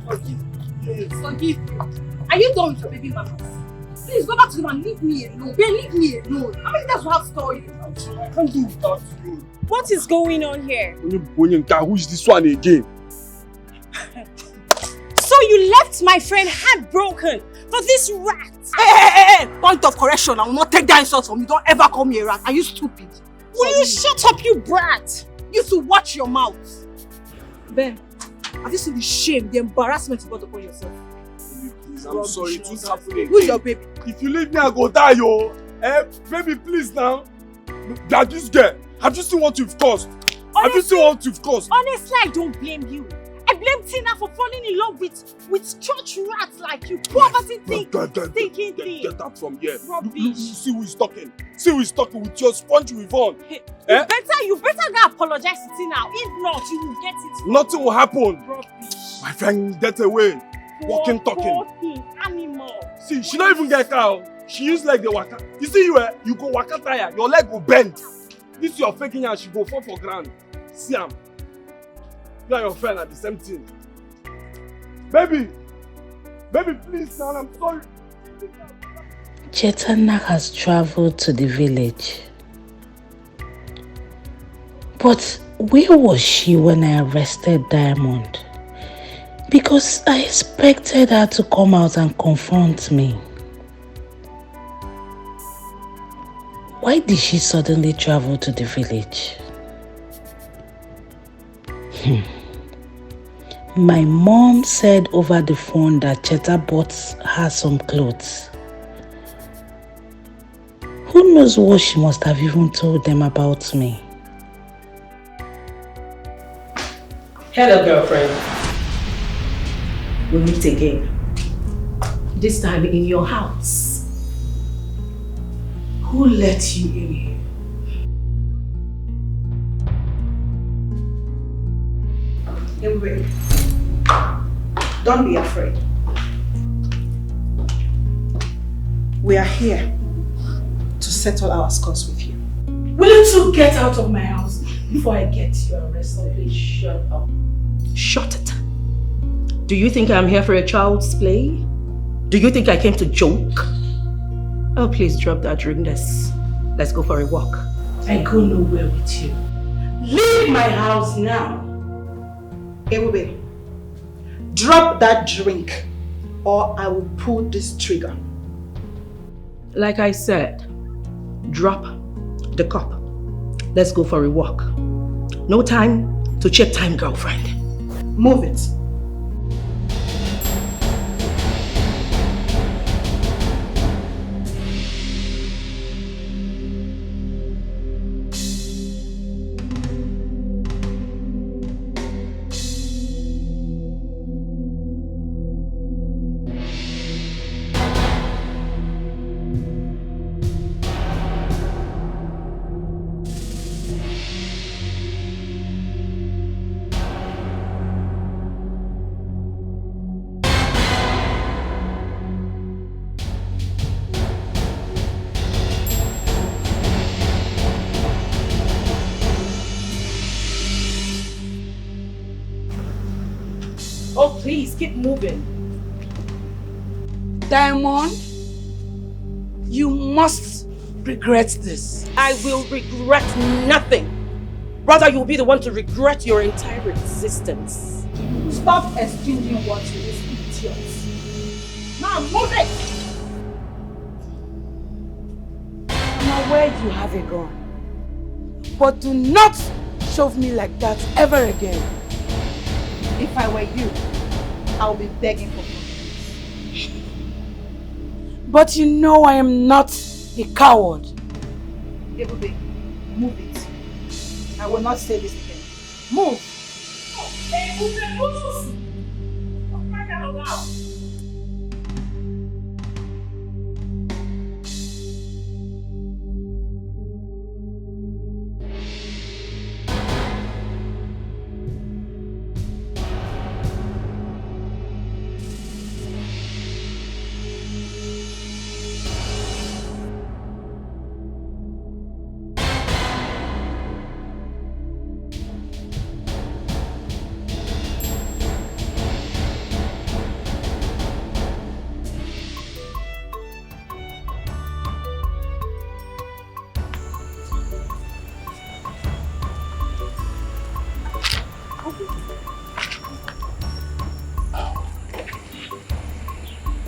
Forgive me. Are you done with your baby mamas? Please go back to them and leave me alone. Ben, leave me alone. I mean, that's what I've told you. I can't do that to you. What is going on here? Who is this one again? So you left my friend heartbroken for this rat? Hey! Point of correction. I will not take that insult from you. Don't ever call me a rat. Are you stupid? Will you shut up, you brat? You should watch your mouth. Ben, have you seen the shame, the embarrassment you brought upon yourself? Please, I'm sorry, it won't happen again. Who's your baby? If you leave me, I go die, yo. Baby, please now. That this girl, have you seen what you've caused? Have you seen what you've caused? Honestly, I don't blame you. I blame Tina for falling in love with church rats like you. Poverty thinking thing. Get out from here. Rubbish. You see who is talking. See who is talking with your sponge with on. You better go apologize to Tina. If not, you will get it. Nothing will happen. Rubbish. My friend, get away. Walking, talking. Poor thing, animal. See, she don't even get cow. She use leg the waka. You see you go waka tire, your leg will bend. This your faking and she go fall for ground. See am. You and your friend are the same thing. Baby, please now, I'm sorry. Chetana has traveled to the village. But where was she when I arrested Diamond? Because I expected her to come out and confront me. Why did she suddenly travel to the village? My mom said over the phone that Cheta bought her some clothes. Who knows what she must have even told them about me? Hello, girlfriend. We'll meet again. This time in your house. Who let you in here? Anyway, don't be afraid. We are here to settle our scores with you. Will you two get out of my house before I get you arrested? Please shut up. Shut it. Do you think I'm here for a child's play? Do you think I came to joke? Oh, please drop that drink. Let's go for a walk. I go nowhere with you. Leave my house now. Ebube, drop that drink or I will pull this trigger. Like I said, drop the cup. Let's go for a walk. No time to check time, girlfriend. Move it. Oh, please, keep moving. Diamond, you must regret this. I will regret nothing. Rather, you'll be the one to regret your entire existence. Stop exchanging words with these idiots. Now, move it! I'm aware you have a gun. But do not shove me like that ever again. If I were you, I'll be begging for forgiveness. But you know I am not a coward. Ebube, move it. I will not say this again. Move! Ebube, move! I'm not gonna allow.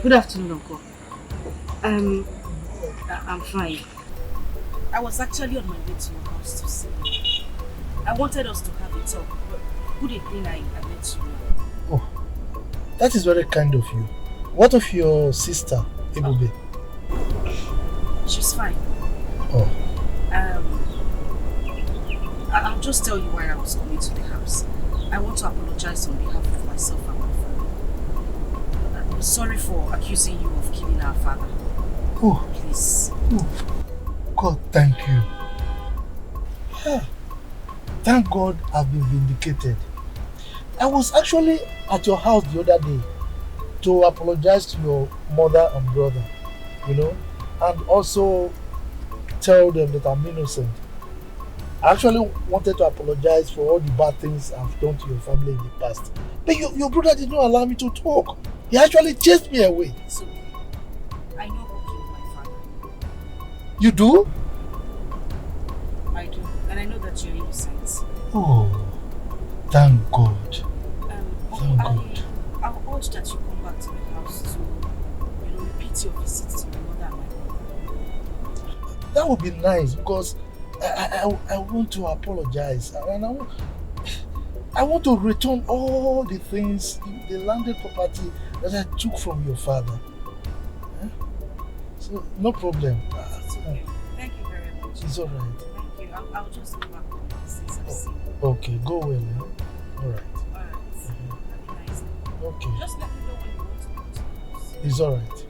Good afternoon, Uncle. I'm fine. I was actually on my way to your house to see you. I wanted us to have a talk, but good a thing I met you. Oh, that is very kind of you. What of your sister, Ebube? She's fine. Oh. I'll just tell you why I was coming to the house. I want to apologize on behalf of myself and my family. I'm sorry for accusing you of killing our father. Oh. Please. Oh. God, thank you. Yeah. Thank God I've been vindicated. I was actually at your house the other day to apologize to your mother and brother, you know, and also tell them that I'm innocent. I actually wanted to apologize for all the bad things I've done to your family in the past. But your brother did not allow me to talk. He actually chased me away. So, I know who killed my father. You do? I do. And I know that you're innocent. Oh, thank God. Thank God. I'll urge that you come back to the house to, repeat your visit to my mother and my brother. That would be nice because I want to apologize and I want to return all the things, the landed property that I took from your father. So, no problem. It's okay. Thank you very much. It's alright. Thank you. I'll just go back home since I've seen you. Okay, go well. Alright. Alright. Have a nice day. Okay. Just let me know when you want to go to the house. It's alright.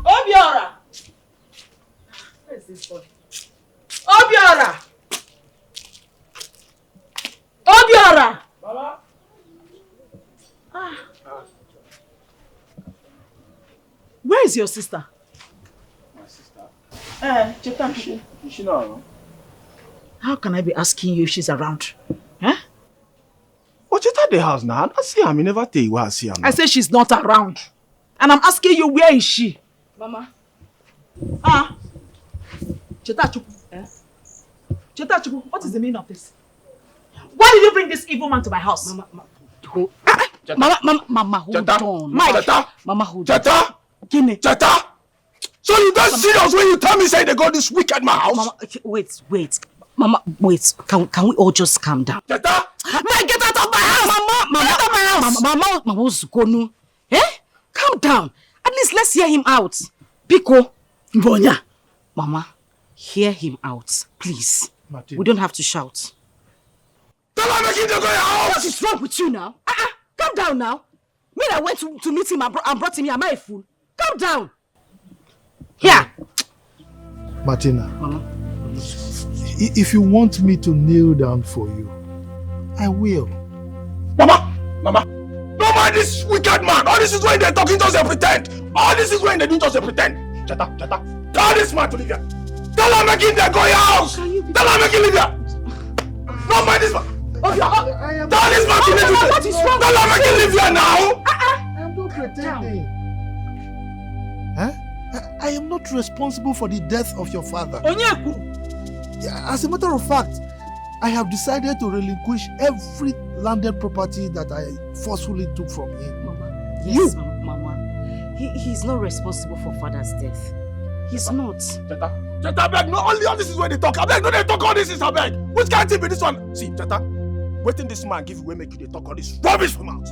Obiora! Where is this boy? Obiora! Obiora! Mama? Where is your sister? My sister? Cheta. Is she not around? How can I be asking you if she's around? Huh? But Cheta the house now. I don't see her. I never tell you where I see her now. I say she's not around. And I'm asking you, where is she? Mama. Cheta Chuku. Cheta Chuku, what is the meaning of this? Why did you bring this evil man to my house? Mama, hold on. Mike. Mama, hold on. Cheta! Gimme. Cheta! So you don't serious when you tell me say they got this wicked my house? Mama, wait. Mama, wait. Can we all just calm down? Cheta! Mike, get out of my house! Mama, get out of my house! Mama, Zukonu. Calm down. At least let's hear him out. Biko. Mbonya. Mama, hear him out, please. Martin. We don't have to shout. What is wrong with you now? Calm down now. Me that went to meet him and brought him here. Am I a fool? Calm down. Here. Martina. Mama. If you want me to kneel down for you, I will. Mama! Don't mind this wicked man. All this is when they're talking just they pretend. All this is when they do just they pretend. Cheta. Tell this man to leave here. Tell her making them go your house. Tell her making leave here. Don't mind this man. Tell this man to leave here. What is wrong? Tell her making leave here now. I'm not pretending. I am not responsible for the death of your father. As a matter of fact, I have decided to relinquish every landed property that I forcefully took from him. Mama. Yes, Mama. He's not responsible for father's death. He's not. Cheta, beg. No, only all this is when they talk. I beg, no, they talk all this is, I beg. Which can't be this one? See, Cheta, waiting this man give you way make you they talk all this rubbish from out.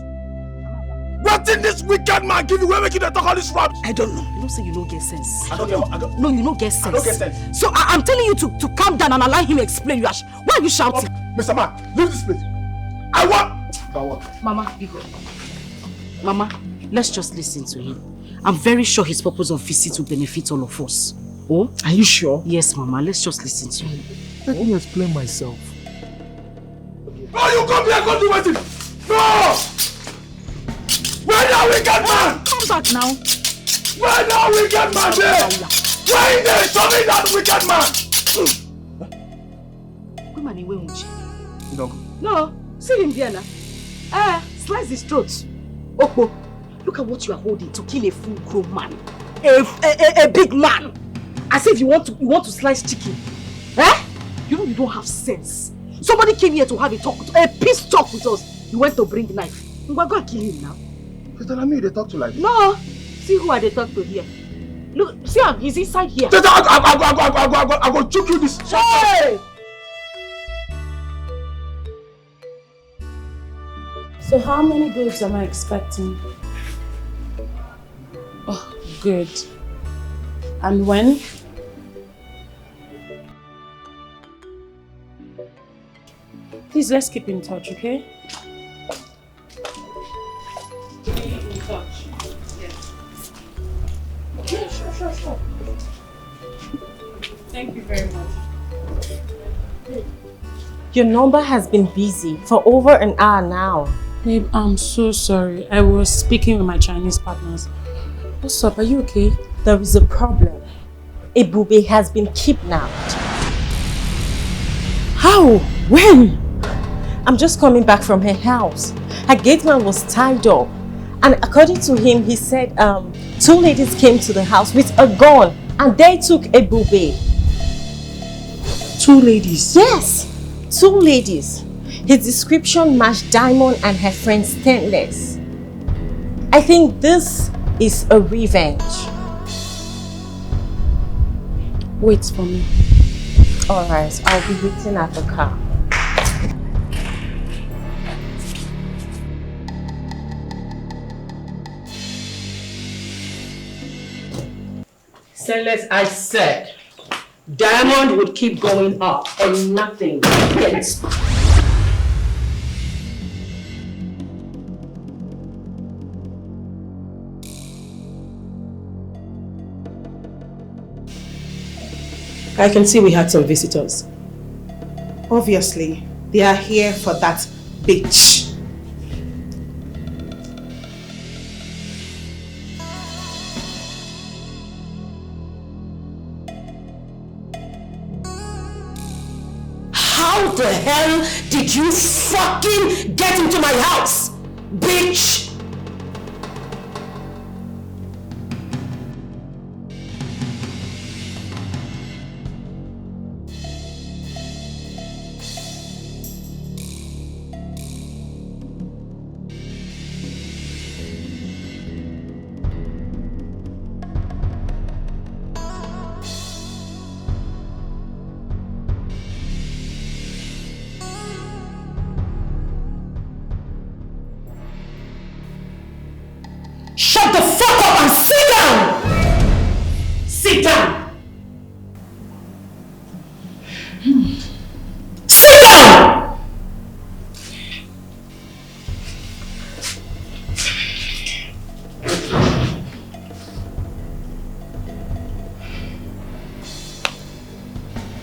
Waiting this wicked man give you way make you they talk all this rubbish. I don't know. You don't say you don't get sense. I don't get No, you don't get sense. I don't get sense. So I'm telling you to calm down and allow him explain. Why are you shouting? Mr. Man, leave this place. I want. Mama, Mama, let's just listen to him. I'm very sure his purpose of visit will benefit all of us. Oh? Are you sure? Yes, Mama. Let's just listen to him. Let me explain myself. No, you come here, go do what it. No! Where that wicked man? Come back now. Where that wicked man there? Where is there? Show me that wicked man. Come on, you don't go. No, see him there now. Slice his throat. Okpo, look at what you are holding to kill a full-grown man. A big man. As if you want to slice chicken. Eh? You know you don't have sense. Somebody came here to have a peace talk with us. You went to bring knife. We're going to kill him now. You're telling me they talk to like this? No. See who are they talk to here. Look, see him. He's inside here. I'm going to choke you this. Hey! So how many babes am I expecting? Oh, good. And when? Please, let's keep in touch, okay? Keep in touch. Yes. Yeah, sure. Thank you very much. Your number has been busy for over an hour now. Babe, I'm so sorry. I was speaking with my Chinese partners. What's up? Are you okay? There is a problem. Ebube has been kidnapped. How? When? I'm just coming back from her house. Her gate man was tied up. And according to him, he said 2 ladies came to the house with a gun and they took Ebube. 2 ladies? Yes, 2 ladies. His description matched Diamond and her friend Stainless. I think this is a revenge. Wait for me. Alright, I'll be waiting at the car. Stainless, I said, Diamond would keep going up and nothing gets. I can see we had some visitors. Obviously, they are here for that bitch. How the hell did you fucking get into my house, bitch? Shut the fuck up and sit down! Sit down! Sit down!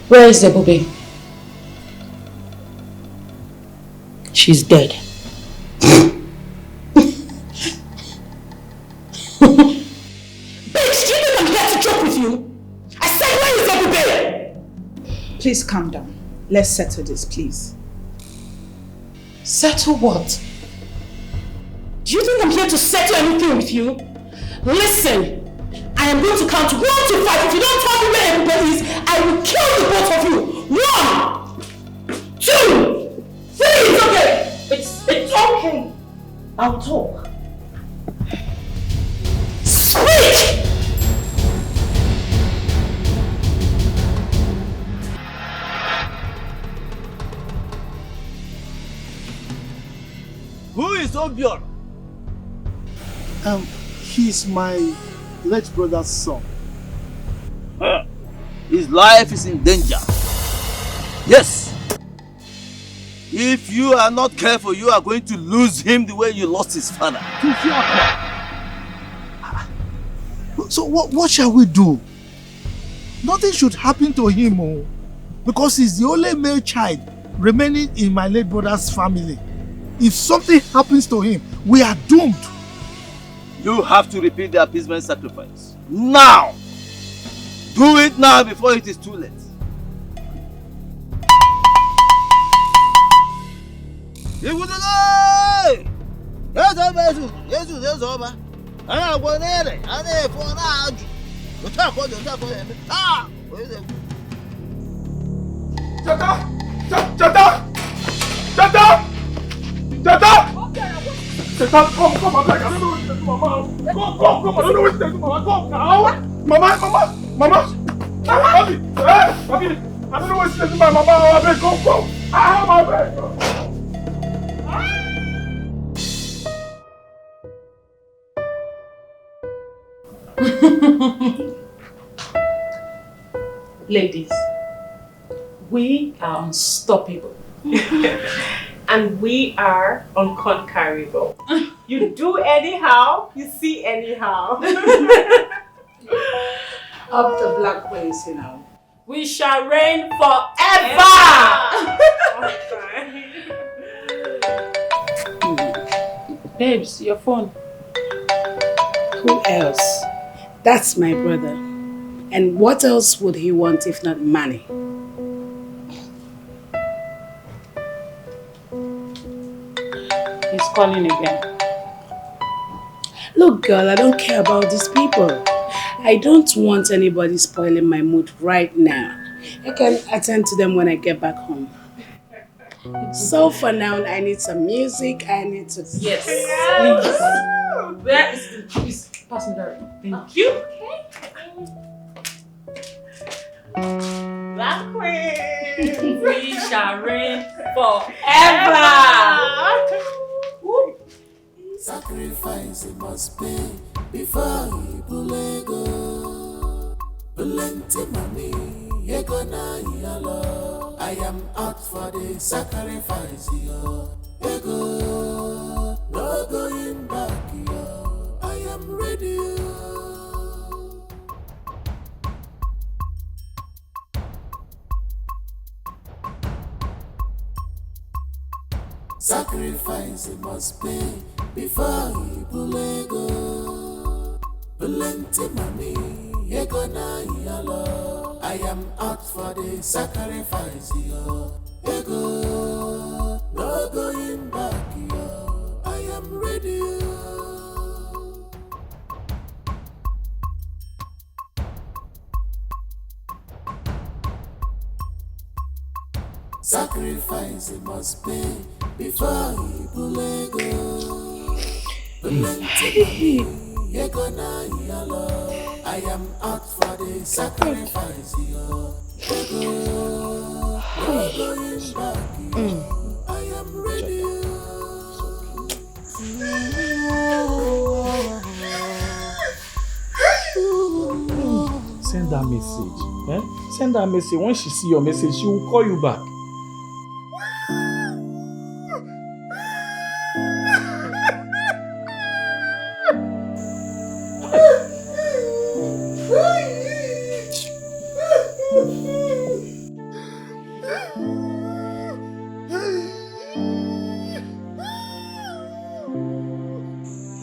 Where is Ebube? She's dead. Please calm down. Let's settle this, please. Settle what? Do you think I'm here to settle anything with you? Listen, I am going to count 1 to 5. If you don't tell me where everybody is, I will kill the both of you. 1, 2, 3. It's okay. It's okay. I'll talk. Speak! Who is Obior? He's my late brother's son. His life is in danger. Yes. If you are not careful, you are going to lose him the way you lost his father. So what shall we do? Nothing should happen to him, because he's the only male child remaining in my late brother's family. If something happens to him, we are doomed. You have to repeat the appeasement sacrifice. Now! Do it now before it is too late. Jesus over. I want it. I need for now. You talk what you talk about. Ah! Chata! Come, I don't know what to do, Mama. Come, I don't know what to do, Mama. Come now. Mama. Papi, I don't know what to do, my Mama. Come. My bed. Ladies, we are unstoppable. And we are unconquerable. You do anyhow, you see anyhow. Up the black ways, you know. We shall reign forever. Babes, your phone. Who else? That's my brother. And what else would he want if not money? He's calling again. Look, girl, I don't care about these people. I don't want anybody spoiling my mood right now. I can attend to them when I get back home. So for now, I need some music. I need to... Yes, please. Where is the juice passenger? Thank you. Okay. Black Queen, we shall reign forever. Sacrifice it must pay before he bulego. Plenty money, ye gonna yellow. I am out for the sacrifice, yo. Ego, no going back, yo. I am ready, yo. Sacrifice it must pay before he bulego. Plenty money, ye gonna yellow. I am out for the sacrifice, yo. Ego, no going back, yo. I am ready, yo. Sacrifice it must pay before he bulego. Plenty money, ye gonna yellow. I am out for the sacrifice, yo. Ego, no going back, yo. I am ready, yo. Send that message. Send that message. When she see your message, she will call you back.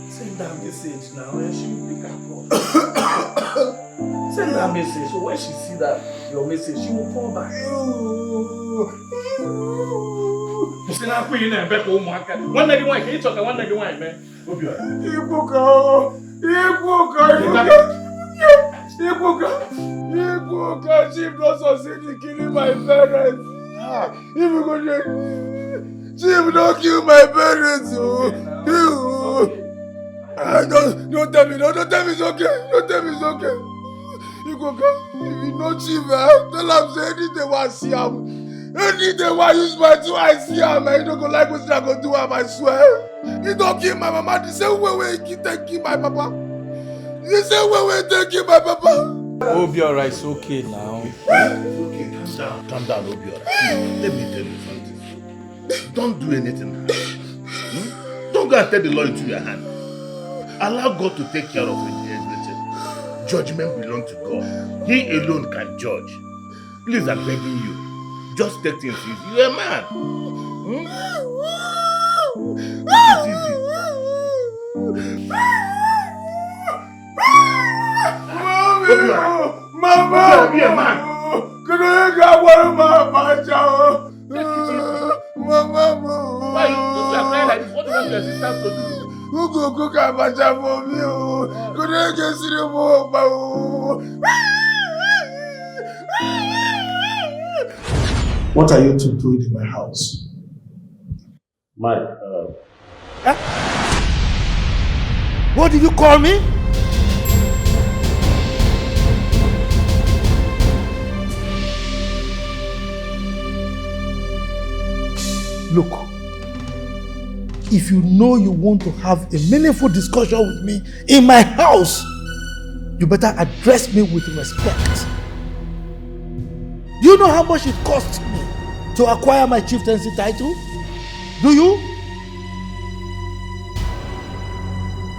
Send that message now and she will pick her call. Send that message. So when she see that your message, she will call back. Listen, I'm putting in a bed for one. One lady one, can you talk? One lady one, man. Ibuka, she not succeed in killing my parents. If you go there, she will not kill my parents. Don't tell me, don't tell me it's okay. Don't tell me it's okay. If you know chief, tell him say anything I see him. Anything I use my two I see him. I don't go like what I go do him, I swear. He don't kill my mama the same way he take kill my papa. The same way he take kill my papa. Obiora, it's okay now. Okay, calm down, Obiora. Let me tell you something. Don't do anything. Don't go and take the law into your hand. Allow God to take care of everything. Judgment belongs to God. He alone can judge. Please, I'm begging you. Just take things easy. You're a man. Take it easy. Mama, be a man. Can I get one of my child? Mama, why you are crying like this? What do you want your sister to do? Who go cook abacha for me? Could I get see the more? What are you two doing in my house? Mike, what did you call me? Look, if you know you want to have a meaningful discussion with me in my house, you better address me with respect. Do you know how much it cost me to acquire my chieftaincy title? Do you?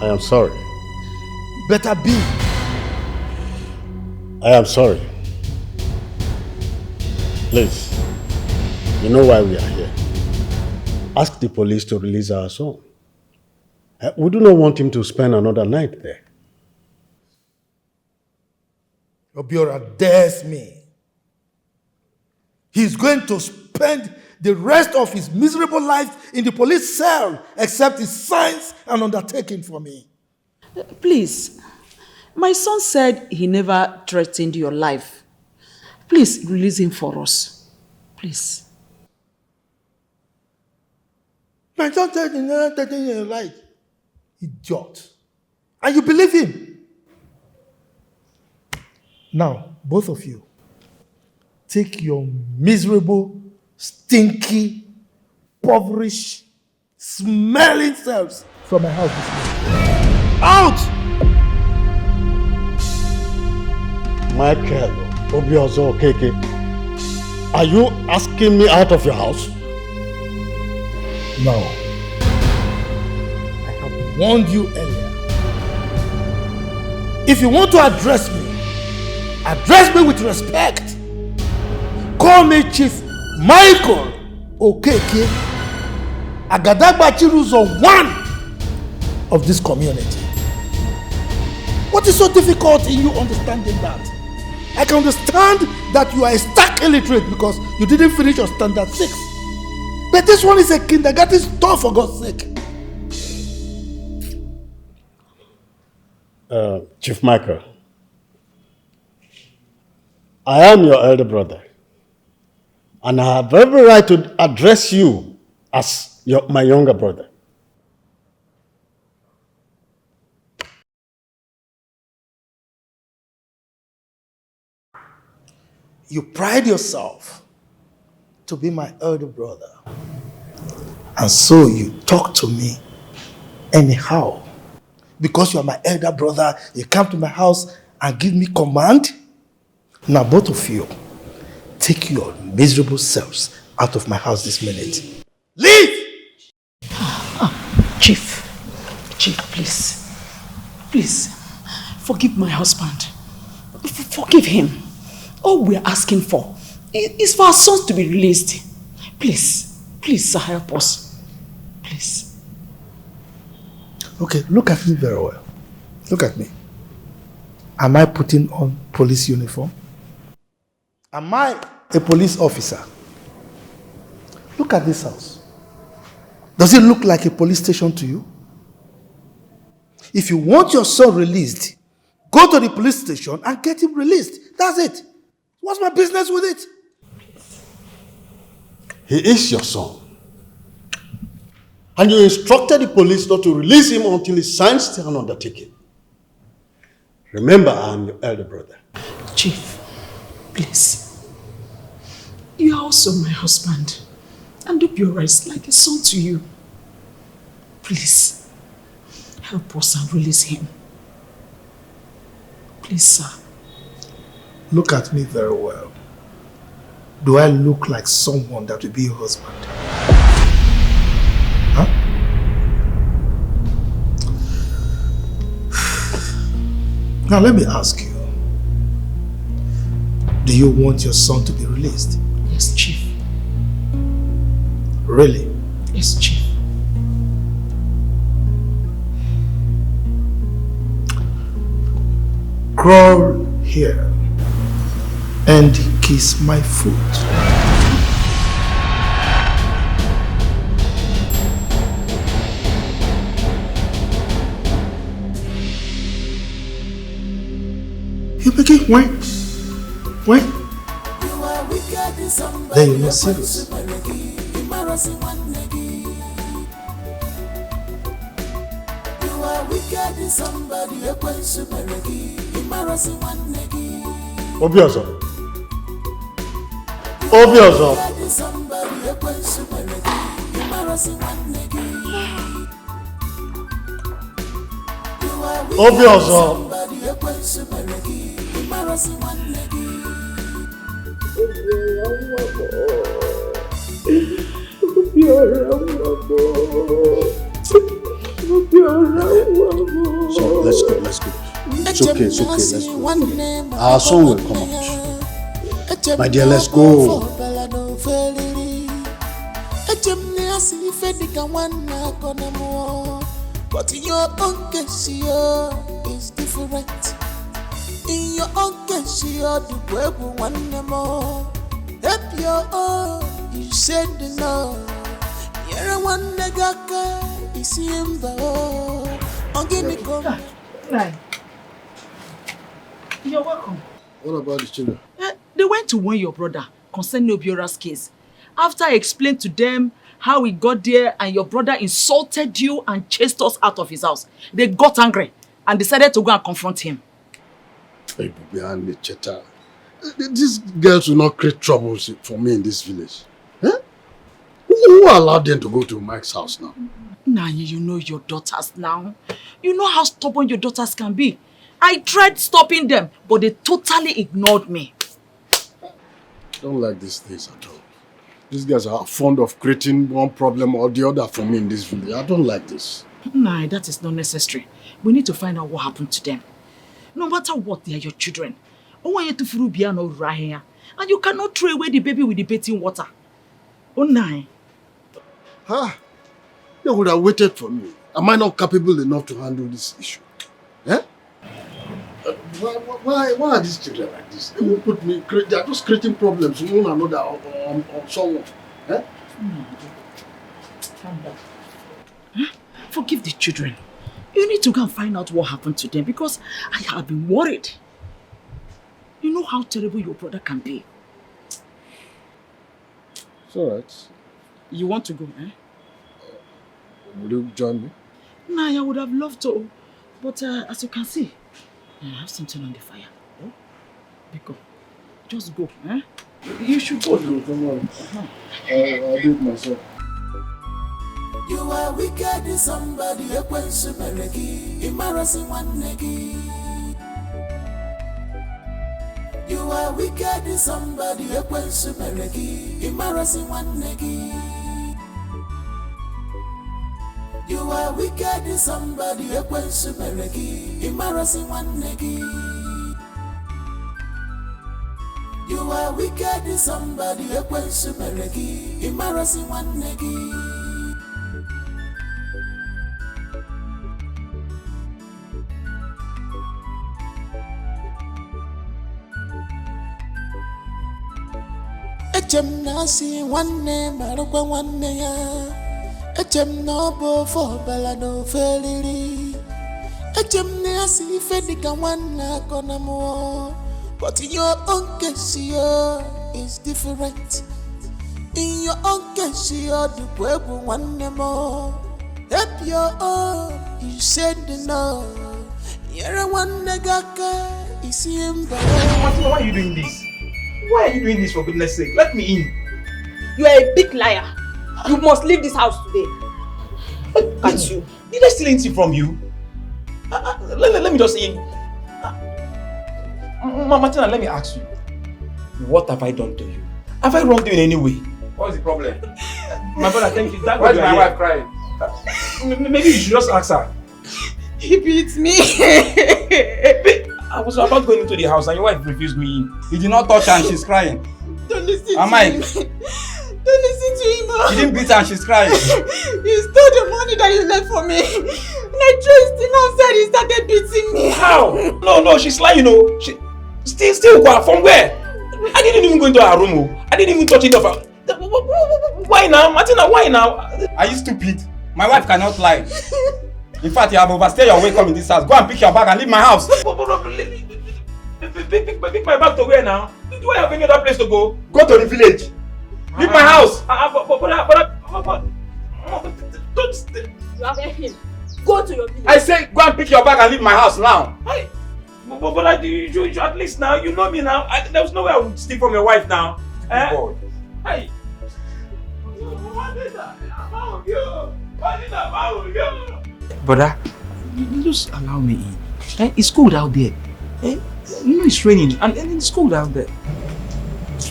I am sorry. Better be. I am sorry. Please, you know why we are here. Ask the police to release our son. We do not want him to spend another night there. Obiora dares me. He's going to spend the rest of his miserable life in the police cell, except he signs an undertaking for me. Please, my son said he never threatened your life. Please release him for us. Please. My son said he never threatened your life. Idiot. And you believe him? Now, both of you, take your miserable, stinky, impoverished, smelling selves from my house this morning. Out! Michael, Obiozo, Keke, are you asking me out of your house? No. I have warned you earlier. If you want to address me with respect. Call me Chief Michael Okeke Agadagba Chiruzo one of this community. What is so difficult in you understanding that? I can understand that you are a stark illiterate because you didn't finish your standard 6. But this one is a kindergarten store, for God's sake. Chief Michael, I am your elder brother, and I have every right to address you as my younger brother. You pride yourself to be my elder brother, and so you talk to me anyhow. Because you are my elder brother, you come to my house and give me command. Now both of you, take your miserable selves out of my house this minute. Leave! Chief, please. Please, forgive my husband. Forgive him. All we are asking for is for our sons to be released. Please, sir, help us. Please. Okay, look at me very well. Look at me. Am I putting on police uniform? Am I a police officer? Look at this house. Does it look like a police station to you? If you want your son released, go to the police station and get him released. That's it. What's my business with it? He is your son. And you instructed the police not to release him until he signs an undertaking. Remember, I am your elder brother. Chief, please. You are also my husband. And Obiora is like a son to you. Please, help us and release him. Please, sir. Look at me very well. Do I look like someone that will be your husband? Huh? Now let me ask you. Do you want your son to be released? Yes, Chief. Really? Yes, Chief. Crawl here and kiss my foot. Okay, when? Then you're not serious. Obioso. So let's go. It's okay, let's go. Our song will come out. My dear, let's go. But in your own case, is different. In your own case, the web one more. Help your own, you said no. You're one negaka, is him though. You're welcome. What about the children? They went to warn your brother concerning Obiora's case. After I explained to them how we got there and your brother insulted you and chased us out of his house, they got angry and decided to go and confront him. Hey, behind the chatter. These girls will not create troubles for me in this village. Huh? Who allowed them to go to Mike's house now? Nah, you know your daughters now. You know how stubborn your daughters can be. I tried stopping them, but they totally ignored me. I don't like these things at all. These guys are fond of creating one problem or the other for me in this village. I don't like this. Nah, that is not necessary. We need to find out what happened to them. No matter what, they are your children. And you cannot throw away the baby with the bathing water. Oh, nah. They would have waited for me. Am I not capable enough to handle this issue? Eh? Why are these children like this? They won't put me. They are just creating problems one another on someone. Eh? Calm down. Huh? Forgive the children. You need to go and find out what happened to them because I have been worried. You know how terrible your brother can be. It's alright. You want to go, eh? Will you join me? Nah, I would have loved to. But as you can see, I have something on the fire. Oh? Biko, just go, eh? You should go. Don't worry. I'll do it myself. You are wicked in somebody, a quench embarrassing one negi. You are wicked in somebody, a quench embarrassing one negi. You are wicked in somebody, a quench embarrassing one negi. You are wicked in somebody, a quench embarrassing one negi. Echem nasi one name, Marokwa one name. Echem no bo for balado feliri. Echem nasi fedika one na konamo. But in your own case, is different. In your own case, the web one more. Help your own, you said no. You're one negaka, is him. Why are you doing this? Why are you doing this, for goodness sake? Let me in. You are a big liar. You must leave this house today. Look at you. Did I steal anything from you? Let me just in. Martina, let me ask you. What have I done to you? Have I wronged you in any way? What's the problem? My brother, thank you. Why is my wife crying? Maybe you should just ask her. He beats me. I was about going into the house and your wife refused me in. He did not touch her and she's crying. Don't listen to him. Don't listen to him. She didn't beat her and she's crying. He stole the money that you left for me. And I traced him outside, he started beating me. How? No, she's lying, you know. She still go from where? I didn't even go into her room. I didn't even touch any of her. Why now? Martina, why now? Are you stupid? My wife cannot lie. In fact, you have overstayed your welcome in this house. Go and pick your bag and leave my house. Pick my bag to where now? Do I have any other place to go? Go to the village. Leave my house. You have heard him. Go to your village. I say go and pick your bag and leave my house now. Hey, but you at least now, you know me now. There was no way I would steal from your wife now. Hey. Brother, you just allow me in. It's cold out there. You know it's raining and it's cold out there.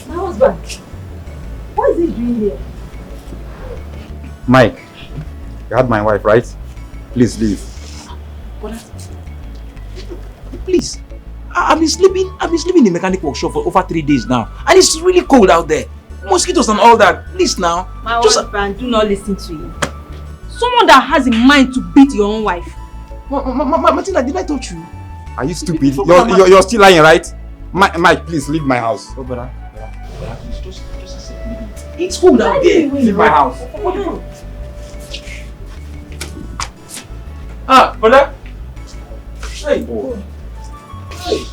My husband, what is he doing here? Mike, you had my wife, right? Please leave. Brother, please. I've been sleeping in the mechanic workshop for over 3 days now. And it's really cold out there. Mosquitoes and all that. Please now. My husband, do not listen to him. Someone that has a mind to beat your own wife. Martina, did I touch you? Are you stupid? You're still lying, right? Mike, please leave my house. Oh, brother, please just accept me. It's cold out there. Leave my house. Brother. Hey. Oh. Hey.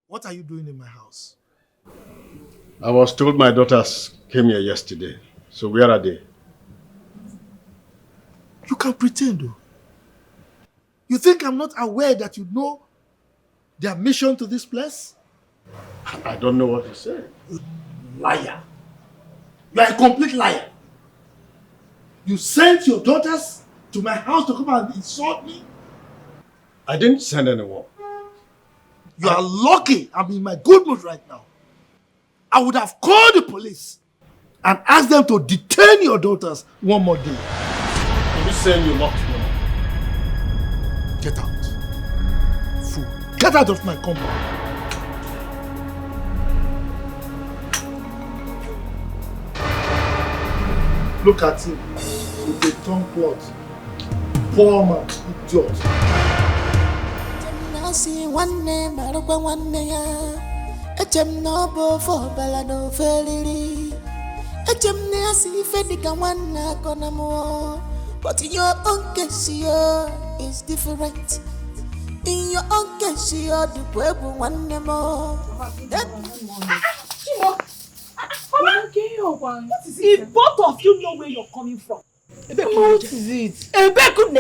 What are you doing in my house? I was told my daughters came here yesterday. So where are they? You can pretend though. You think I'm not aware that you know their mission to this place? I don't know what to say. Liar. You are a complete liar. You sent your daughters to my house to come and insult me? I didn't send anyone. You are lucky I'm in my good mood right now. I would have called the police and asked them to detain your daughters one more day. Are you saying you locked them? Get out. Fool. Get out of my compound. Look at him with a tongue plot. Poor man, idiot. See one name, I don't want one name. No for Balado Felly. See Fedica one more. But in your own case, it's different. In your own case, the web one more. What is it? If both of you know where you're coming from, what is it? We're going.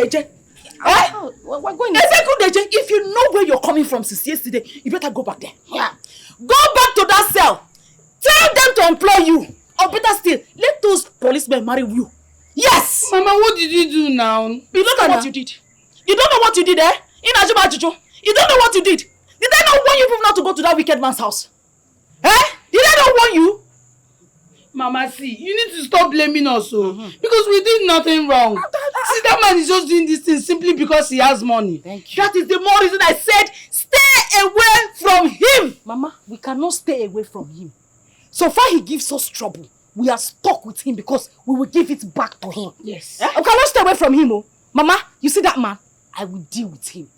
If you know where you're coming from since yesterday, you better go back there. Yeah. Go back to that cell. Tell them to employ you. Or better still, let those policemen marry you. Yes! Mama, what did you do now? You don't know what you did. You don't know what you did, eh? In Ajuba Juju. You don't know what you did. Did I not warn you people not to go to that wicked man's house? Eh? Did I not warn you? Mama, see, you need to stop blaming us, because we did nothing wrong. See, that man is just doing this thing simply because he has money. Thank you. That is the more reason I said stay away from him. Mama, we cannot stay away from him. So far he gives us trouble. We are stuck with him because we will give it back to him. Yes. We cannot stay away from him. Oh. Mama, you see that man? I will deal with him.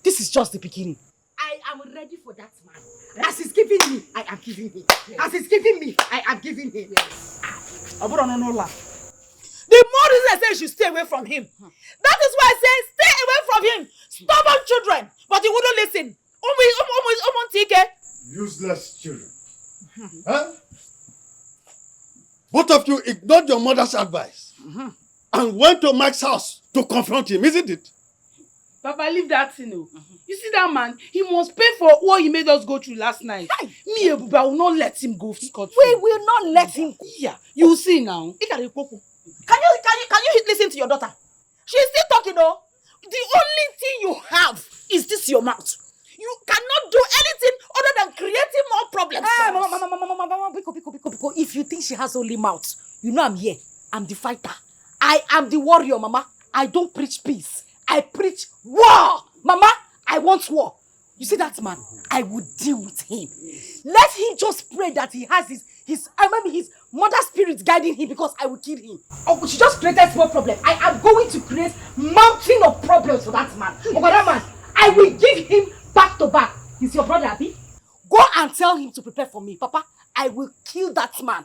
This is just the beginning. I am ready for that man. As he's giving me, I am giving him. Yes. As he's giving me, I am giving him. Yes. The more reason I say you should stay away from him. That is why I say stay away from him. Stubborn children. But you wouldn't listen. Useless children. Huh? Both of you ignored your mother's advice and went to Mike's house to confront him, isn't it? Papa, leave that thing. You see that man? He must pay for what he made us go through last night. Me, Ebuba, I will not let him go scot-free. We will not let him go. Yeah, you will see now. Can you listen to your daughter? She's still talking though. The only thing you have is this your mouth. You cannot do anything other than creating more problems. Mama, Biko. If you think she has only mouth, you know I'm here. I'm the fighter. I am the warrior, Mama. I don't preach peace. I preach war. Mama, I want war. You see that man? I will deal with him. Let him just pray that he has his mother's spirit guiding him, because I will kill him. Oh, she just created small problem. I am going to create mountain of problems for that man. For that man, I will give him back to back. He's your brother, Abi. Go and tell him to prepare for me, Papa. I will kill that man.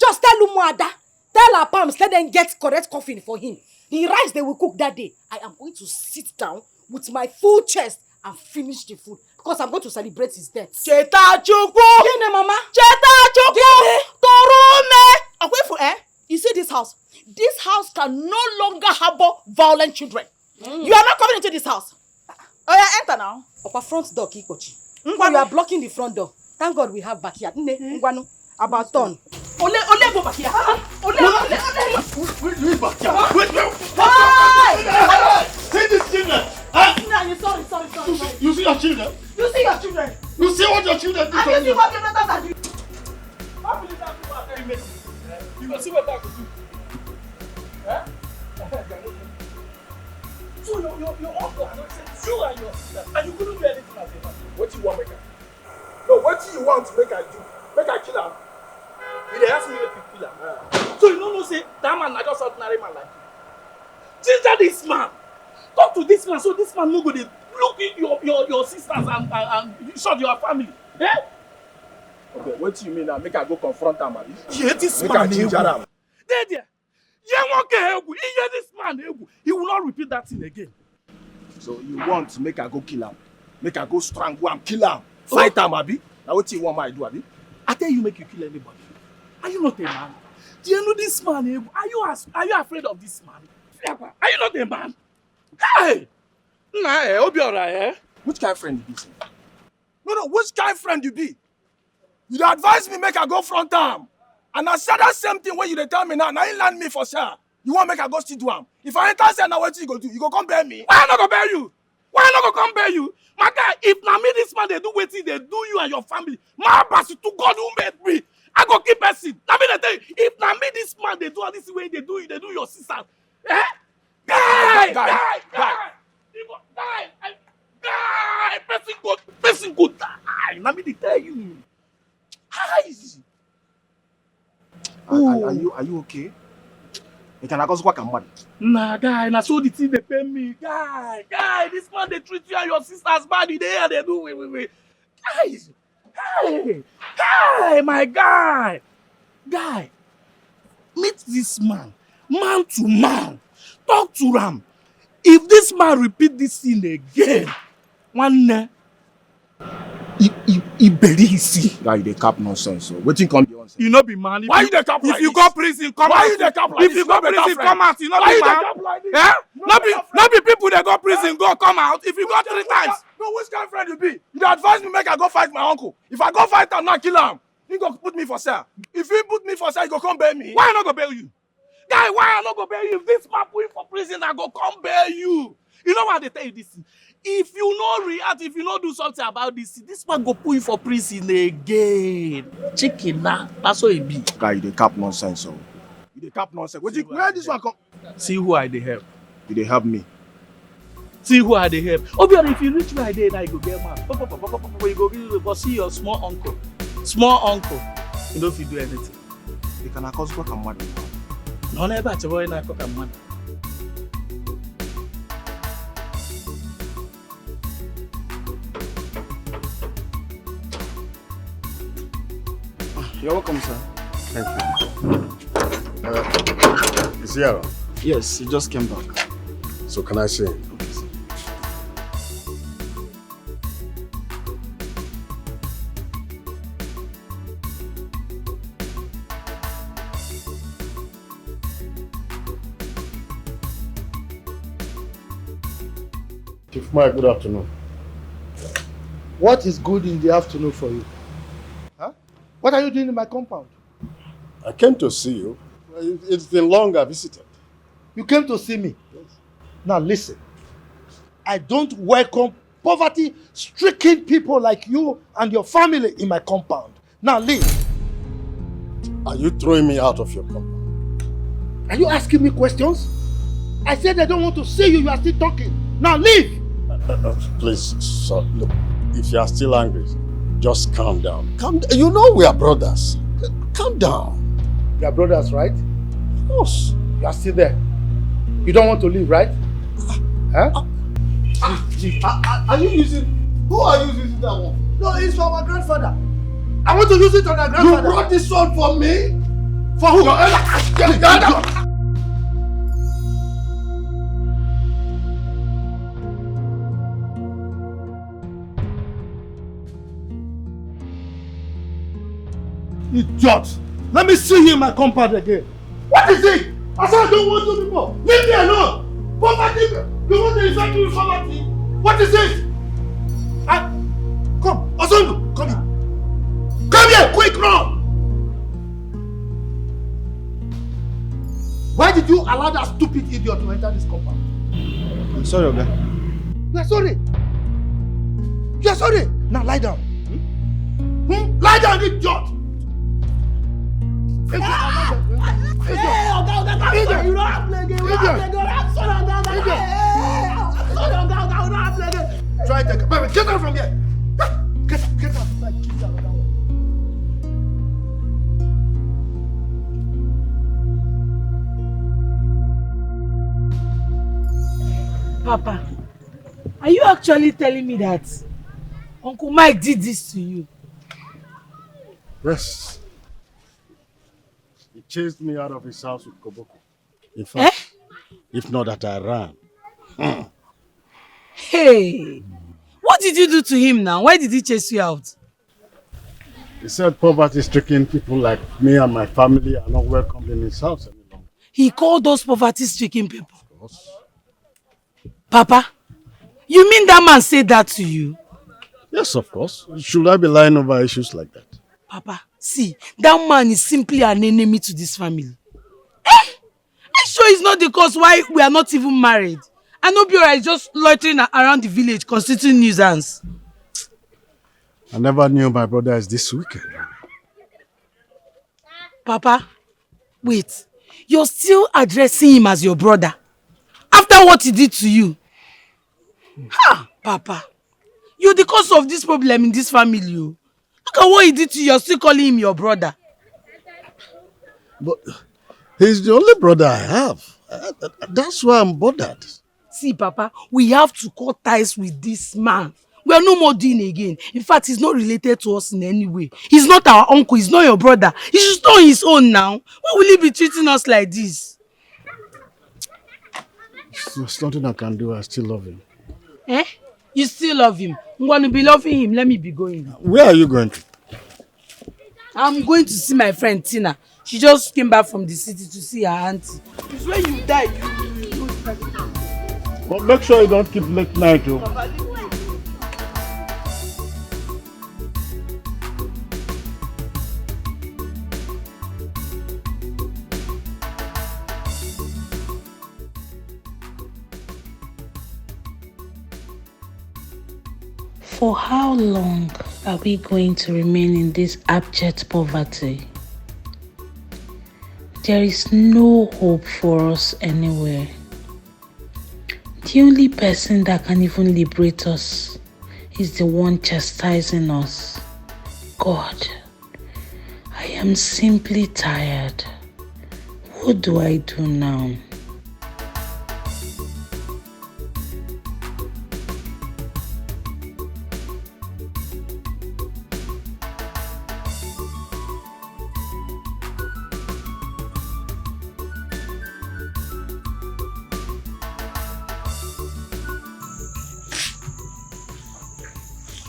Just tell Umuada, tell our palms, let them get correct coffin for him. The rice they will cook that day, I am going to sit down with my full chest and finish the food, because I'm going to celebrate his death. Cheta Chukwu! Gine, Mama? Cheta Chukwu! Torume! You see this house? This house can no longer harbor violent children. You are not coming into this house. Oh yeah, enter now. Upper front door, Kikochi. You are blocking the front door. Thank God we have backyard. About turn. Ole go back here. Leave backyard. Wait. See this children. Sorry. You see your children? You see your children? You see what your children do to you you? see what your daughters do? How will that do what I make? You go see what that could do. Eh? So your uncle has not said you and your sister, and you couldn't do anything as a man. What do you want make I? No, what do you want to make I do? Make I kill him? You dey ask me if you kill him. So you don't know say that man na just ordinary man like you. Ginger this man. Talk to this man so this man no go dey look in your sisters and short your family. Eh? Okay, what do you mean now? Make I go confront him, abi? Yeah, this make man I ginger egu. him. There. This man egu. He will not repeat that thing again. So you want make I go kill him? Make I go strangle him, kill him, fight him, abi? Now what you want me to do, abi? I tell you, make you kill anybody. Are you not a man? Do you know this man egu? Are you afraid of this man? Are you not a man? Hey! Nah, Obiora, eh? Which kind of friend you be, sir? No, which kind of friend you be? You dey advise me make I go front am. And I said that same thing when you dey tell me now you land me for sure. You want make I go still do am. If I enter say now what you go do? You go come bear me? Why I not go bear you? Why I not go come bear you? My guy, if na me this man they do wetin they do you and your family, my pass to God who made me. I go keep person. Na me they tell you, if na me this man they do all this way they do your sisters. Eh? Guy! Person go die. Let me tell you. Are you okay? You can go squawk and mad. Nah, guy, na so the thing they pay me. Guy, this man they treat you and your sisters bad. They do wait. Guys, hey, my guy, meet this man to man. Talk to him. If this man repeat this thing again, one day, he bury his sin. Guy, they cap nonsense. So what you come here? You not be man. Why you dey cap like If you this? go prison, come Why out. you dey cap like If this? you go No better prison, friend. come out. You not Why be you dey man. cap like this? Eh? No Not be people that go prison go come out. If you go 3 times. No, which kind of friend you be? You dey advise me make I go fight my uncle. If I go fight him, not kill him. He go put me for sale. If he put me for sale, he go come bail me. Why I not go bail you? Guy, why I not go bail you? If this man put you for prison, I go come bail you. You know why they tell you this? If you no react, if you no do something about this man go put you for prison again. Chicken na, that's what it be. Guy, you dey cap nonsense, so. You dey cap nonsense. Where this one come? See who I dey help. You dey help me. See who I dey help. Obiora, if you reach where I dey, now you go get mad. You go see your small uncle. Small uncle. You don't fit do anything. You can cause cock and mad. No, never at boy na cock and mad. You're welcome, sir. Thank you. Is he around? Yes, he just came back. So can I see him? Okay, sir. Chief Mike, good afternoon. What is good in the afternoon for you? Huh? What are you doing in my compound? I came to see you. It's been long I visited. You came to see me? Yes. Now listen. I don't welcome poverty-stricken people like you and your family in my compound. Now leave. Are you throwing me out of your compound? Are you asking me questions? I said I don't want to see you. You are still talking. Now leave. Please, sir, look. If you are still angry, just calm down. You know we are brothers. Calm down. You are brothers, right? Of course. You are still there. You don't want to leave, right? Huh? Are you using... Who are you using that one? No, it's for my grandfather. I want to use it on my grandfather. You brought this one for me? For who? Idiot! Let me see you in my compound again. What is it? I said I don't want you people. Leave me alone. Poverty. You want to insult me with poverty? What is it? Come, Osondu, come here. Come here, quick, run! Why did you allow that stupid idiot to enter this compound? I'm sorry, Oga. You are sorry. You are sorry. Now lie down. Lie down, idiot. Hey, Oga, you don't have play again. I'm sorry, Oga. Try to get out from here. Get out. Keep that Papa, are you actually telling me that Uncle Mike did this to you? Yes. He chased me out of his house with Koboko. In fact, if not that I ran. Hey, what did you do to him now? Why did he chase you out? He said poverty-stricken people like me and my family are not welcome in his house any longer. He called those poverty-stricken people? Of course. Papa, you mean that man said that to you? Yes, of course. Should I be lying over issues like that? Papa, see, that man is simply an enemy to this family. I'm sure it's not the cause why we are not even married. And Obiora is just loitering around the village constituting nuisance. I never knew my brother is this wicked. Papa, wait. You're still addressing him as your brother after what he did to you? Ha, Papa. You're the cause of this problem in this family. Look at what he did to you. You're still calling him your brother. But he's the only brother I have. That's why I'm bothered. See, Papa, we have to cut ties with this man. We are no more doing again. In fact, he's not related to us in any way. He's not our uncle. He's not your brother. He should stay on his own now. Why will he be treating us like this? There's nothing I can do. I still love him. Eh? You still love him? I'm going to be loving him. Let me be going. Where are you going to? I'm going to see my friend Tina. She just came back from the city to see her auntie. It's when you die, you But make sure you don't keep late night, oh. For how long are we going to remain in this abject poverty? There is no hope for us anywhere. The only person that can even liberate us is the one chastising us. God, I am simply tired. What do I do now?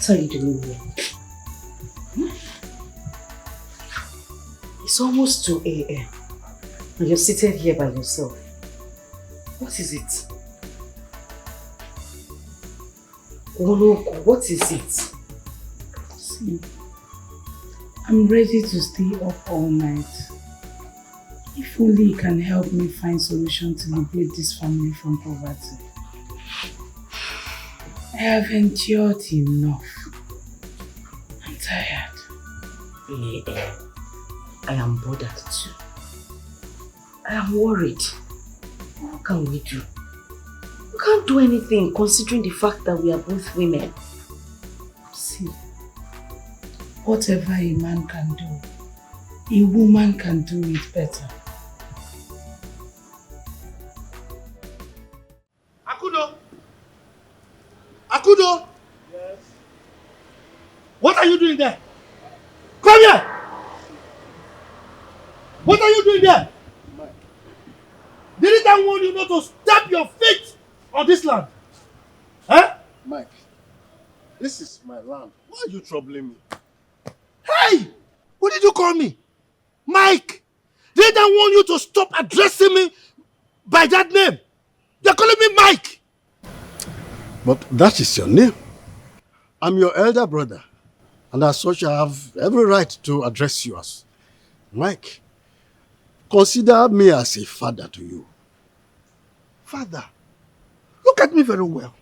What are you doing here? It's almost 2 a.m. and you're seated here by yourself. What is it? Oloko, what is it? See, I'm ready to stay up all night. If only you can help me find solution to liberate this family from poverty. I have endured enough. I'm tired. I am bothered too. I am worried. What can we do? We can't do anything considering the fact that we are both women. See, whatever a man can do, a woman can do it better. Akudo! Yes? What are you doing there? Come here! What are you doing there? Mike. Didn't I warn you not to step your feet on this land? Huh? Mike, this is my land. Why are you troubling me? Hey! What did you call me? Mike! Didn't I warn you to stop addressing me by that name? You're calling me Mike! But that is your name. I'm your elder brother, and as such I have every right to address you as Mike. Consider me as a father to you. Father, look at me very well.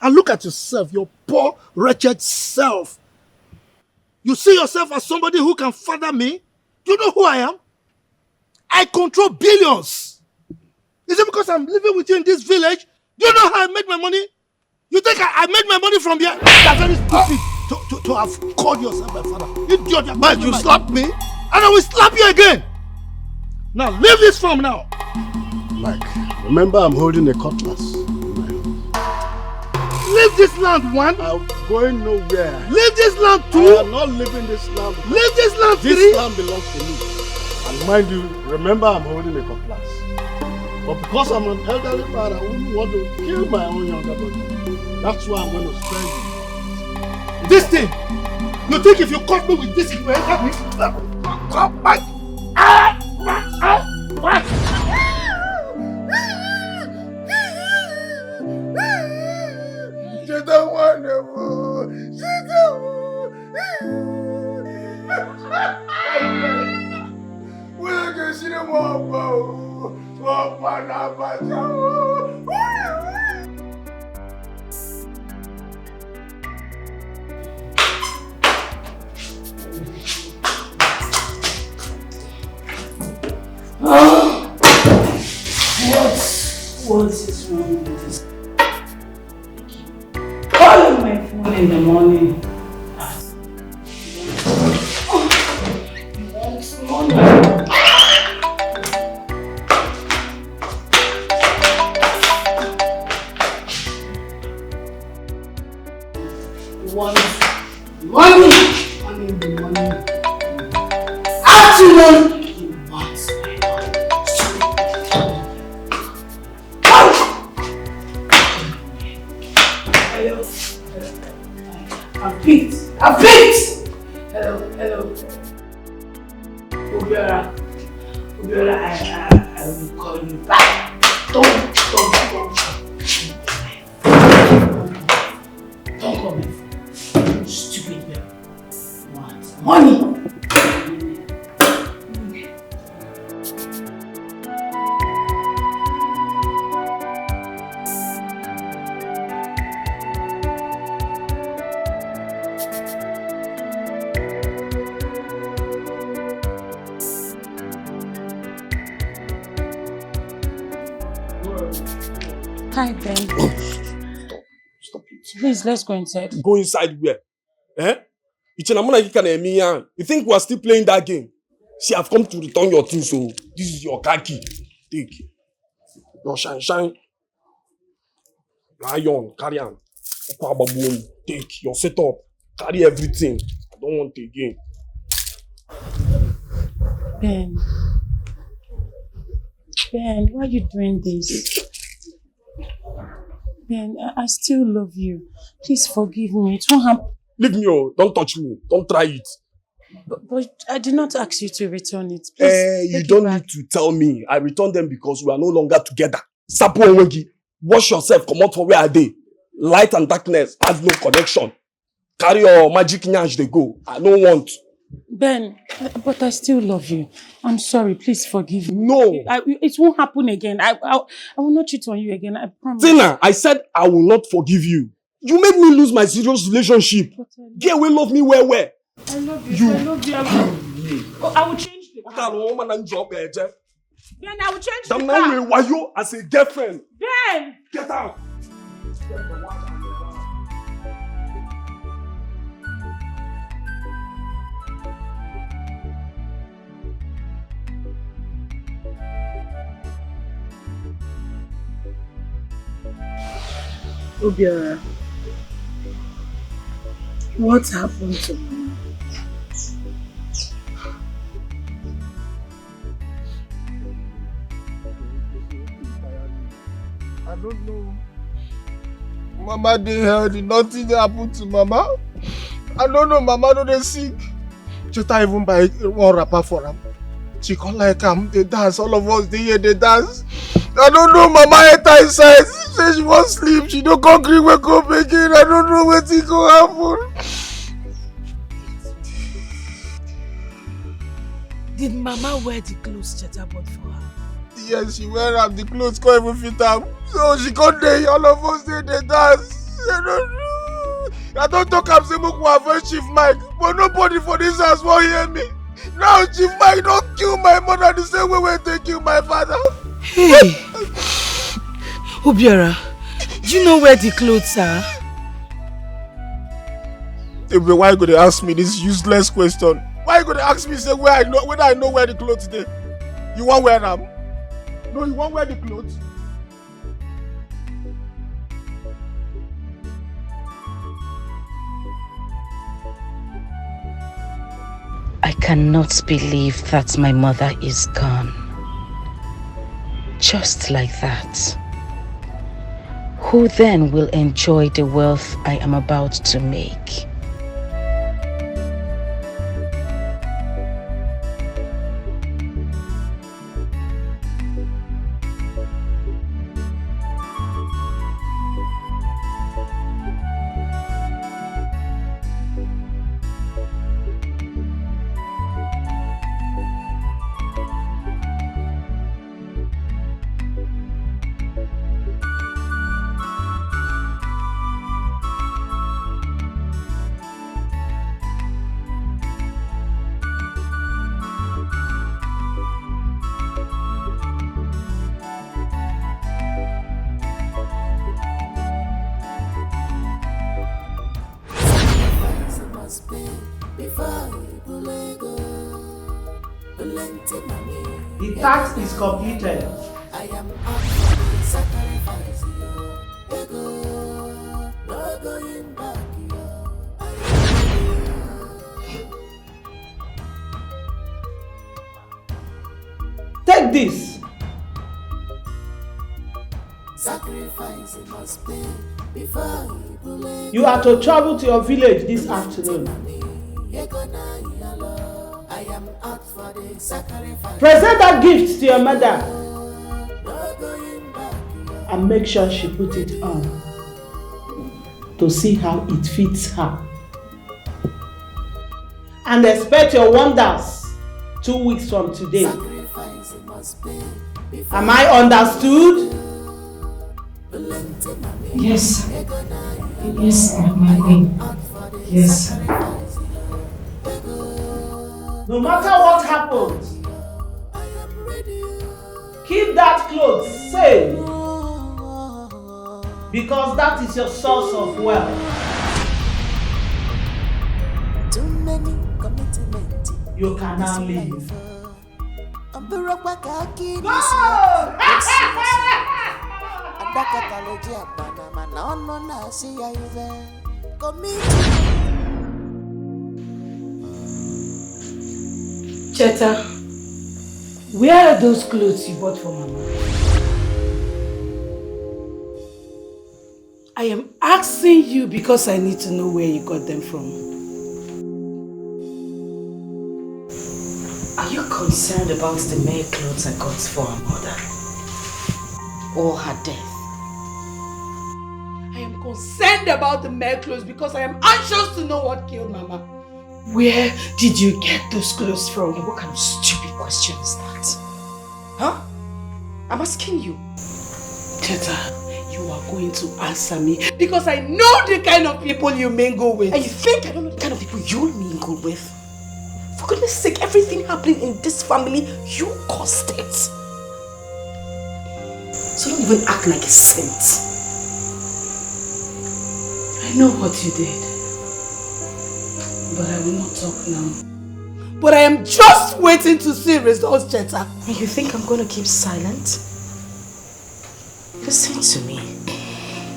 And look at yourself, your poor, wretched self. You see yourself as somebody who can father me? Do you know who I am? I control billions. Is it because I'm living with you in this village? Do you know how I make my money? You think I made my money from here? That's very stupid to have called yourself my father. Idiot, Mike, you slapped me, and I will slap you again. Now leave this farm now. Mike, remember I'm holding a cutlass. Leave this land, one. I'm going nowhere. Leave this land, two. I am not leaving this land. Leave this land, three. This land belongs to me. And mind you, remember I'm holding a cutlass. But because I'm an elderly father, I wouldn't want to kill my own younger brother. That's why I'm going to spare you. This thing, you think if you caught me with this, it will help me? Come back. She don't want no more. She don't want. We're going to see them all. What is wrong with this? Calling my phone in the morning. Money in the morning. Afternoon. I'm picked! Hello. Obiora, I will call you back. Don't call me. Stupid girl. What? Money! Hi, Ben. Stop it. Please, let's go inside. Go inside where? Eh? You think we are still playing that game? See, I've come to return your things, so this is your car key. Take. Your shine. Lion, carry on. Take your setup. Carry everything. I don't want it again. Ben, why are you doing this? Ben, I still love you. Please forgive me. It won't happen. Leave me, oh. Don't touch me. Don't try it. But I did not ask you to return it. Please, you don't need to tell me. I returned them because we are no longer together. Sapo Onwegi, wash yourself. Come out from where are they? Light and darkness have no connection. Carry your magic nyash, they go. I don't want. Ben, but I still love you. I'm sorry. Please forgive me. No. It won't happen again. I will not cheat on you again. I promise. Tina, I said I will not forgive you. You made me lose my serious relationship. Get away, love me where? I love you. I love you. I will change the car. Ben, I will change the car. Why you as a girlfriend? Ben! Get out. Obiora, what happened to me? I don't know. Mama dey healthy, nothing happened to Mama. I don't know, Mama no dey sick. Cheta even buy one wrapper for am. She come like am, they dance, all of us dey here, they dance. I don't know, Mama enter inside, say she wan sleep, she no come gree wake up again. I don't know wetin go happen. Did Mama wear the clothes Cheta bought for her? Yes, she wear am, the clothes can't even fit am. So she come dey, all of us dey dance. I don't know. I don't talk am say make we avoid Chief Mike, but nobody for this house won't hear me. Now Chief Mike don't kill my mother the same way they kill my father. Hey! Obiora, do you know where the clothes are? Why you gonna ask me this useless question? Why you gonna ask me say whether I know where the clothes dey? You won't wear them? No, you won't wear the clothes. I cannot believe that my mother is gone. Just like that. Who then will enjoy the wealth I am about to make? The task is completed. I am up sacrifice no going back. Take this. Sacrifice must pay before you are to travel to your village this afternoon. I am out for the sacrifice. Present that gift to your mother and make sure she put it on to see how it fits her. And expect your wonders 2 weeks from today. Am I understood? Yes. Yes, my queen. Yes. No matter what happens, keep that clothes safe Because that is your source of wealth. Too many commitments. You can now leave. Go! Cheta, where are those clothes you bought for Mama? I am asking you because I need to know where you got them from. Are you concerned about the mere clothes I got for her mother? Or her death? I am concerned about the mere clothes because I am anxious to know what killed Mama. Where did you get those clothes from? What kind of stupid question is that? Huh? I'm asking you. Cheta, you are going to answer me because I know the kind of people you mingle with. And you think I don't know the kind of people you mingle with? For goodness sake, everything happening in this family, you caused it. So don't even act like a saint. I know what you did. But I will not talk now. But I am just waiting to see results, Cheta. And you think I'm going to keep silent? Listen to me,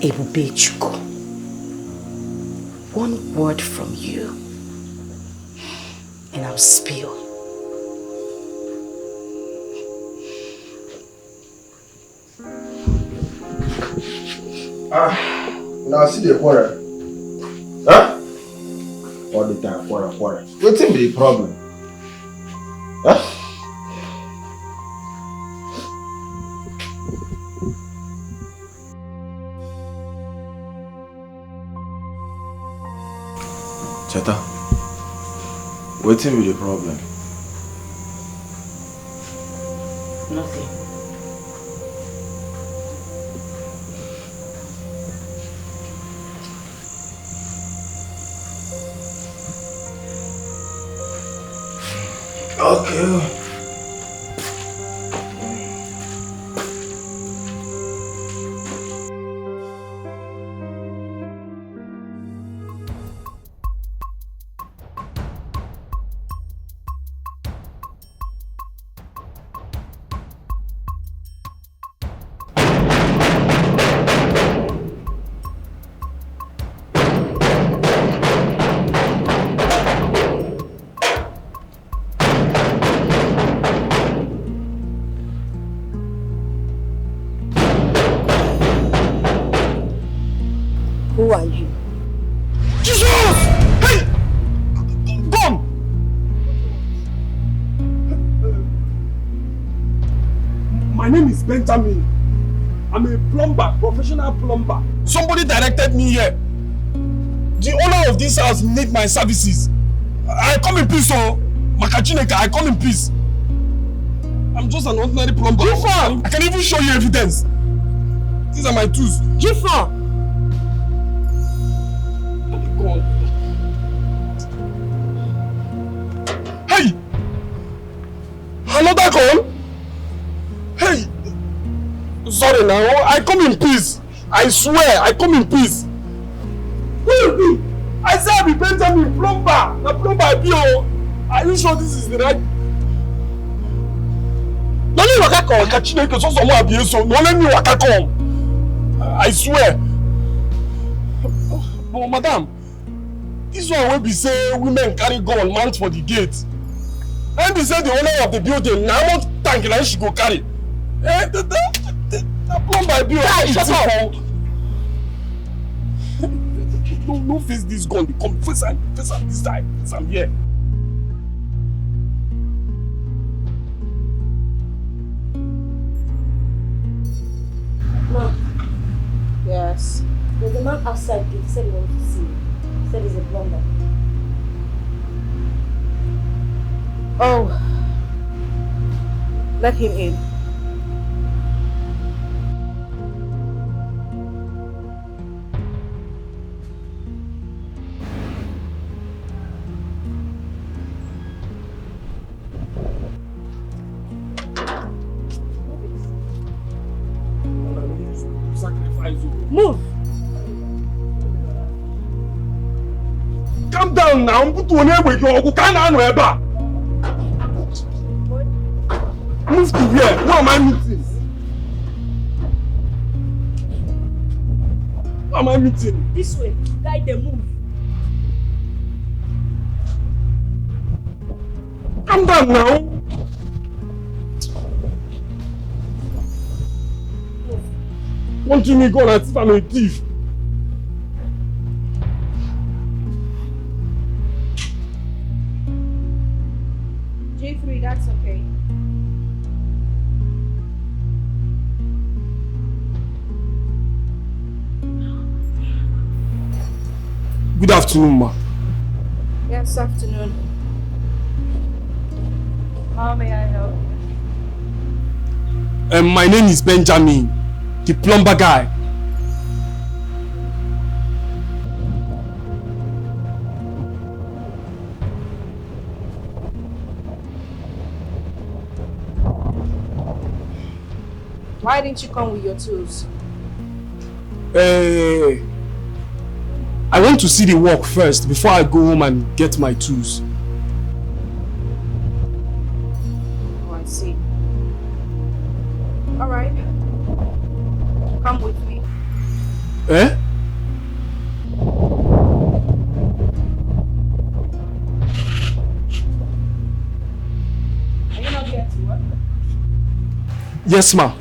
Ebube Chukwu. One word from you, and I'll spill. Now see the quarrel. Huh? All the time, quarrel. What's the problem? Huh? Cheta, what's the problem? Nothing. Okay. Who are you? Jesus! Hey! Come! My name is Benjamin. I'm a plumber, professional plumber. Somebody directed me here. The owner of this house needs my services. I come in peace, oh. Makachineka, I come in peace. I'm just an ordinary plumber. Jifa! I can even show you evidence. These are my tools. Jifa! Hey! Another call? Hey! Sorry now, I come in peace. I swear, I come in peace. Who you be? I say I be Benjamin, plumber. The plumber I be. Are you sure this is the right? No need waka come. Kachineke so someone abuse so. No let me waka come. I swear. But madam, this one will be say women carry gun mount for the gate. And be say the owner of the building now want tank like she go carry. The plumber be shut up. No face this gun. Come face and this side. Face am here. Mom. Yes. There's a man outside gate. He said he wanted to see you. He said he's a plumber. Oh. Let him in. sacrifice. Move. Calm down now. Put on with your can't ever. Move to here. Where am I meeting? Where am I meeting? This way. Guide them. Move. Calm down now. Won't you me go and see if I'm a thief? J3, that's okay. Good afternoon, ma. Yes, afternoon. How may I help you? My name is Benjamin, the plumber guy. Why didn't you come with your tools? I want to see the work first before I go home and get my tools. Oh, I see. All right. Come with me. Eh? Are you not here to work? Yes, ma.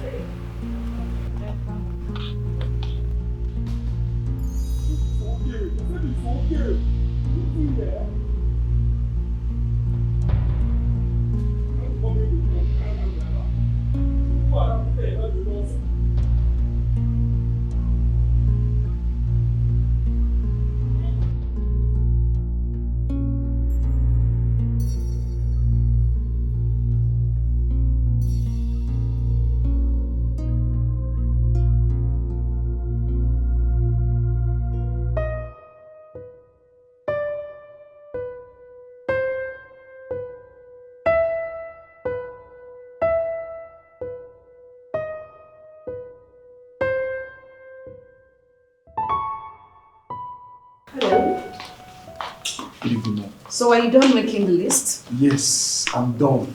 Good evening, ma'am. So are you done making the list? Yes, I'm done.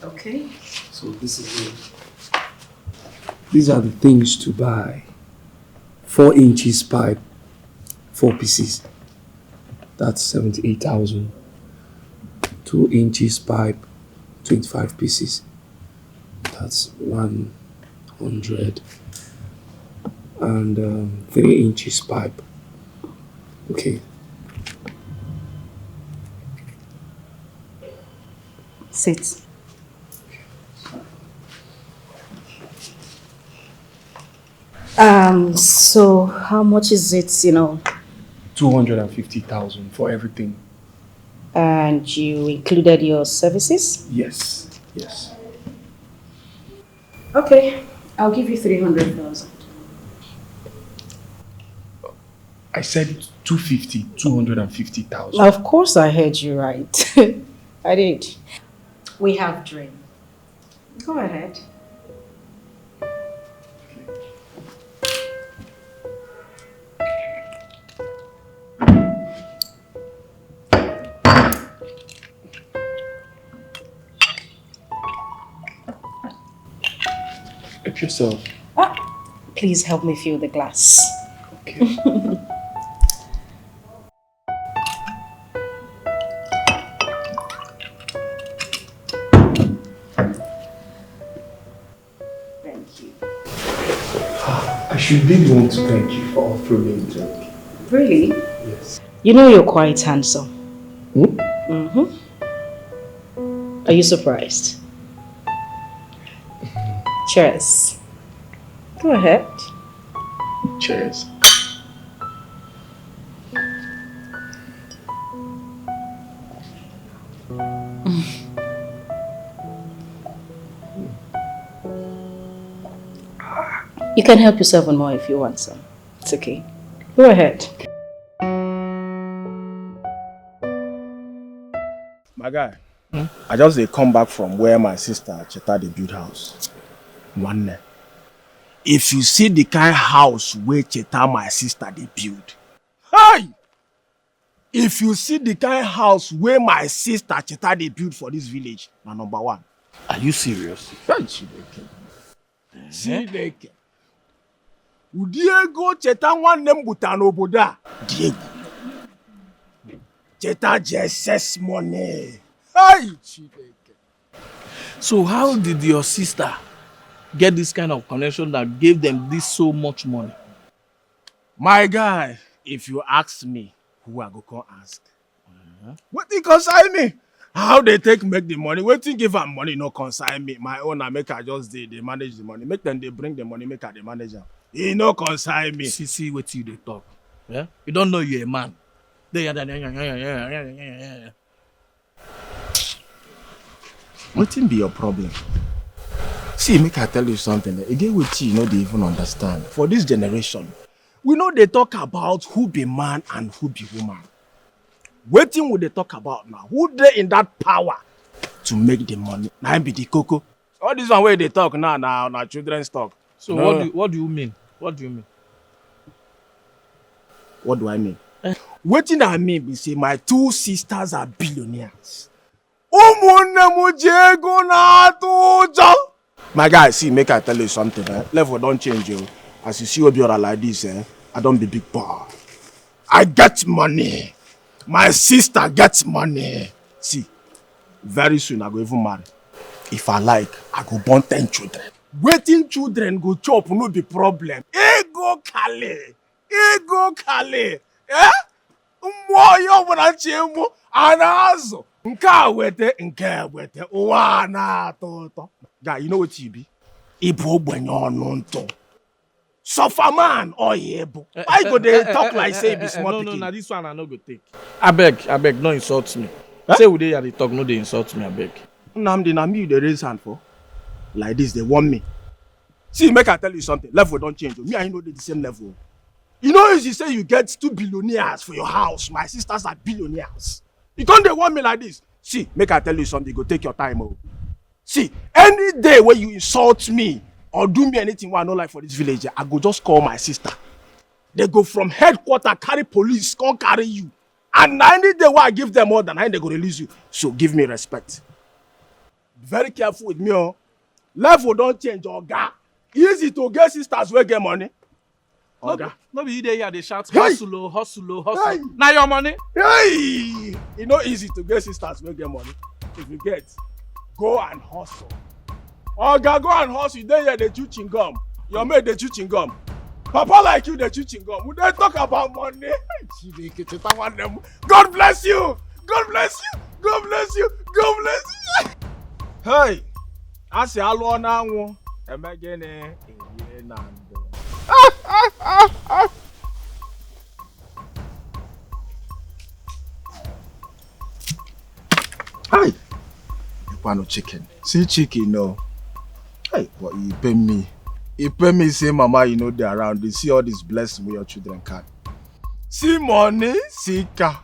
Okay. So this is it. These are the things to buy. 4 inches pipe, 4 pieces. That's 78,000. 2 inches pipe, 25 pieces. That's 100. And 3 inches pipe. Okay. Sit. So how much is it, 250,000 for everything. And you included your services? Yes, yes. Okay, I'll give you 300,000. I said 250,000. Of course I heard you right. I did. We have dream. Go ahead. Help yourself. Please help me fill the glass. Okay. Thank you. I should really want to thank you for offering me a drink. Really? Yes. You know you're quite handsome. Hmm? Mm-hmm. Are you surprised? Cheers. Go ahead. Cheers. You can help yourself on more if you want some. It's okay. Go ahead. My guy, I just come back from where my sister Cheta the build house. One day. If you see the kind house where Cheta, my sister, they build. Hey! If you see the kind house where my sister Cheta, they build for this village, na number one. Are you serious? Chineke. Diego Cheta nwanne m buta n'obodo a. Diego. Cheta just money. Hey! Chineke. So how did your sister get this kind of connection that gave them this so much money? My guy, if you ask me, who I go come ask? What they concern me? How they make the money? What give them money no concern me? My own I make I just they manage the money. Make them they bring the money, make I the manager. He no concern me. See what you they talk. Yeah? You don't know you're a man. What be your problem? See, make I tell you something. Again with you know they even understand. For this generation, we know they talk about who be man and who be woman. Waiting would they talk about now? Who they in that power to make the money? Now be the cocoa. All this one where they talk now children's talk. So no. what do you mean? What do you mean? What do I mean? Waiting I mean be say my two sisters are billionaires. My guy, see, make I tell you something. Level don't change you. As you see Obiora like this, I don't be big boy. I get money. My sister gets money. See, very soon I go even marry. If I like, I go born 10 children. Waiting children go chop, no be problem. Ego kale. Eh? Mwoyo wanachemo anazo. Nka wete. Wana toto. Guy, you know what you be? Ibo gbenyo nonto. Suffer man or yebo. I go they talk like say be small pikin. No, this one I no go take. I beg, no insult me. Say we dey here they talk, no they insult me, I beg. Nnamdi, na me they raise hand for. Like this, they want me. See, make I tell you something. Level don't change. Me and you know they the same level. You know, as you say you get 2 billionaires for your house. My sisters are billionaires. You can't they want me like this. See, make I tell you something. Go take your time, oh. See, any day when you insult me or do me anything what I don't like for this village, I go just call my sister. They go from headquarters, carry police, come carry you. And any day when I give them more than they go release you. So give me respect. Very careful with me, oh. Level don't change, oga. Easy to get sisters where get money. Oga. No be there here they shout hustle. Hey. Now your money. Hey! It's not easy to get sisters where get money. If you get, go and hustle. Oga, go and hustle. You there they chew chewing gum. Your mate they chew chewing gum. Papa like you they chew chewing gum. We don't talk about money. God bless you. God bless you. God bless you. God bless you. Hey, I say hello now. Emegene Nando. Hi. You want no chicken? See chicken, no. Hey, but you pay me. You pay me, say mama, you know they're around. They see all this blessing with your children can. See money, see car.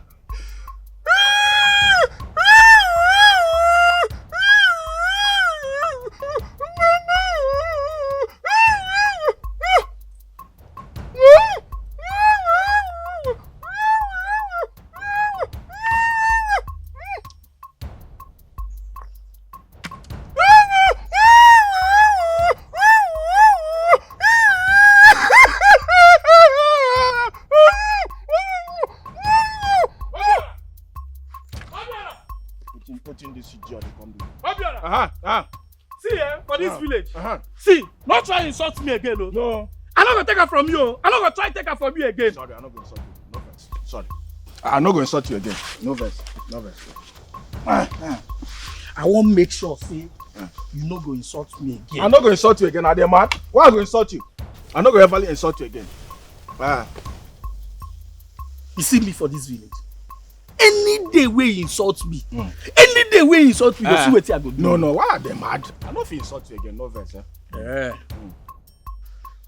See, not try to insult me again, no. No. I'm not gonna take her from you. I'm not gonna try to take her from you again. Sorry, I'm not gonna insult you. No verse. Sorry. I'm not gonna insult you again. No verse. No verse. I won't make sure, see, you not gonna insult me again. I'm not gonna insult you again. Are they mad? Why am I gonna insult you? I'm not gonna ever insult you again. You see me for this village. Any day where you insult me, any day where you insult me, you see what I go do. No, why are they mad? I'm not gonna insult you again. No verse. Yeah.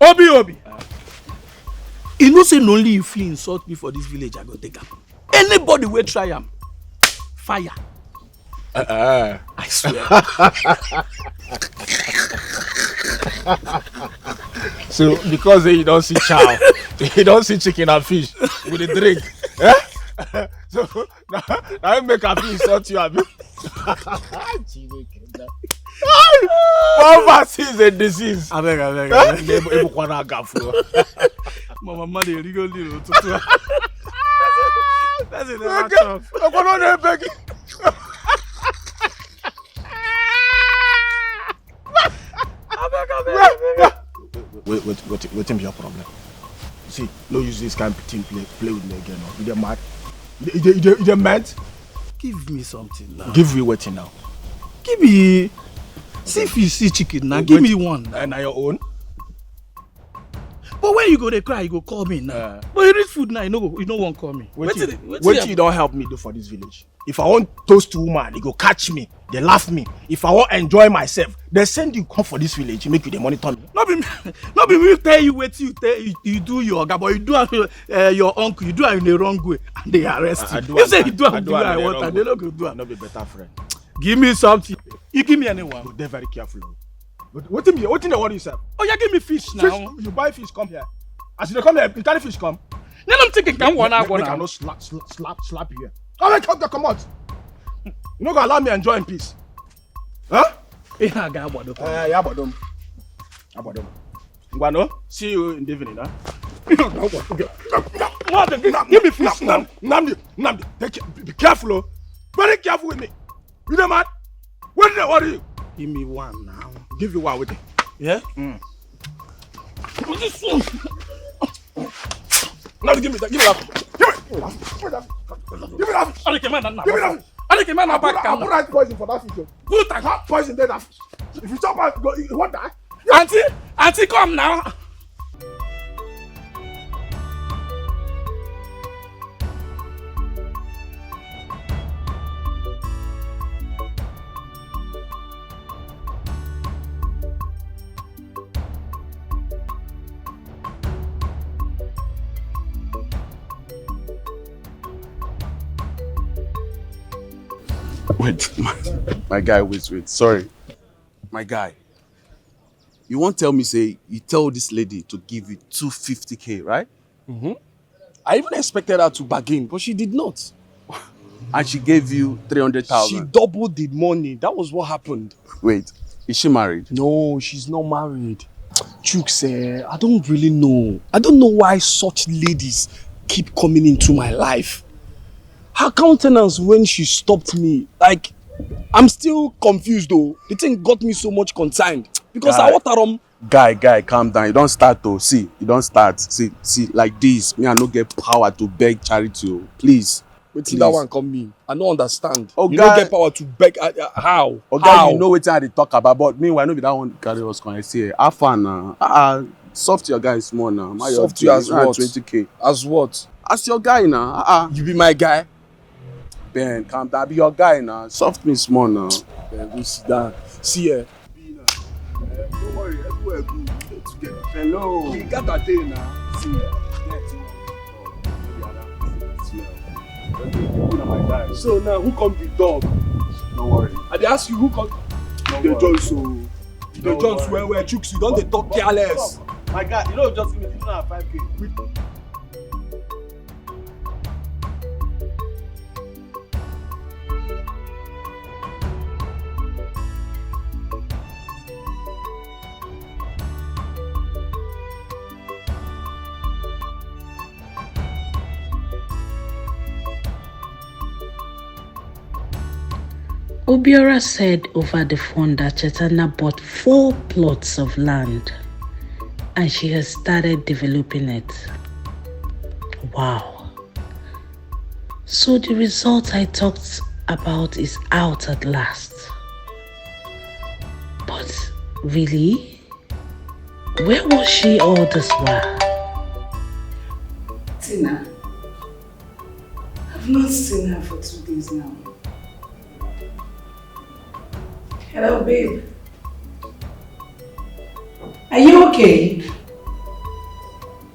Obi. You know say only if you insult me for this village, I go take her. Anybody will try am. Fire. I swear. So because you don't see chow, you don't see chicken and fish with a drink. Eh? So now I make a fish sort you have. Poverty is a disease. I beg. Mama, money, you go little. That's it. I'm gonna beg. Wait, your problem. See, no use this kind of thing play with me again. No. You mad? You mad? Give me something now. Give me waiting now. Give me. See if you see chicken now. Give me one. And now your own. But when you go to cry, you go call me now. But you reach food now, you no one call me. Wait you don't help me do for this village. If I want toast woman, you go catch me. They laugh me. If I want enjoy myself, they send you come for this village. You make you the monitor me. Not be me tell you what you do your but you do your uncle. You do it in the wrong way, and they arrest you. You say you do it the way I want, and they not go do it. Not be better friend. Give me something. You give me anyone. They're very careful. What in the what you say? Oh, you give me fish now. Fish, you buy fish, come here. As you come here, you carry fish, come. Then I'm thinking, come one hour. I cannot slap you here. Come out. You not gonna allow me enjoy in peace. Huh? Yeah, Abadom. Ngwano, see you in the evening, huh? Give me fish now. Namdi, be careful, oh. Very careful with me. You know, man? What are you? Give me one now. Give you one with it. Yeah? What's this one? Now give me that. Give me that. Give me that. I don't man. Give me that. I put right poison for that fish. Put that poison there. If you chop out, you want that? Auntie, come now. Wait, my guy, wait. Sorry. My guy. You won't tell me, say, you tell this lady to give you 250K, right? Mm-hmm. I even expected her to bargain, but she did not. And she gave you 300,000. She doubled the money. That was what happened. Wait, is she married? No, she's not married. Chooks, I don't really know. I don't know why such ladies keep coming into my life. Her countenance when she stopped me, like, I'm still confused though. The thing got me so much concerned. Because I want Guy, calm down. You don't start though. See, you don't start. See, like this. Me, I don't get power to beg charity. Please. Wait till that one come me. I don't understand. Oh, you don't get power to beg. How? Okay, how? You know what I talk about. But meanwhile, no be that one carry us can I say. Have fun now. Soft your guy small now. Soft you as what? 20K. As what? As your guy now. You be my guy? Ben, calm down. Be your guy now. Soft me small now. Ben, go sit down. See here. Don't worry, everywhere good. We get together. Hello. We got that day now. See here. So now, who come the dog? Don't worry. I dey ask you who come. The Jones, so. The Jones where Chooks, you don't they talk careless. My God, you know just give me 5K. Obiora said over the phone that Chetana bought 4 plots of land and she has started developing it. Wow. So the result I talked about is out at last. But really? Where was she all this while? Tina, I've not seen her for 2 days now. Hello, babe. Are you okay?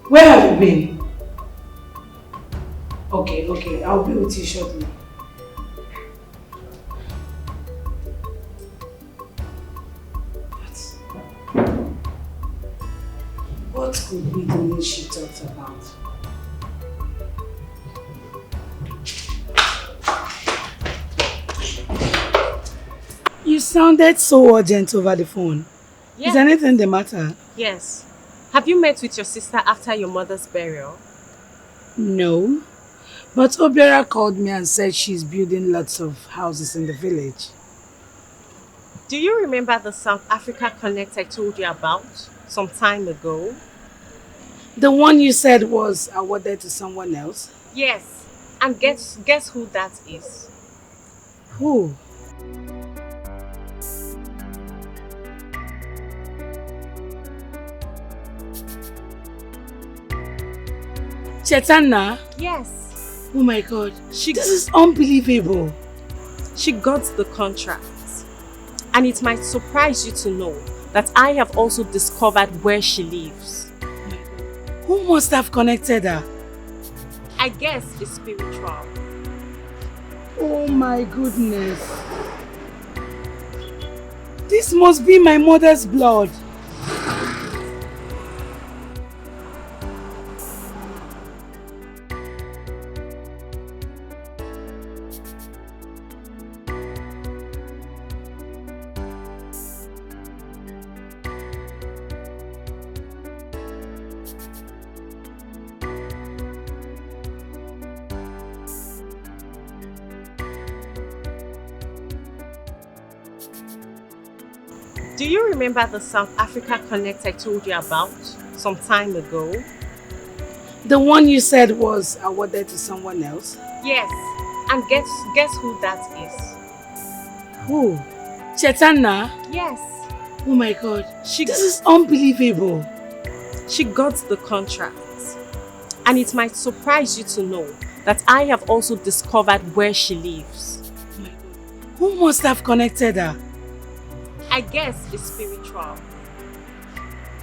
Where have you been? Okay, I'll be with you shortly. What could be the news she talked about? You sounded so urgent over the phone. Yes. Is anything the matter? Yes. Have you met with your sister after your mother's burial? No. But Obiora called me and said she's building lots of houses in the village. Do you remember the South Africa connect I told you about some time ago? The one you said was awarded to someone else? Yes. And guess who that is? Who? Chetana? Yes. Oh my god. This is unbelievable. She got the contract. And it might surprise you to know that I have also discovered where she lives. Who must have connected her? I guess it's spiritual. Oh my goodness. This must be my mother's blood. Do you remember the South Africa connect I told you about some time ago? The one you said was awarded to someone else? Yes. And guess who that is? Who? Chetana? Yes. Oh my god. This is unbelievable. She got the contract. And it might surprise you to know that I have also discovered where she lives. Who must have connected her? I guess it's spiritual.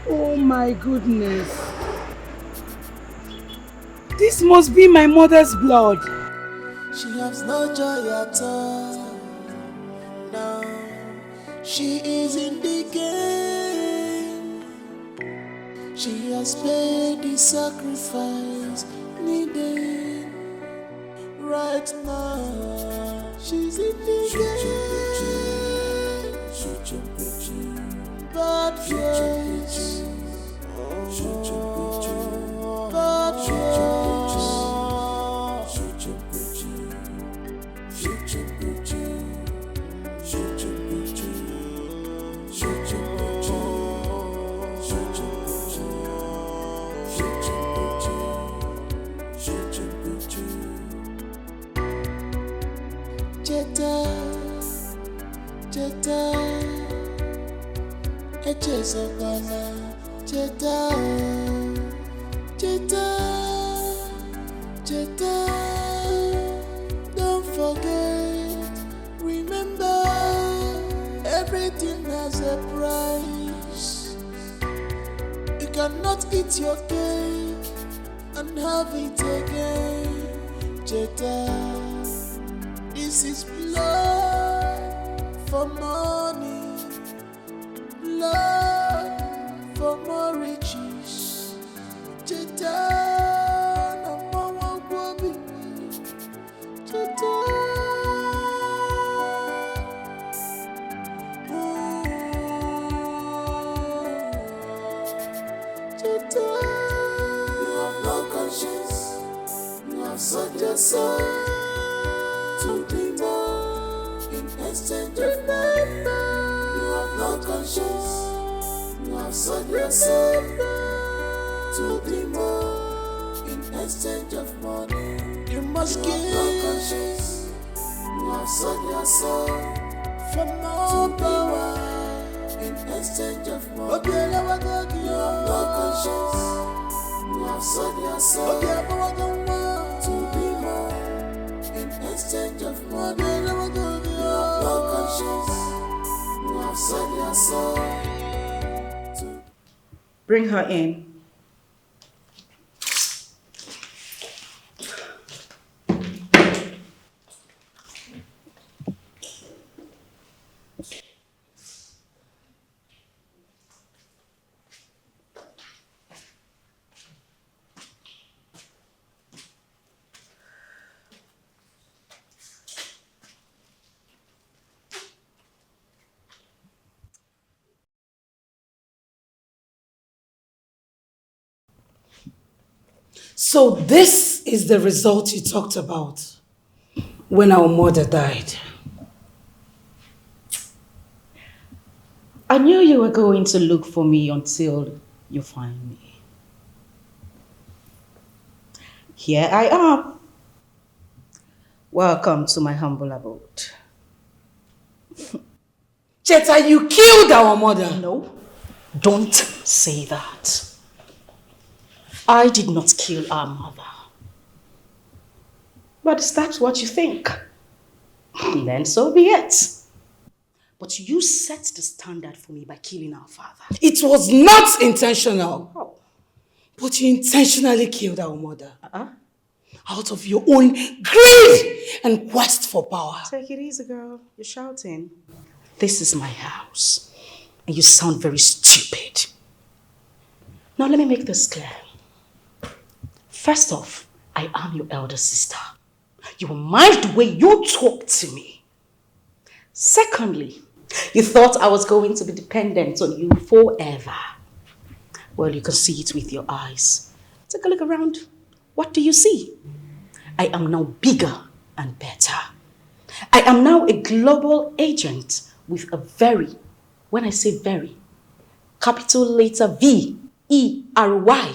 Oh my goodness. This must be my mother's blood. She has no joy at all. No, she is in the game. She has paid the sacrifice needed. Right now, she's in the game. Bad choice. Bad choice. Jetta, Echesokana, Jetta, don't forget, remember, everything has a price. You cannot eat your cake and have it again, Jetta. This is blood for money, blood for more riches. Jetta, no more wobbly. Jetta, Jetta. You have no conscience. You have sold your soul to the moon in exchange of money. You have no conscience. You have sold your soul to the moon in exchange of money. You must give no conscience. You have sold your soul for more power in exchange of money. You have no conscience. You have sold your soul to the moon in exchange of money. You have no conscience. You have sold your soul. Bring her in. So this is the result you talked about when our mother died. I knew you were going to look for me until you find me. Here I am. Welcome to my humble abode. Cheta, you killed our mother. No, don't say that. I did not kill our mother. But is that what you think? Then so be it. But you set the standard for me by killing our father. It was not intentional. Oh. But you intentionally killed our mother. Out of your own greed and quest for power. Take it easy, girl. You're shouting. This is my house. And you sound very stupid. Now let me make this clear. First off, I am your elder sister. You mind the way you talk to me. Secondly, you thought I was going to be dependent on you forever. Well, you can see it with your eyes. Take a look around. What do you see? I am now bigger and better. I am now a global agent with a very, when I say very, capital letter V-E-R-Y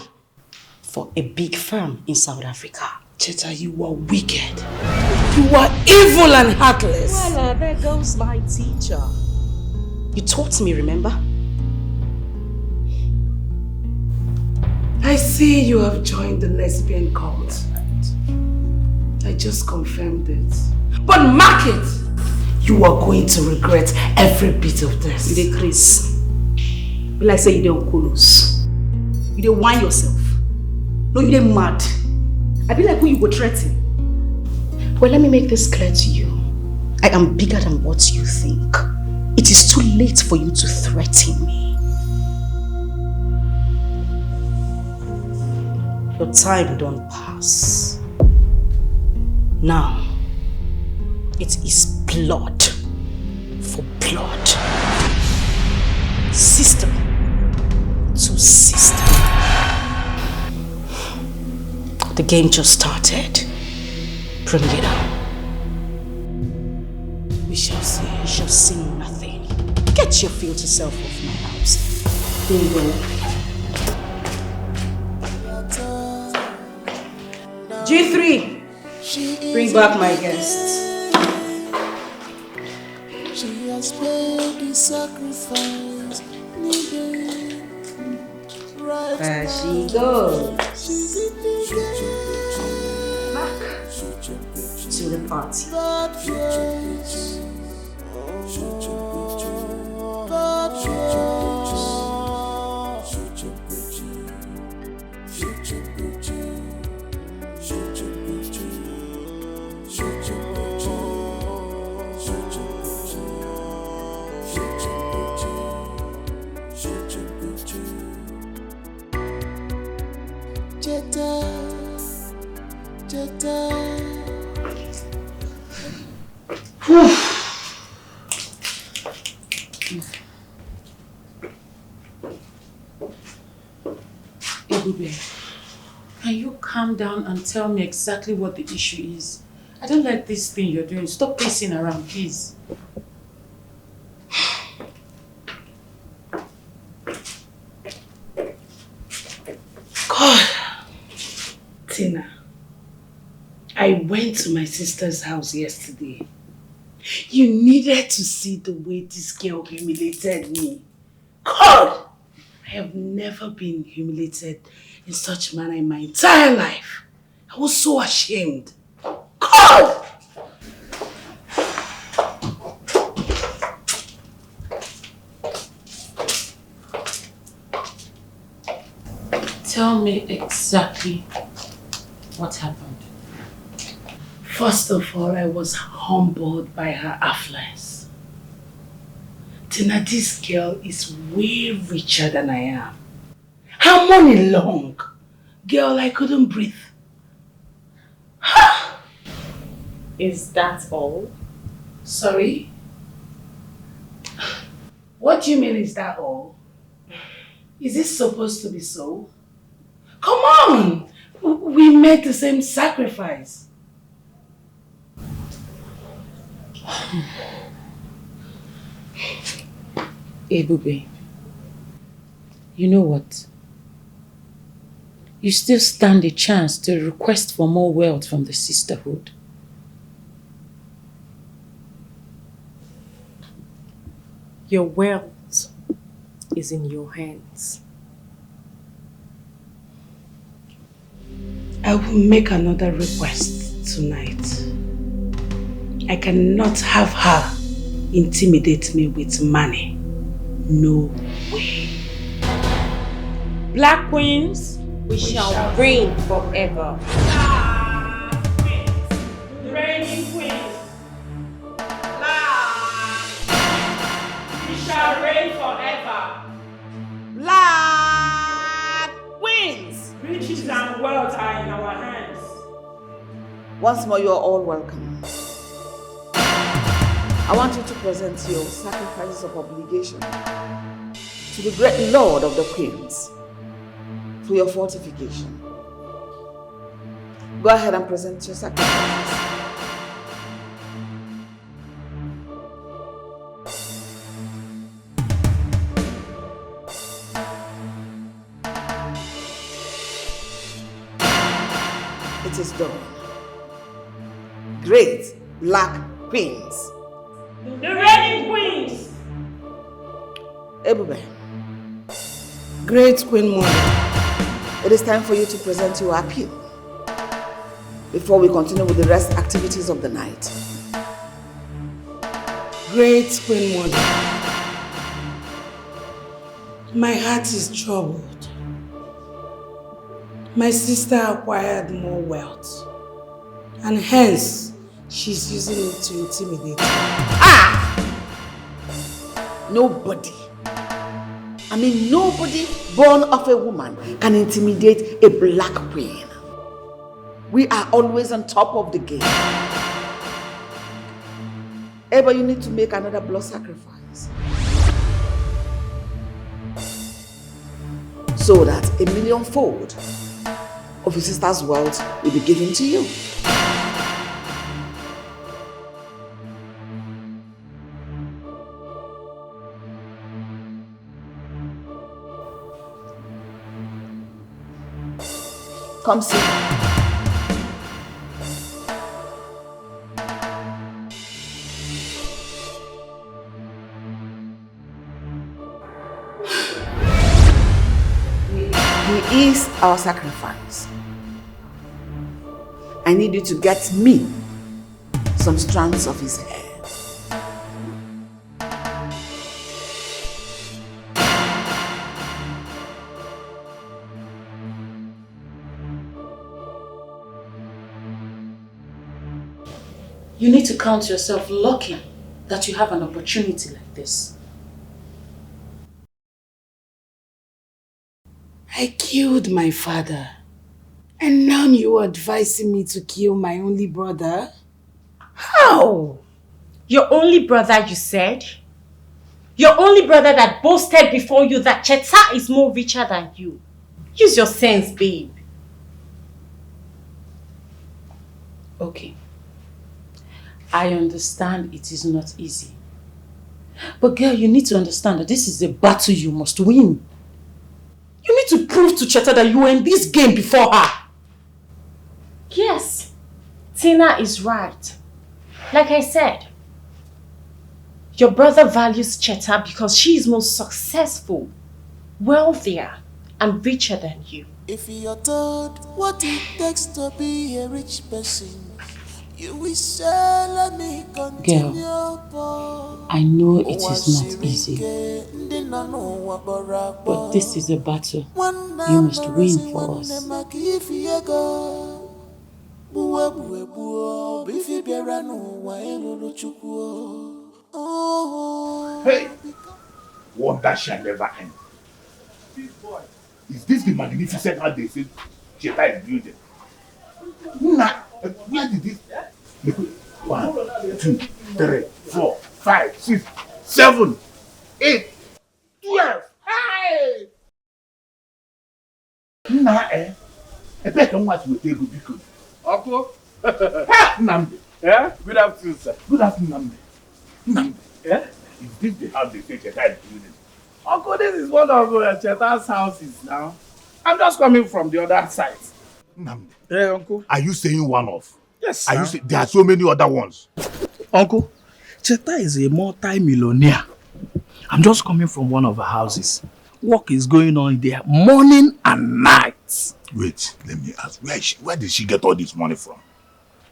for a big firm in South Africa. Cheta, you are wicked. You are evil and heartless. Well, there goes my teacher. You taught me, remember? I see you have joined the lesbian cult. I just confirmed it. But mark it! You are going to regret every bit of this. You dey Chris. Be like say you dey uncoolus. You dey whine yourself. No, you dey mad. I be like who you go threaten. Well, let me make this clear to you. I am bigger than what you think. It is too late for you to threaten me. Your time don't pass. Now, it is blood for blood. Sister to sister. The game just started. Bring it on. We shall see. We shall see nothing. Get your filthy self off my house. Bingo. G3, bring back my guests. She has paid the sacrifice needed. Right there she goes. She's in the game. Back to the party. Can you calm down and tell me exactly what the issue is? I don't like this thing you're doing. Stop pacing around, please. God. Tina, I went to my sister's house yesterday. You needed to see the way this girl humiliated me. God! I have never been humiliated in such a manner in my entire life. I was so ashamed. God! Tell me exactly what happened. First of all, I was humbled by her affluence. Tina, this girl is way richer than I am. Her money long. Girl, I couldn't breathe. Is that all? Sorry? What do you mean, is that all? Is it supposed to be so? Come on! We made the same sacrifice. Ebube, you know what? You still stand a chance to request for more wealth from the sisterhood. Your wealth is in your hands. I will make another request tonight. I cannot have her intimidate me with money. No way. Black queens, we shall reign forever. Reigning queens. We shall reign forever. Black queens. Riches and wealth are in our hands. Once more, you are all welcome. I want you to present your sacrifices of obligation to the great Lord of the Queens for your fortification. Go ahead and present your sacrifices. It is done. Great Black Queens. The reigning queens. Ebube. Great Queen Mother. It is time for you to present your appeal before we continue with the rest activities of the night. Great Queen Mother. My heart is troubled. My sister acquired more wealth, and hence she's using it to intimidate me. Nobody born of a woman can intimidate a black queen. We are always on top of the game. Eba, you need to make another blood sacrifice so that 1,000,000-fold of your sister's wealth will be given to you. Come see. He is our sacrifice. I need you to get me some strands of his hair. You need to count yourself lucky that you have an opportunity like this. I killed my father, and now you are advising me to kill my only brother? How? Your only brother, you said? Your only brother that boasted before you that Cheta is more richer than you. Use your sense, babe. Okay. I understand it is not easy. But girl, you need to understand that this is a battle you must win. You need to prove to Cheta that you were in this game before her. Yes, Tina is right. Like I said, your brother values Cheta because she is more successful, wealthier, and richer than you. If you're told what it takes to be a rich person, you will say, let me continue. Girl, I know it is not easy, but this is a battle you must win for us. Hey! Wonder shall never end. Is this the magnificent house they say Cheta is building? Nah, where did this? 1, 2, 3, 4, 5, 6, 7, 8, 12. Hey! Nah, Ebe ka nwa ti ego biko. Uncle. Nnamdi. Yeah? Good afternoon, sir. Good afternoon, Nnamdi. Yeah? Is this the house they say Cheta is building? Uncle, this is one of Cheta's houses now. I'm just coming from the other side. Nnamdi. Yeah, Uncle. Are you saying one of? Yes, Are sir. you saying there are so many other ones? Uncle, Cheta is a multi-millionaire. I'm just coming from one of her houses. Work is going on there morning and night. Wait, let me ask. Where did she get all this money from?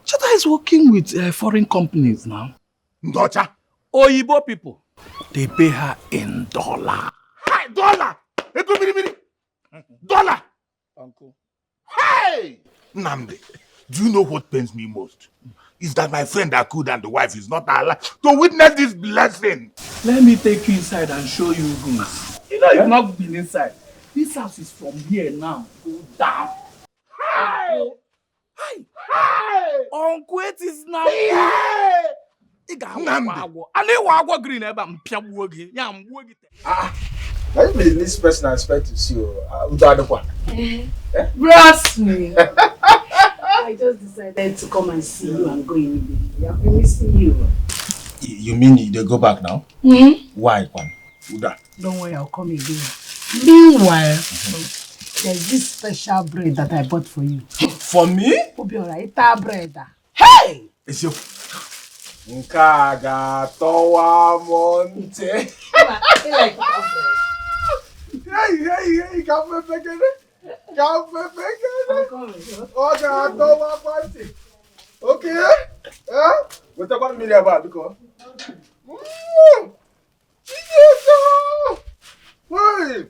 Cheta is working with foreign companies now. Ndocha? Oyibo people. They pay her in dollar. Hey, dollar! Dollar! Uncle. Hey! Nnamdi, do you know what pains me most? Is that my friend Akud and the wife is not alive to witness this blessing. Let me take you inside and show you rooms. You know, you've not been inside. This house is from here now. Go down. Hey! Hey! Hey! Uncle, it is now. Yeah! That's the least person I expect to see. Trust me. I just decided to come and see you and go immediately. I've been missing you. You mean they go back now? Why, Kwan? Don't worry, I'll come again. Meanwhile, there's this special bread that I bought for you. For me? Will be alright. It's bread. Hey! It's your... Nkaga towa monte. Hey, kafe pekene. Kafe pekene. Oga towa monte. Okay? Eh? What about me about because? Hey!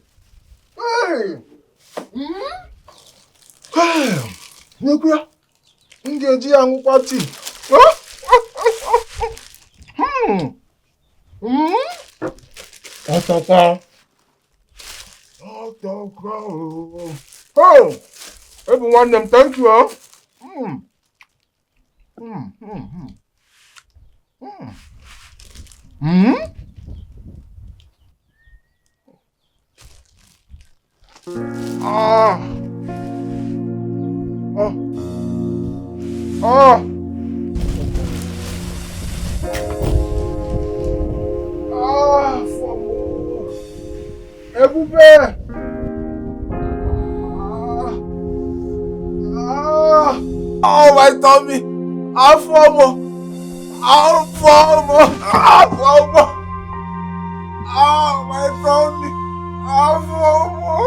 Hey! Hey! Nukuya. Ngeji angu party. Otoko. Oh! Everyone, them thank you. Oh, my tummy! Afomo! Oh, my tummy! Afomo!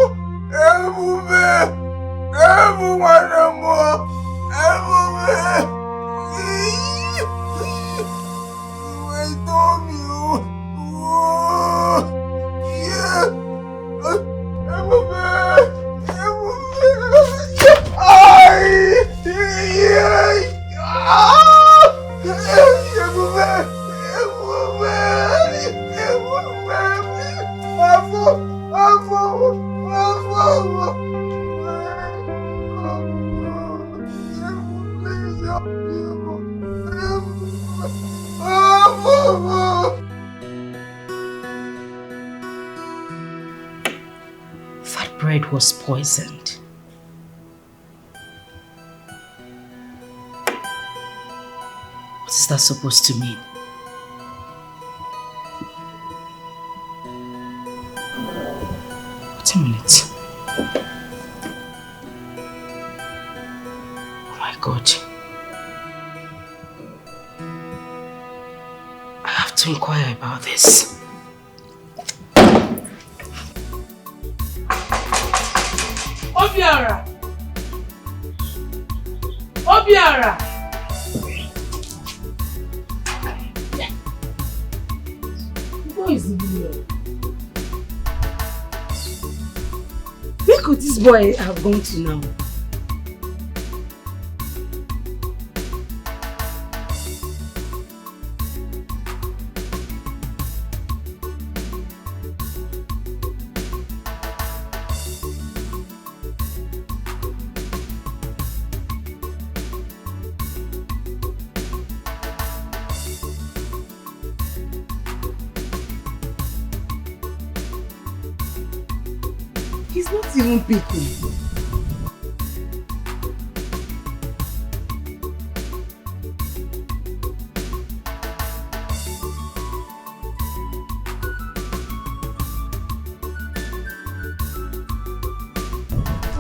That bread was poisoned. What is that supposed to mean? Wait a minute. Oh my God. I have to inquire about this. Obiara! Obiara! Who is here? Where could this boy have gone to now? He's not even picking.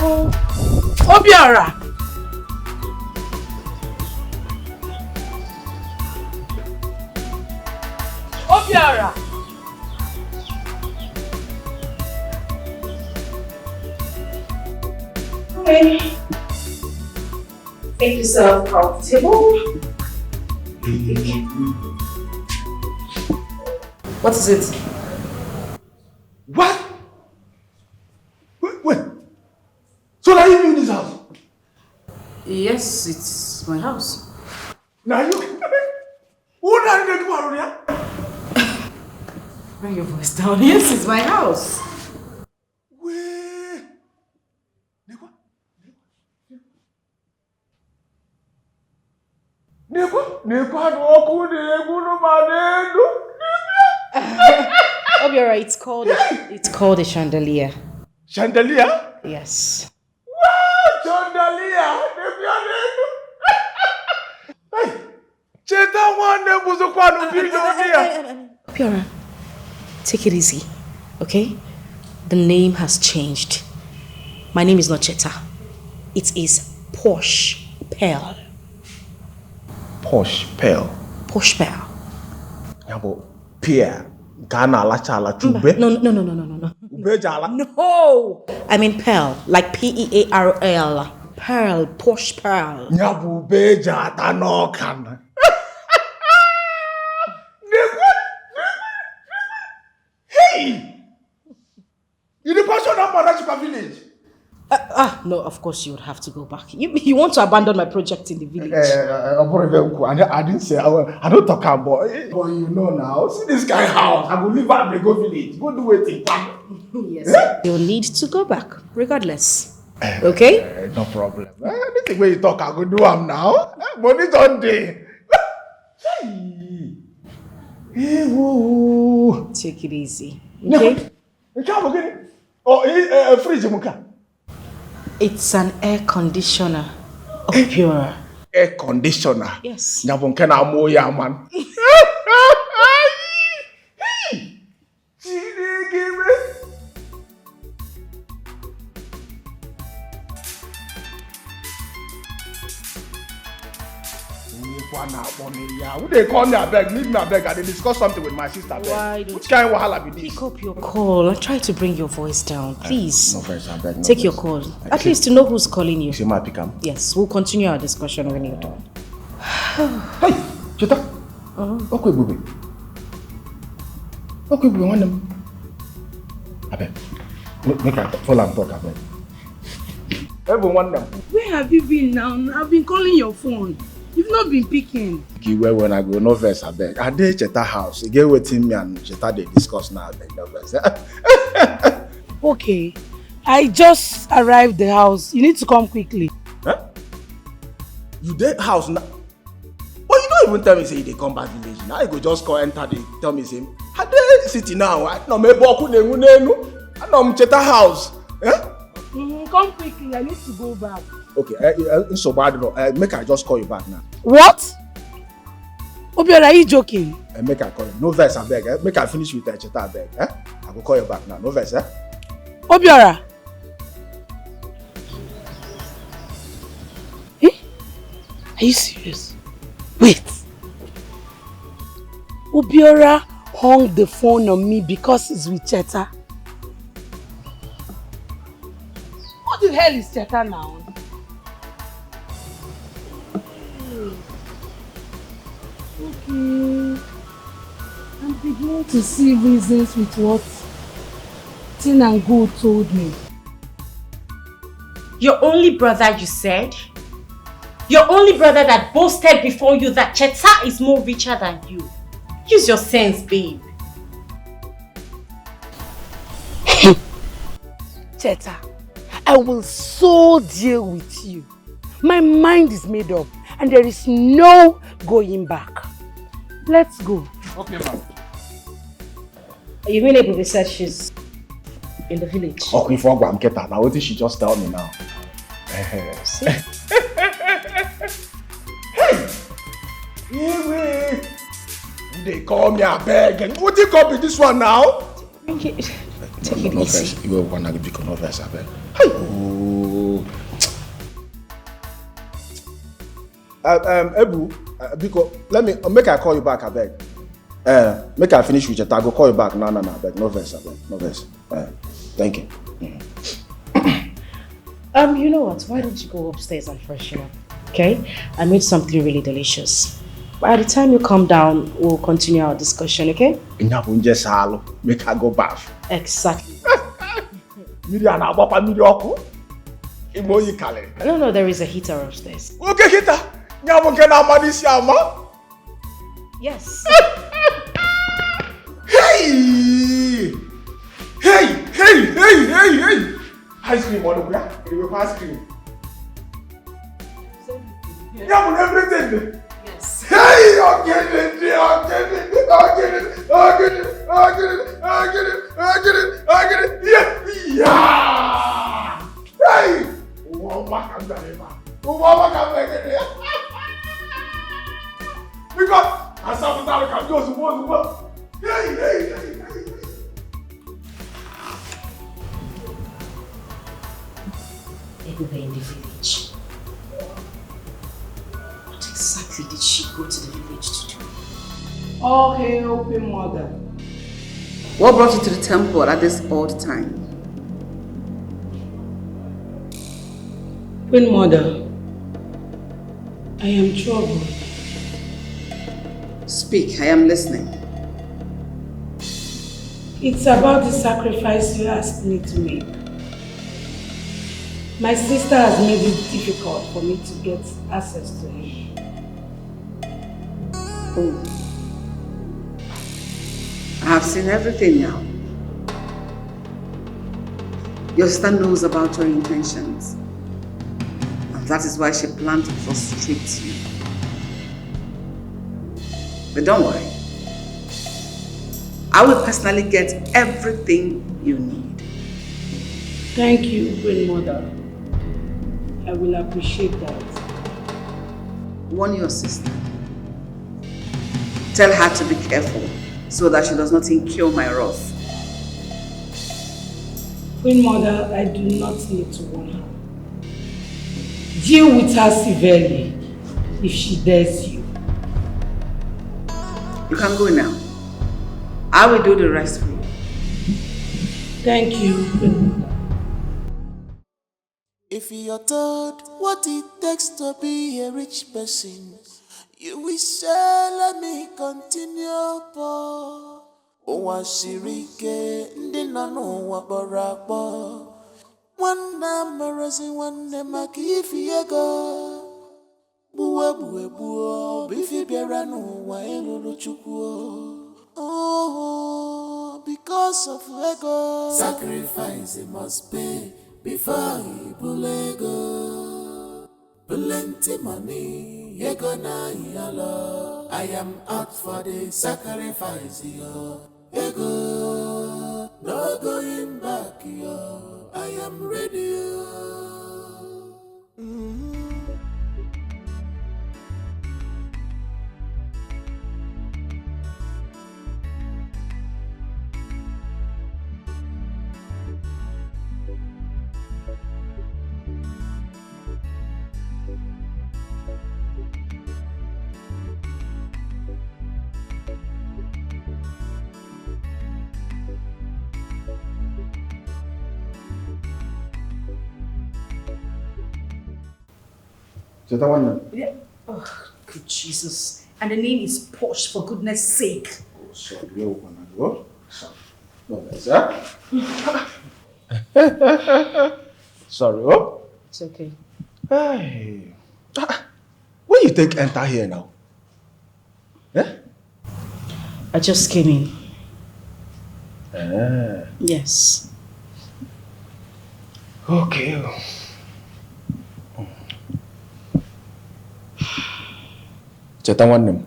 Obiora! Obiora! Okay. Make yourself comfortable. What is it? What? Wait. So now you in this house? Yes, it's my house. Now you... Who are you doing here? Bring your voice down. Yes, it's my house. Obiora, it's called a chandelier. Chandelier? Yes. Wow, chandelier! Hey, Cheta one was a part of Obiora, take it easy, okay? The name has changed. My name is not Cheta. It is Posh Pearl. Posh Pearl. Posh Pearl. Yabo, Pierre. Ghana Lachala Chube. No. No. I mean Pearl, like Pearl. Pearl, Posh Pearl. Nyabu beja tanokan. Hey! You the person of Manachika village? No, of course you would have to go back. You want to abandon my project in the village? I didn't say, I don't talk about it. But you know now, see this guy house, I will leave at the go village. Go do it. Yes. You'll need to go back, regardless. Okay? No problem. Anything where you talk, I go do them now. Money on day. Take it easy. Okay? Fridge muka. It's an air conditioner. Pure. Air conditioner? Yes. Nyabonke na moya man. Who they call me abeg? Leave me abeg. I dey discuss something with my sister. Why don't Which kind of wahala be this? Pick up your call and try to bring your voice down, please. No voice, abeg. No Take voice. your call. At least to know who's calling you. See my pick am. Yes, we'll continue our discussion when you're done. Hey, Cheta. Okay, booby. Okay, booby. One them. Abeg. Make I follow and talk abeg. Everyone them. Where have you been now? I've been calling your phone. You've not been picking. Where when I go, no verse, abeg. I dey Cheta house. You get wetin me and Cheta dey discuss now, abeg. No verse. Okay. I just arrived the house. You need to come quickly. Huh? You dey house now? But you don't even tell me say you dey come back village. Now you go just come enter the tell me say, I dey city now. I no me boku nengu nenu. I no Cheta house. Come quickly. I need to go back. Okay, so bad. Make I just call you back now. What? Obiora, are you joking? Make I call you. No verse, I beg. Make I finish with Cheta, I beg. I will call you back now. No verse, Obiora. Are you serious? Wait. Obiora hung the phone on me because he's with Cheta. What the hell is Cheta now? Okay. I'm beginning to see reasons with what Tin and Gold told me. Your only brother, you said? Your only brother that boasted before you that Cheta is more richer than you. Use your sense, babe. Cheta, I will so deal with you. My mind is made up and there is no going back. Let's go. Okay, ma'am. You mean Ebube said she's in the village? Okay, for I'm Keta. Now what did she just tell me now? See? Hey! They call me a beg. And what you call me this one now? Take it easy. You will want to be converse, I beg. Oh, Ebu, because let me make I call you back, I beg. Make I finish with your tag. Go call you back. No, I beg. No verse, I beg. No verse. Thank you. You know what? Why don't you go upstairs and freshen up? Okay? I made something really delicious. By the time you come down, we'll continue our discussion, okay? Make her go bath. Exactly. No, there is a heater upstairs. Okay, heater. Yes. Hey! Ice cream on the ground. Ice cream. Yeah, everything. Yes. Hey, I'll get it. Yeah. Hey. Because I saw the can do what. Hey. Everywhere in the village. What exactly did she go to the village to do? Oh, hail, Queen Mother. What brought you to the temple at this odd time? Queen Mother, I am troubled. Speak, I am listening. It's about the sacrifice you asked me to make. My sister has made it difficult for me to get access to him. Oh. I have seen everything now. Your sister knows about your intentions. And that is why she planned to frustrate you. But don't worry. I will personally get everything you need. Thank you, Queen Mother. I will appreciate that. Warn your sister. Tell her to be careful so that she does not incur my wrath. Queen Mother, I do not need to warn her. Deal with her severely if she dares you. You can go now. I will do the rest for you. Thank you, Queen Mother. If you're told what it takes to be a rich person, you will say, let me continue, Paul. Owa shirike, ndi nanu wa barabo. Wanda marazi wande makifi yego. Buwe, bifi bieranu wa elulu chukwo. Oh, because of ego. Sacrifice it must pay. Before you bulego, plenty money, you gonna yellow. I am out for the sacrifice, yo. Ego, no going back, yo. I am ready, yo. Yeah. Oh, good Jesus. And the name is Posh, for goodness sake. Oh, sorry, where we gonna go? No, sir. Sorry, oh? It's okay. Hey. When you take enter here now? Eh? I just came in. Ah. Yes. Okay. Cheta one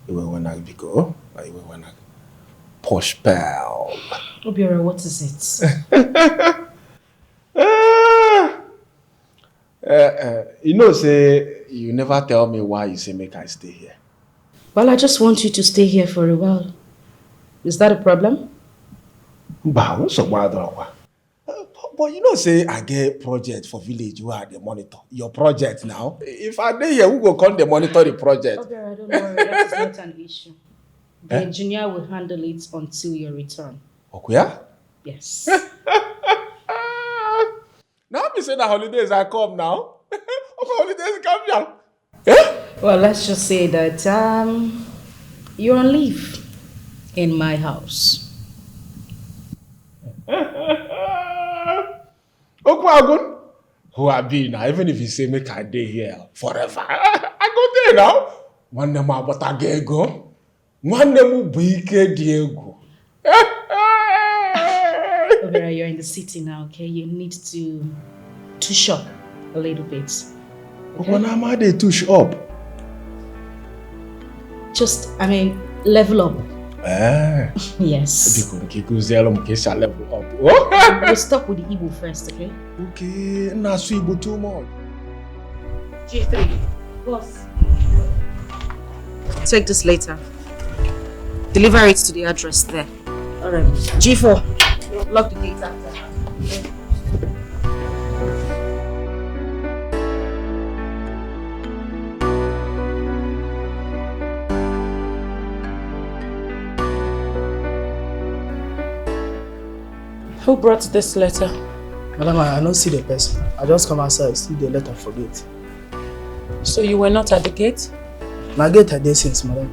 Iwe wanna biko, iwe wanna posh pal. Obiora, what is it? You know, say you never tell me why you say make I stay here. Well, I just want you to stay here for a while. Is that a problem? But you know, say I get project for village. You are the monitor. Your project now. If I dey here, who go come the monitor the project? Okay, I don't worry. That is not an issue. The engineer will handle it until your return. Okay, yeah? Yes. Now me say the holidays I come now. Okay, holidays come here. Well, let's just say that you're on leave in my house. Okwagun, who I be now? Even if you say make I day here forever, I go there now. One name about a gego, one name Bike Diego. Obera, you're in the city now, okay? You need to touch up a little bit. Okay? When am I they touch up? Just, level up. Yes. We'll start with the Igbo first, okay? Okay, not Igbo too much. G3, boss. Take this later. Deliver it to the address there. Alright. G4, lock the gate after. Who brought this letter? Madam, I don't see the person. I just come outside, see the letter for gate. So you were not at the gate? My gate had there since, madam.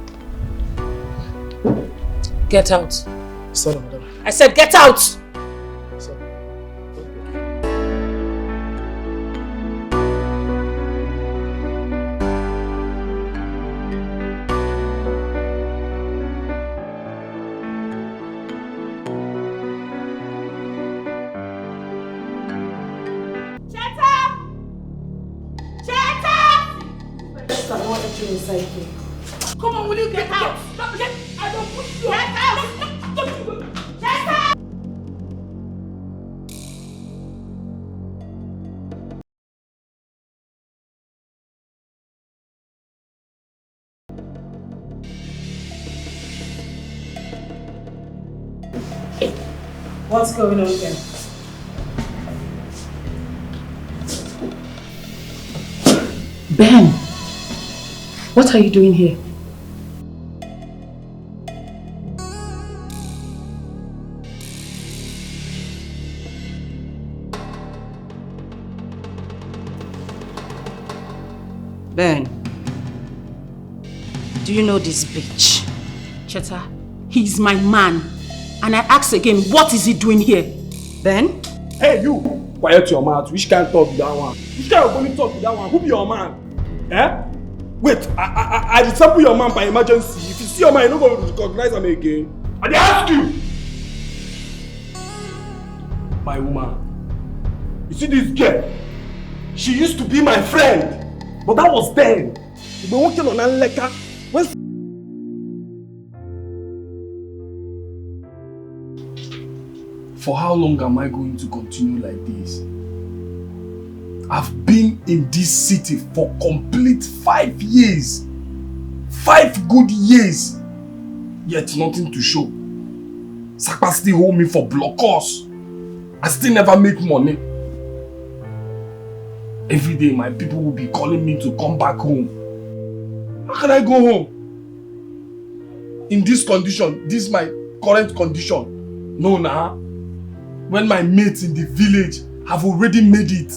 Get out. Sorry, madam. I said get out! Sorry. Come on, will you get out? I don't push you. Get out! Get out! What's going on here? Ben, what are you doing here? Ben, do you know this bitch? Cheta, he's my man. And I ask again, what is he doing here? Ben? Hey, you! Quiet your mouth. Which can't talk with that one? Which can't only talk with that one? Who be your man? Eh? Wait, I disable your man by emergency. If you see your man, you're not going to recognize him again. I ask you! My woman. You see this girl? She used to be my friend. But that was then. You've been working on Anleka. For how long am I going to continue like this? I've been in this city for complete 5 years. 5 good years. Yet nothing to show. Sakpa still hold me for blockers. I still never make money. Every day my people will be calling me to come back home. How can I go home? In this condition, this is my current condition. No, nah. When my mates in the village have already made it.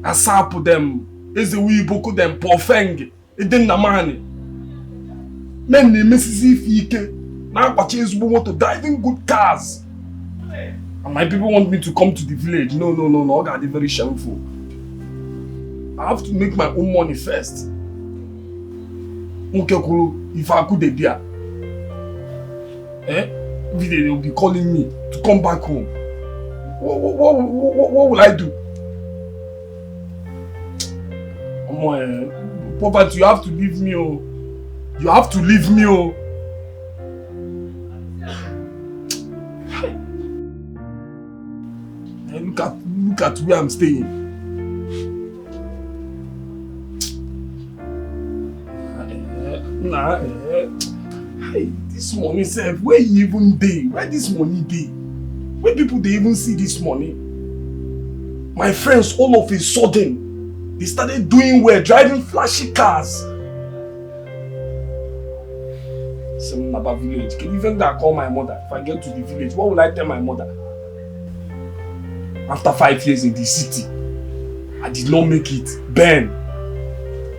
Asapu them, Ezewi Boko them, Pofeng, Eden Namani. Men ne Mrs. Fike, now purchase want to drive in good cars. And my people want me to come to the village. No, God, they're very shameful. I have to make my own money first. If I could be they will be calling me to come back home. What will I do? Poverty, you have to leave me. You have to leave me. Look at where I'm staying. Hey, this money self, where you even dey? Where this money dey? Where people they even see this money? My friends, all of a sudden, they started doing well, driving flashy cars. Some Naba village. Can you even call my mother? If I get to the village, what will I tell my mother? After 5 years in the city, I did not make it. Ben,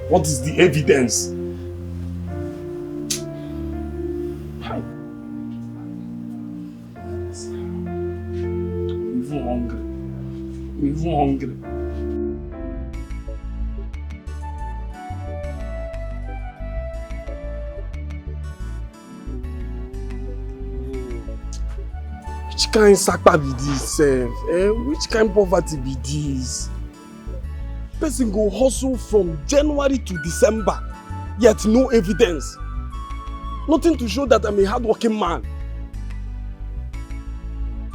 what is the evidence? I'm even hungry. I'm even hungry. Which kind sakpa be this, sef? Which kind poverty be this? Person go hustle from January to December, yet no evidence. Nothing to show that I'm a hardworking man.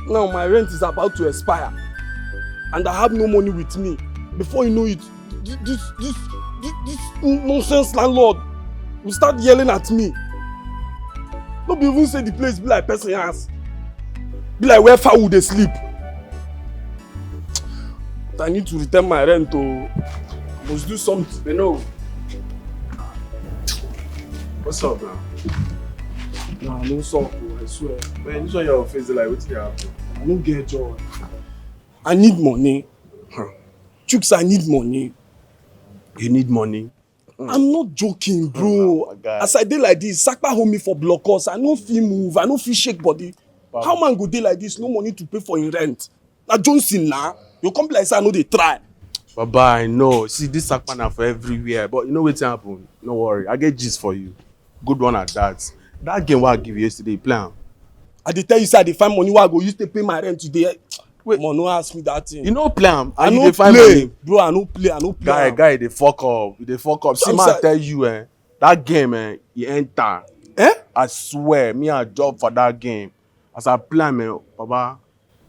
Now my rent is about to expire, and I have no money with me. Before you know it, this nonsense landlord will start yelling at me. No be even say the place be like person house. Be like where fowl they sleep. But I need to return my rent to. I must do something, you know. What's up now? Nah, no suck, I swear. Man, this one your face like what's happening? I don't get joy. I need money. Chooks, I need money. You need money? I'm not joking, bro. As I dey like this, Sakpa hold me for blockers. I no fit move, I no fit shake body. How man go dey like this, no money to pay for him rent? Na Johnson now. You come like say I know they try. Baba, I know. See, this Sakpa na for everywhere. But you know what's happen? No worry. I get gist for you. Good one at that. That game what I give you yesterday, plan. I dey tell you say I dey find money where I go use to pay my rent today. Wait, man, no ask me that thing. You know plan. I no no find play, money. bro. I no play. Guy, they fuck up. They fuck up. See, man, tell you, that game, you enter. I swear, me a job for that game. As I plan, man, Baba,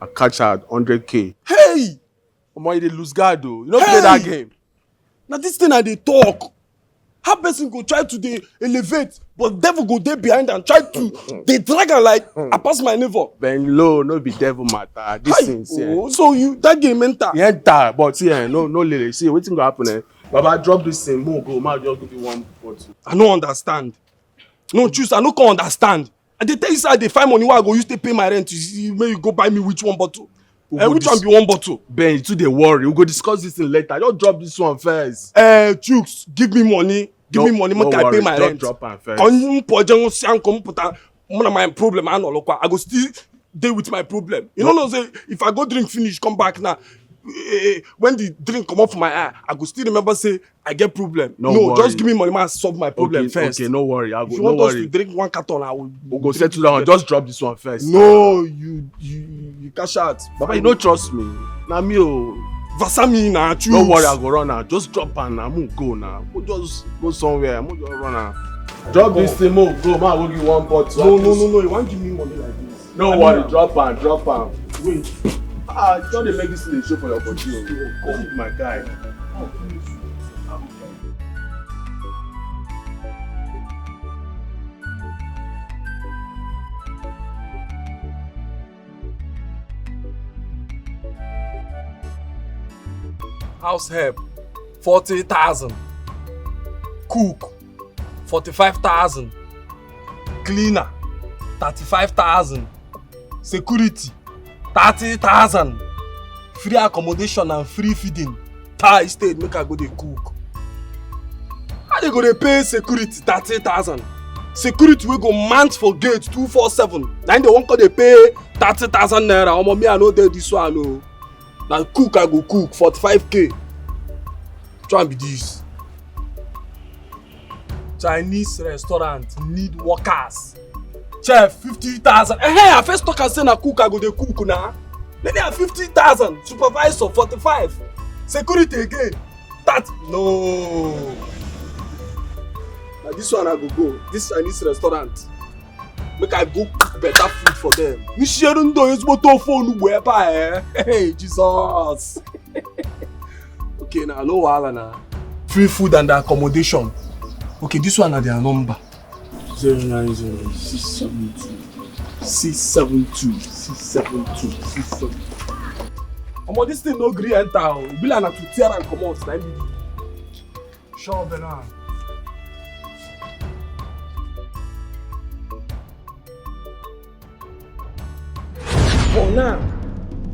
I catch out 100K. Hey! Omo, you dey lose guard though. You don't play that game. Now this thing I dey talk. How person go try to dey elevate, but devil go dey behind and try to dey drag am like I pass my neighbor. Ben low, no be devil matter. This thing, see. So you that game enter? You enter, but see, no lady. See, wetin go happen? Baba drop this thing, more go, man just give you one bottle. I no understand. No choose, I no can understand. I dey tell you say I dey find money where I go use to pay my rent. May you go buy me which one bottle? Which one be one bottle? Ben, you too dey worry. We go discuss this thing later. Just drop this one first. Chooks, give me money. Give me money, make I pay my rent. Drop am first. My problem, I go still deal with my problem. You know, say if I go drink finish, come back now. When the drink come off my eye, I go still remember say I get problem. No, just give me money, man, solve my problem first. Okay, no worry. If you want us to drink one carton, I will. We'll go settle down. Just drop this one first. No, you cash out. Baba, you don't trust me. Na me o. Vasami na choose. Don't worry, I go run now. Just drop am now. Move go now. We'll just go somewhere. Move just run now. Drop this thing, move go. Man, I will give you one bottle. No. You want give me money like this? No worry, drop am. Wait. Don't they make this thing show for your body? Come, my guy. House help, 40,000. Cook, 45,000. Cleaner, 35,000. Security, 30,000. Free accommodation and free feeding. Thai state make I go dey cook. How they go dey pay security 30,000? Security wey go mount for gate 247. Then they won't go dey pay 30,000 naira. Omo me I no dey this one o. Na cook I go cook 45K. Try and be this. Chinese restaurant need workers. Chef 50,000. I first talk and say na cook I go dey cook na. Then they have 50,000. Supervisor 45. Security again. That no. Now this one I go. This Chinese restaurant. Make I go cook better food for them. Hey, Jesus. Okay, now no wahala now. Free food and accommodation. Okay, this one are their number. 090 672 672 672 672. Omo, this thing no gree enter. It be like na to tear and come out. Sure, Bernard. For now,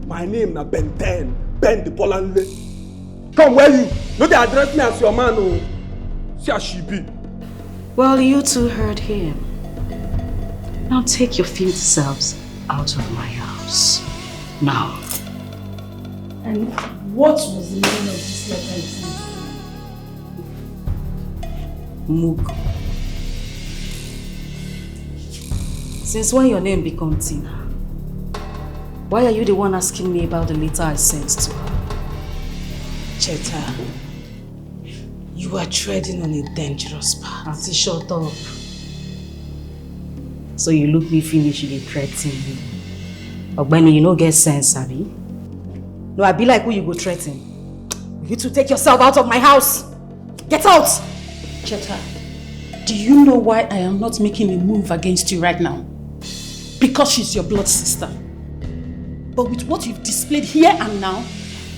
my name na Ben 10, Ben the Polanle. Come where you? No, they address me as your man. Oh, see how she be. Well, you two heard him. Now take your filthy selves out of my house. Now. And what was the meaning of this letter you sent? Mugu. Since when your name become Tina? Why are you the one asking me about the letter I sent to her? Cheta, you are treading on a dangerous path. Auntie, shut up. So you look me finish, you threaten me. Ogbeni, you no get sense, Abi? No, I be like who you go threaten. You two take yourself out of my house. Get out! Cheta, do you know why I am not making a move against you right now? Because she's your blood sister. But with what you've displayed here and now,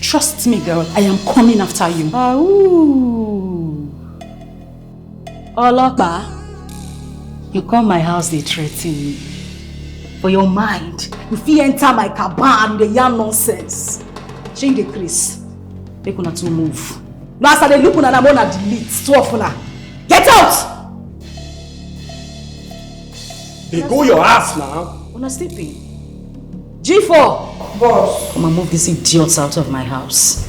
trust me, girl, I am coming after you. Ooh. Olopa, you come my house, they threaten me. For your mind, if you enter my caban, they yarn nonsense. Change the Chris. Make una to move. No, as I look una mona delete. So often. Get out! They go your ass now. Una sleeping. G4! Boss. Come and move these idiots out of my house.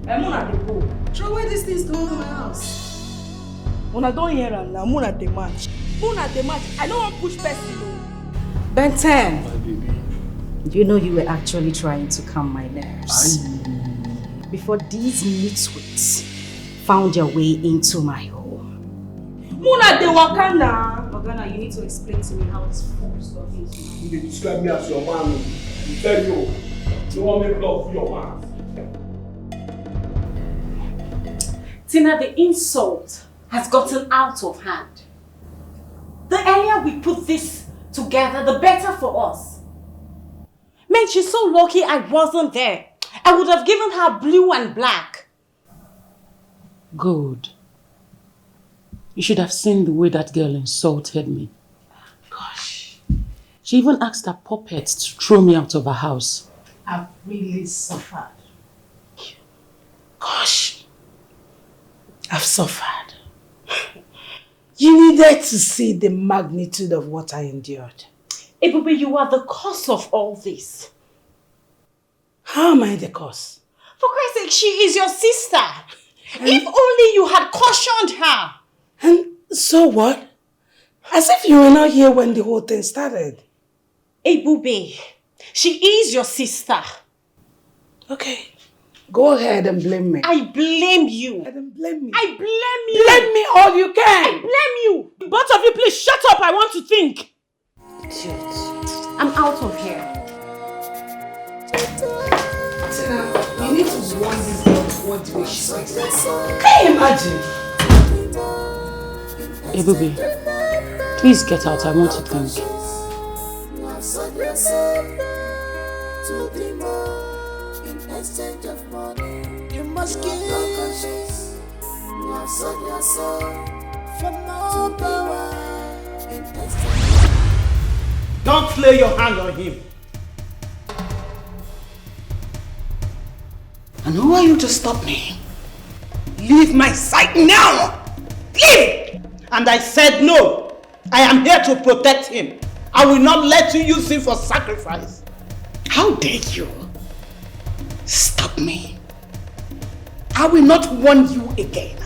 Muna dey go. Throw away these things to my house. Una don't hear am now. Muna dey match. Muna dey match. I don't want push person. Ben 10. My baby. You know you were actually trying to calm my nerves. Before these nitwits found their way into my home. Muna dey waka now. Morgana, you need to explain to me how this full stuff is. You dey describe me as your man. You tell you want me love for your man. Tina, the insult has gotten out of hand. The earlier we put this together, the better for us. Man, she's so lucky I wasn't there. I would have given her blue and black. Good. You should have seen the way that girl insulted me. Gosh. She even asked her puppets to throw me out of her house. I've really suffered. Gosh. I've suffered. You needed to see the magnitude of what I endured. Ebube, you are the cause of all this. How am I the cause? For Christ's sake, she is your sister. If only you had cautioned her. And so what? As if you were not here when the whole thing started. Ebube, she is your sister. Okay. Go ahead and blame me. I blame you. Then blame me. I blame you. Blame me all you can. I blame you. Both of you, please shut up. I want to think. Dude, I'm out of here. Tina, you need to warn this girl what the way she speaks. Can you imagine? Ebube, please get out. I want to think. You must give. You have sold your soul for more power. Don't lay your hand on him. And who are you to stop me? Leave my sight now! Leave! And I said no. I am here to protect him. I will not let you use him for sacrifice. How dare you? Stop me. I will not warn you again.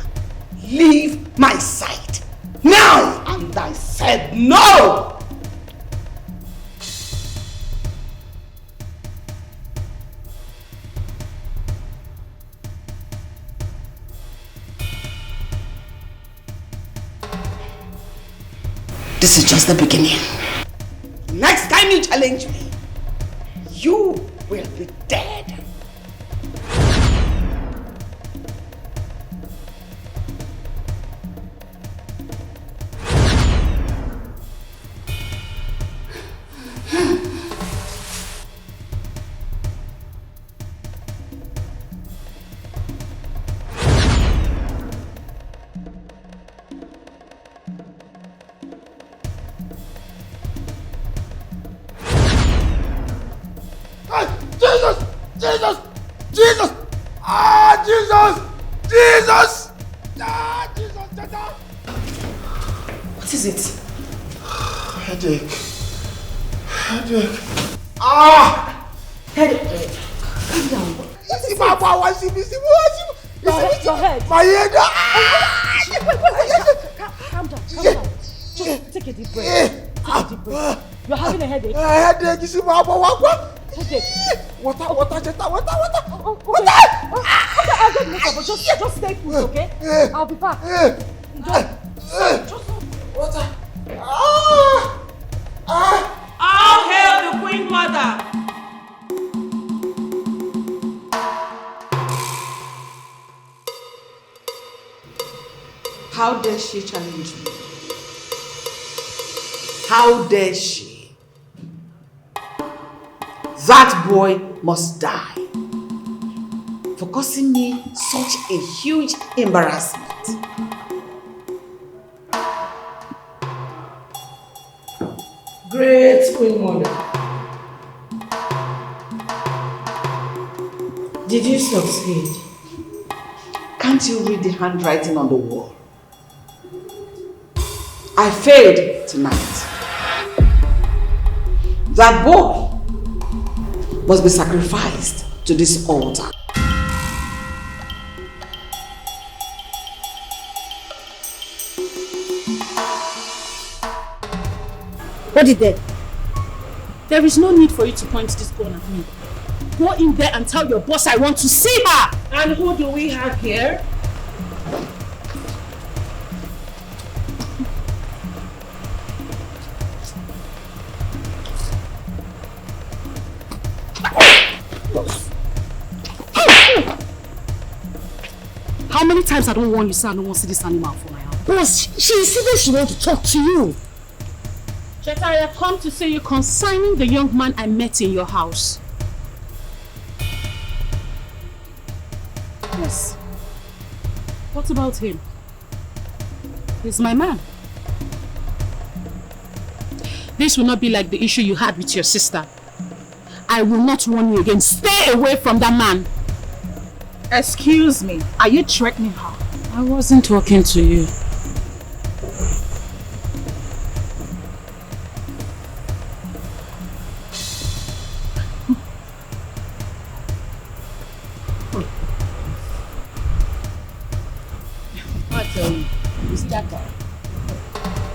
Leave my sight. Now! And I said no! This is just the beginning. Next time you challenge me, you will be dead. Jesus! Jesus! Ah, Jesus! Jesus! Ah, Jesus! Tata! What is it? Headache. Headache. Ah! Headache. Calm down. Your head. My head. Calm down. Just take a deep breath. You're having a headache. Headache. You see my Headache. Water. Okay, I'll get makeup, but just stay put, okay? I'll be back. Just water. All hail the Queen Mother. How dare she challenge me? How dare she? That boy must die for causing me such a huge embarrassment. Great Queen Mother. Did you succeed? Can't you read the handwriting on the wall? I failed tonight. That boy must be sacrificed to this altar. What is that? There is no need for you to point this gun at me. Go in there and tell your boss I want to see her. And who do we have here? How many times I don't warn you, sir, I don't want to see this animal for my house? Boss, she said she wants to talk to you. Cheta, I have come to see you concerning the young man I met in your house. Yes. What about him? He's my man. This will not be like the issue you had with your sister. I will not warn you again. Stay away from that man. Excuse me. Are you threatening her? I wasn't talking to you. I tell you, it's that guy.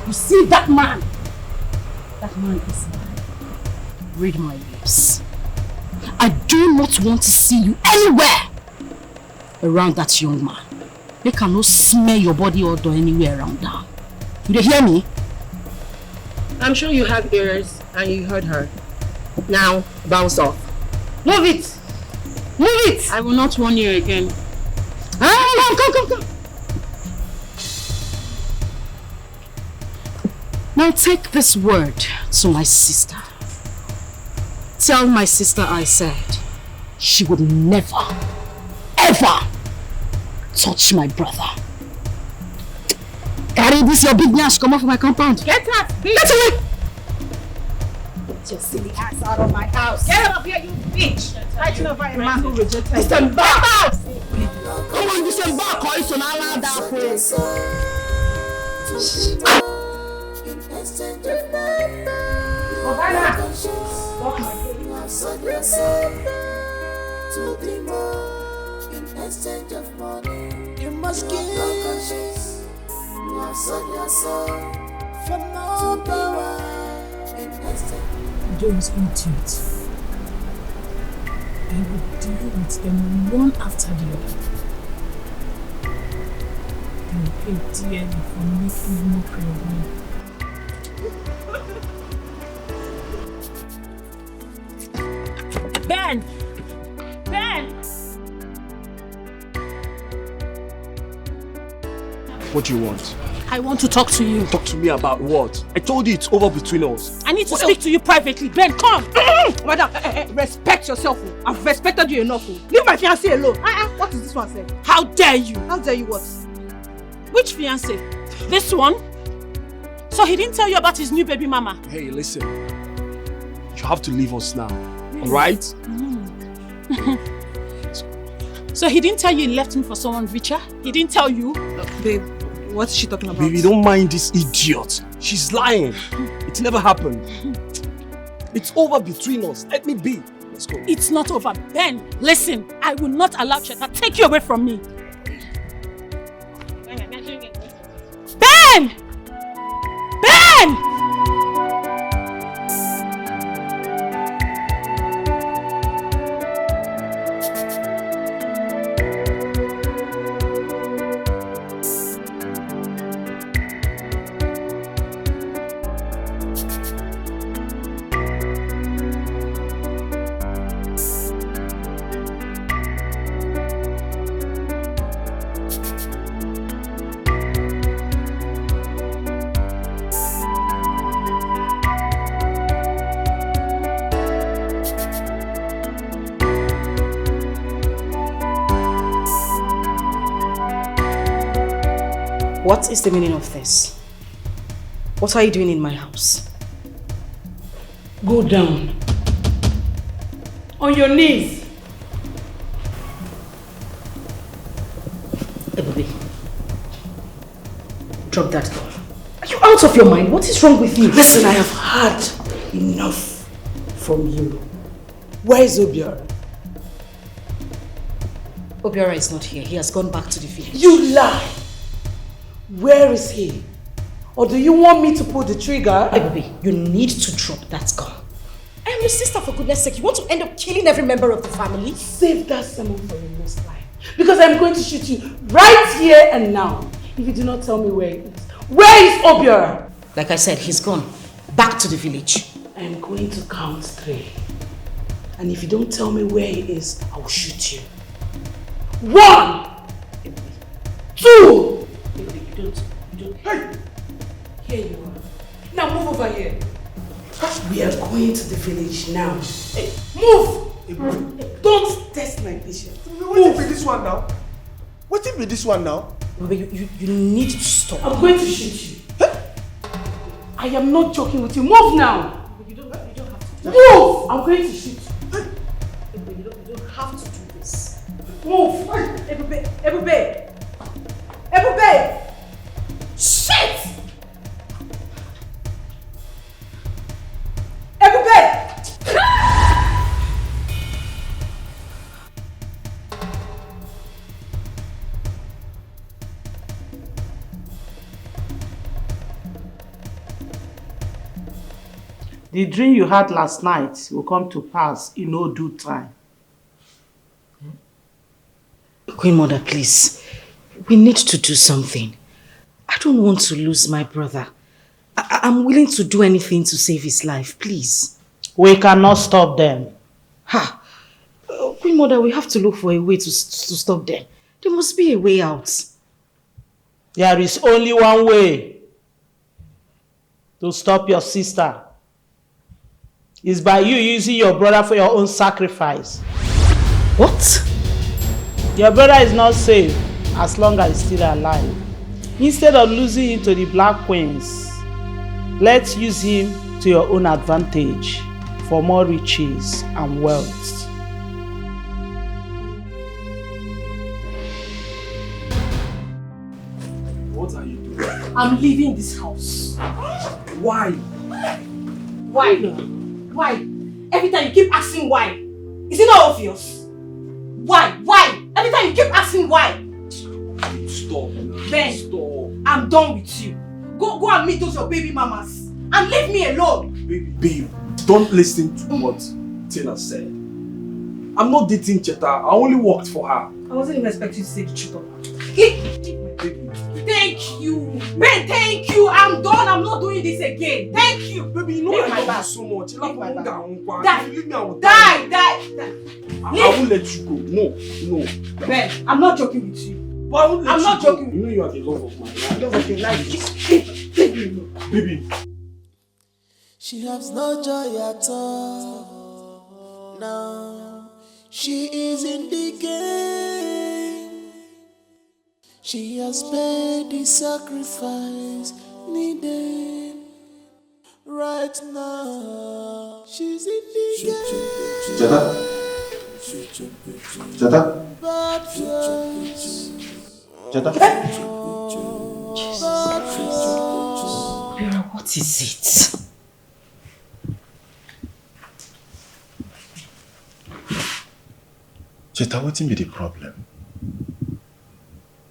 You see that man? That man is mine. Read my lips. I do not want to see you anywhere around that young man. They cannot smell your body odor anywhere around now. Do they hear me? I'm sure you have ears and you heard her. Now, bounce off. Move it! Move it! I will not warn you again. Come. Now take this word to my sister. Tell my sister I said she would never, ever touch my brother. Carry this your big nash, come off my compound. Get out! Get away! Get your silly ass out of my house. Get up here, you bitch! Fighting over a man who rejected you. Disembark! Come on, disembark or it's an Allah that place. You must give. You have sold your soul for no power. Those idiots. I will deal with them one after the other. I will pay dearly for making mockery of me. Ben! What do you want? I want to talk to you. Talk to me about what? I told you it's over between us. I need to speak to you privately. Ben, come! Madam, respect yourself. I've respected you enough. Leave my fiancé alone. What is this one saying? How dare you? How dare you what? Which fiancé? This one? So he didn't tell you about his new baby mama? Hey, listen. You have to leave us now. Alright? So he didn't tell you he left him for someone richer? He didn't tell you? Babe, what's she talking about? Baby, don't mind this idiot. She's lying. It never happened. It's over between us. Let me be. Let's go. It's not over. Ben, listen. I will not allow Cheta take you away from me. Ben! Ben! What is the meaning of this? What are you doing in my house? Go down. On your knees. Ebube, drop that gun. Are you out of your mind? What is wrong with you? Listen, I have had enough from you. Where is Obiora? Obiora is not here. He has gone back to the village. You lie! Where is he? Or do you want me to pull the trigger? Ebube, you need to drop that gun. I am your sister, for goodness sake. You want to end up killing every member of the family? Save that sermon for your next life. Because I'm going to shoot you right here and now. If you do not tell me where he is. Where is Obiora? Like I said, he's gone. Back to the village. I am going to count 3. And if you don't tell me where he is, I will shoot you. 1! 2! You don't. Hey! Here you are. Now move over here. We are going to the village now. Hey, move! Don't test my patience. What if this one now? What if this one now? You need to stop. I'm going to shoot you. I am not joking with you. Move now. You don't have to. Move! I'm going to shoot you. You don't have to do this. Move! Ebube! Shit! Ebube! The dream you had last night will come to pass in no due time. Queen Mother, please. We need to do something. I don't want to lose my brother. I'm willing to do anything to save his life, please. We cannot stop them. Queen Mother, we have to look for a way to stop them. There must be a way out. There is only one way to stop your sister. It's by you using your brother for your own sacrifice. What? Your brother is not safe as long as he's still alive. Instead of losing him to the Black Queens, let's use him to your own advantage for more riches and wealth. What are you doing? I'm leaving this house. Why? Why? Every time you keep asking why. Is it not obvious? Why? Every time you keep asking why. Stop. Ben, Stop. I'm done with you. Go and meet those your baby mamas. And leave me alone. Babe, don't listen to what Tina said. I'm not dating Cheta. I only worked for her. I wasn't even expecting you to say the truth. Thank you. Ben, thank you. I'm done. I'm not doing this again. Thank you. Baby, you know I love you so much. Die. Leave me, I will Die. I won't let you go. No. Ben, I'm not joking with you. But I won't let I'm you not go. joking. You know you are the love of my life. Love of your life. Baby. She has no joy at all. Now she is in the game. She has paid the sacrifice needed. Right now, she's in the game. Cheta, Cheta? Cheta? Vera, what is it? Cheta, what be the problem?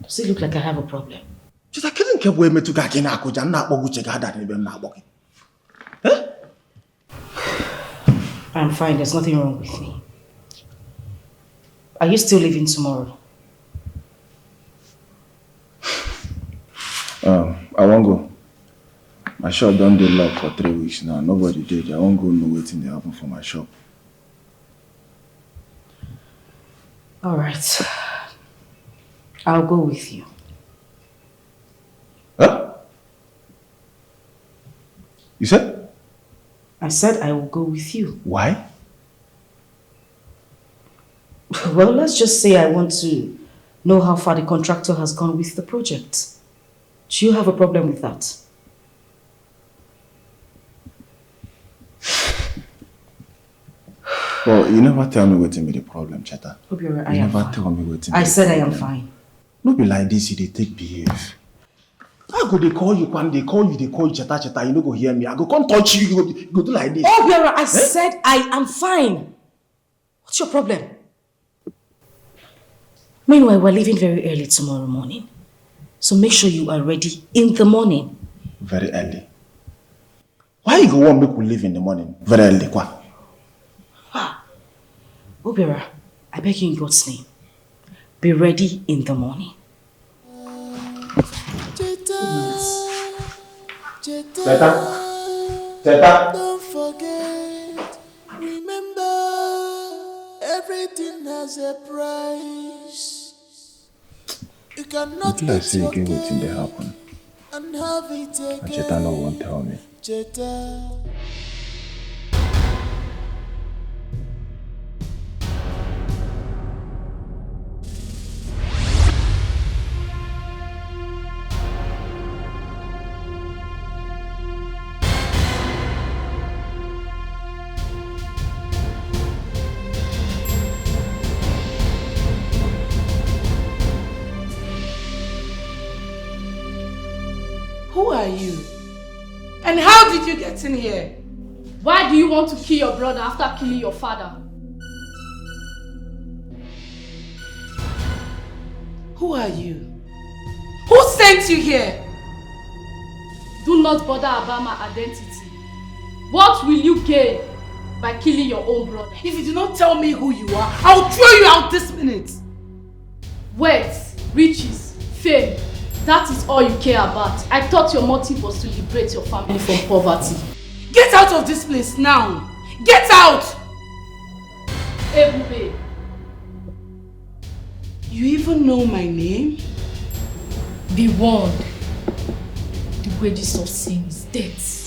Does it look like I have a problem? Cheta, can't keep waiting to get in a coach and not go check out that in the I'm fine, there's nothing wrong with me. Are you still leaving tomorrow? I won't go. My shop done dey lock for 3 weeks now. Nobody did. I won't go no waiting they happen for my shop. Alright. I'll go with you. Huh? You said? I said I will go with you. Why? Well, let's just say I want to know how far the contractor has gone with the project. Do you have a problem with that? Well, you never tell me what be the problem, Cheta. You never tell me what I said I am fine. No be like this, you dey take behave. I go, they call you, Cheta, Cheta, you no go hear me. I go come touch you, you go do like this. Oh, Biora, I said I am fine. What's your problem? Meanwhile, we're leaving very early tomorrow morning. So make sure you are ready in the morning. Very early. Why you go want me to leave in the morning? Very early, quoi? Obera, I beg you in God's name. Be ready in the morning. Cheta. Don't forget, remember, everything has a price. You cannot Let's say again what's in the happen. and have it again. And Cheta no won't tell me. Cheta. Who are you? And how did you get in here? Why do you want to kill your brother after killing your father? Who are you? Who sent you here? Do not bother about my identity. What will you gain by killing your own brother? If you do not tell me who you are, I'll throw you out this minute. Wealth, riches, fame. That is all you care about. I thought your motive was to liberate your family from poverty. Get out of this place now! Get out! Ebube. You even know my name? Be warned. The wages of sin is death.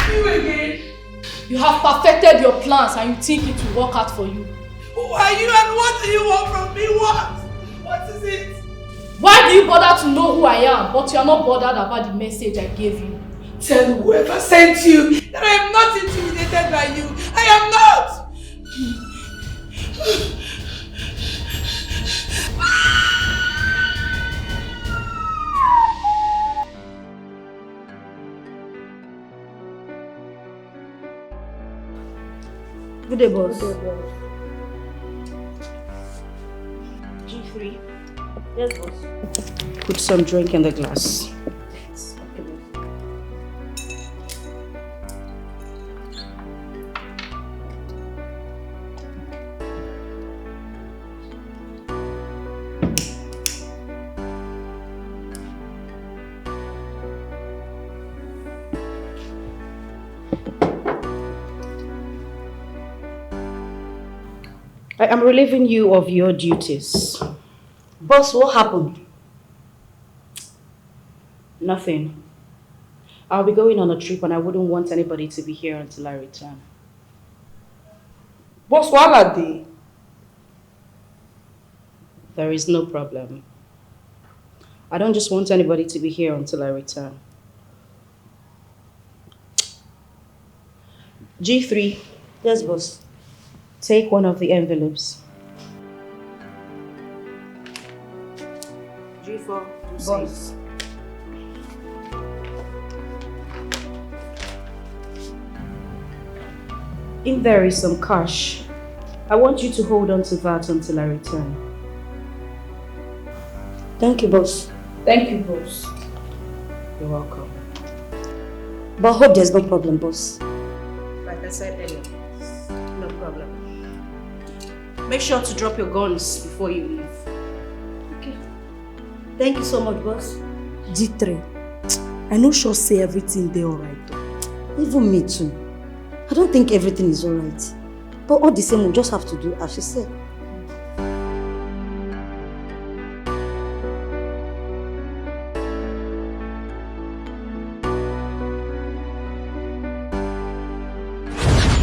You again? You have perfected your plans and you think it will work out for you. Who are you and what do you want from me? What? What is it? Why do you bother to know who I am, but you are not bothered about the message I gave you? Tell whoever sent you that I am not intimidated by you. I am not! Good day, boss. G3. Yes, boss. Put some drink in the glass. I am relieving you of your duties. Boss, what happened? Nothing. I'll be going on a trip and I wouldn't want anybody to be here until I return. Boss, what are they? There is no problem. I don't just want anybody to be here until I return. G3. Yes, boss. Take one of the envelopes. G4. Boss. If there is some cash, I want you to hold on to that until I return. Thank you, boss. Thank you, boss. You're welcome. But I hope there's no problem, boss. Like I said earlier, no problem. Make sure to drop your guns before you leave. Okay. Thank you so much, boss. G3, I know sure say everything there alright though. Even me too. I don't think everything is alright. But all the same, we just have to do as she said.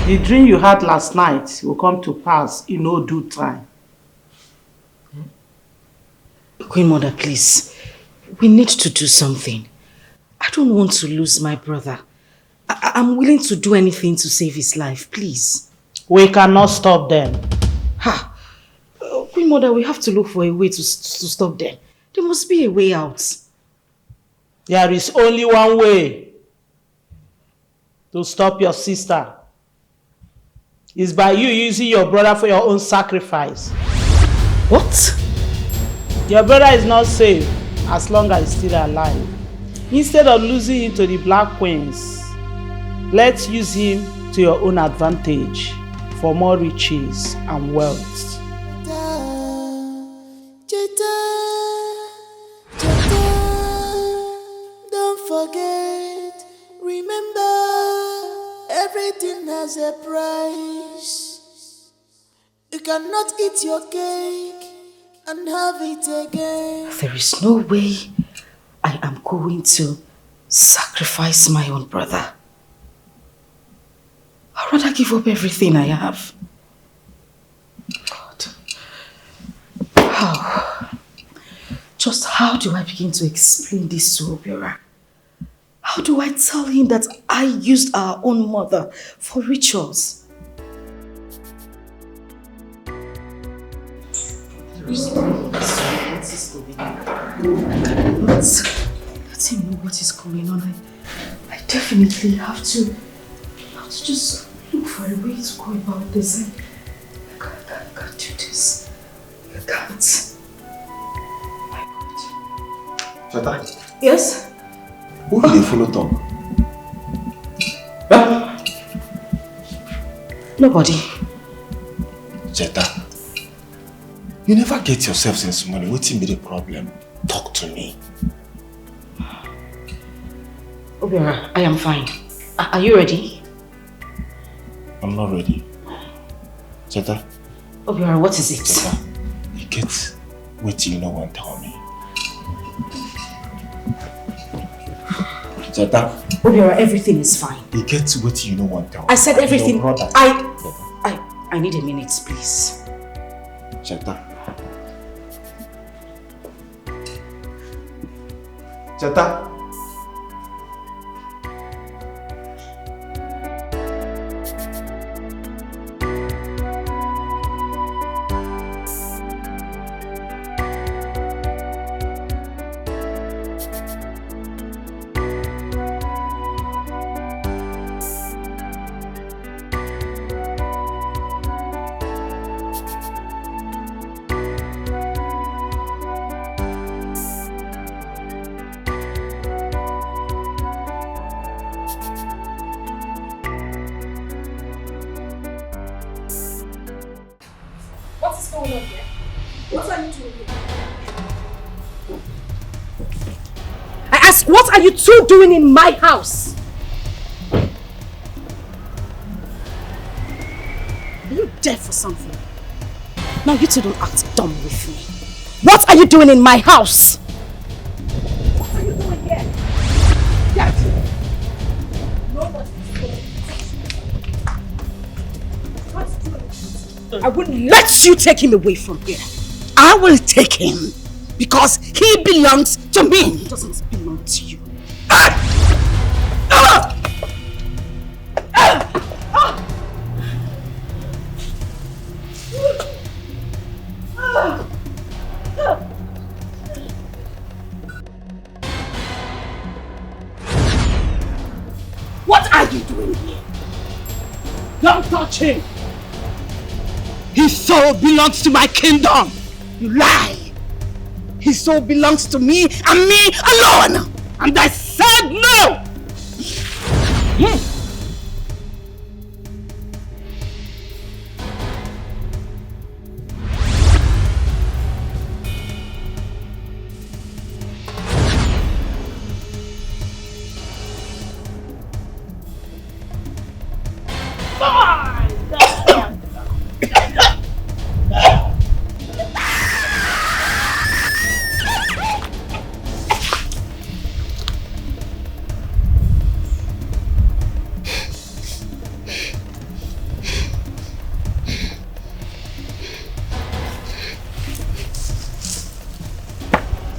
The dream you had last night will come to pass in no due time. Queen Mother, please. We need to do something. I don't want to lose my brother. I'm willing to do anything to save his life, please. We cannot stop them. Queen Mother, we have to look for a way to stop them. There must be a way out. There is only one way to stop your sister. It's by you using your brother for your own sacrifice. What? Your brother is not safe as long as he's still alive. Instead of losing him to the Black Queens, let's use him to your own advantage for more riches and wealth. Don't forget, remember, everything has a price. You cannot eat your cake and have it again. There is no way I am going to sacrifice my own brother. I'd rather give up everything I have. God. Just how do I begin to explain this to Obiora? How do I tell him that I used our own mother for rituals? What is going on? I cannot let him know what is going on. I definitely have to just look for a way to go about this. I can't do this. I can't. Chata? Yes? Who did you follow Tom? Nobody. Cheta, you never get yourself since morning. What's be the problem? Talk to me. Obiora, I am fine. Are you ready? I'm not ready. Cheta? Obiora, what is it? Cheta, you get what you know won't tell me. Cheta? Obiora, everything is fine. You get what you know won't tell me. I said everything. Your brother. I need a minute, please. Cheta. Cheta. What are you two doing in my house? Are you deaf for something? Now you two don't act dumb with me. What are you doing in my house? What are you doing here? Get! Nobody's I wouldn't let you take him away from here. I will take him because he belongs to to me. It doesn't belong to you. What are you doing here? Don't touch him. His soul belongs to my kingdom. You lie. His soul belongs to me and me alone. And I said no.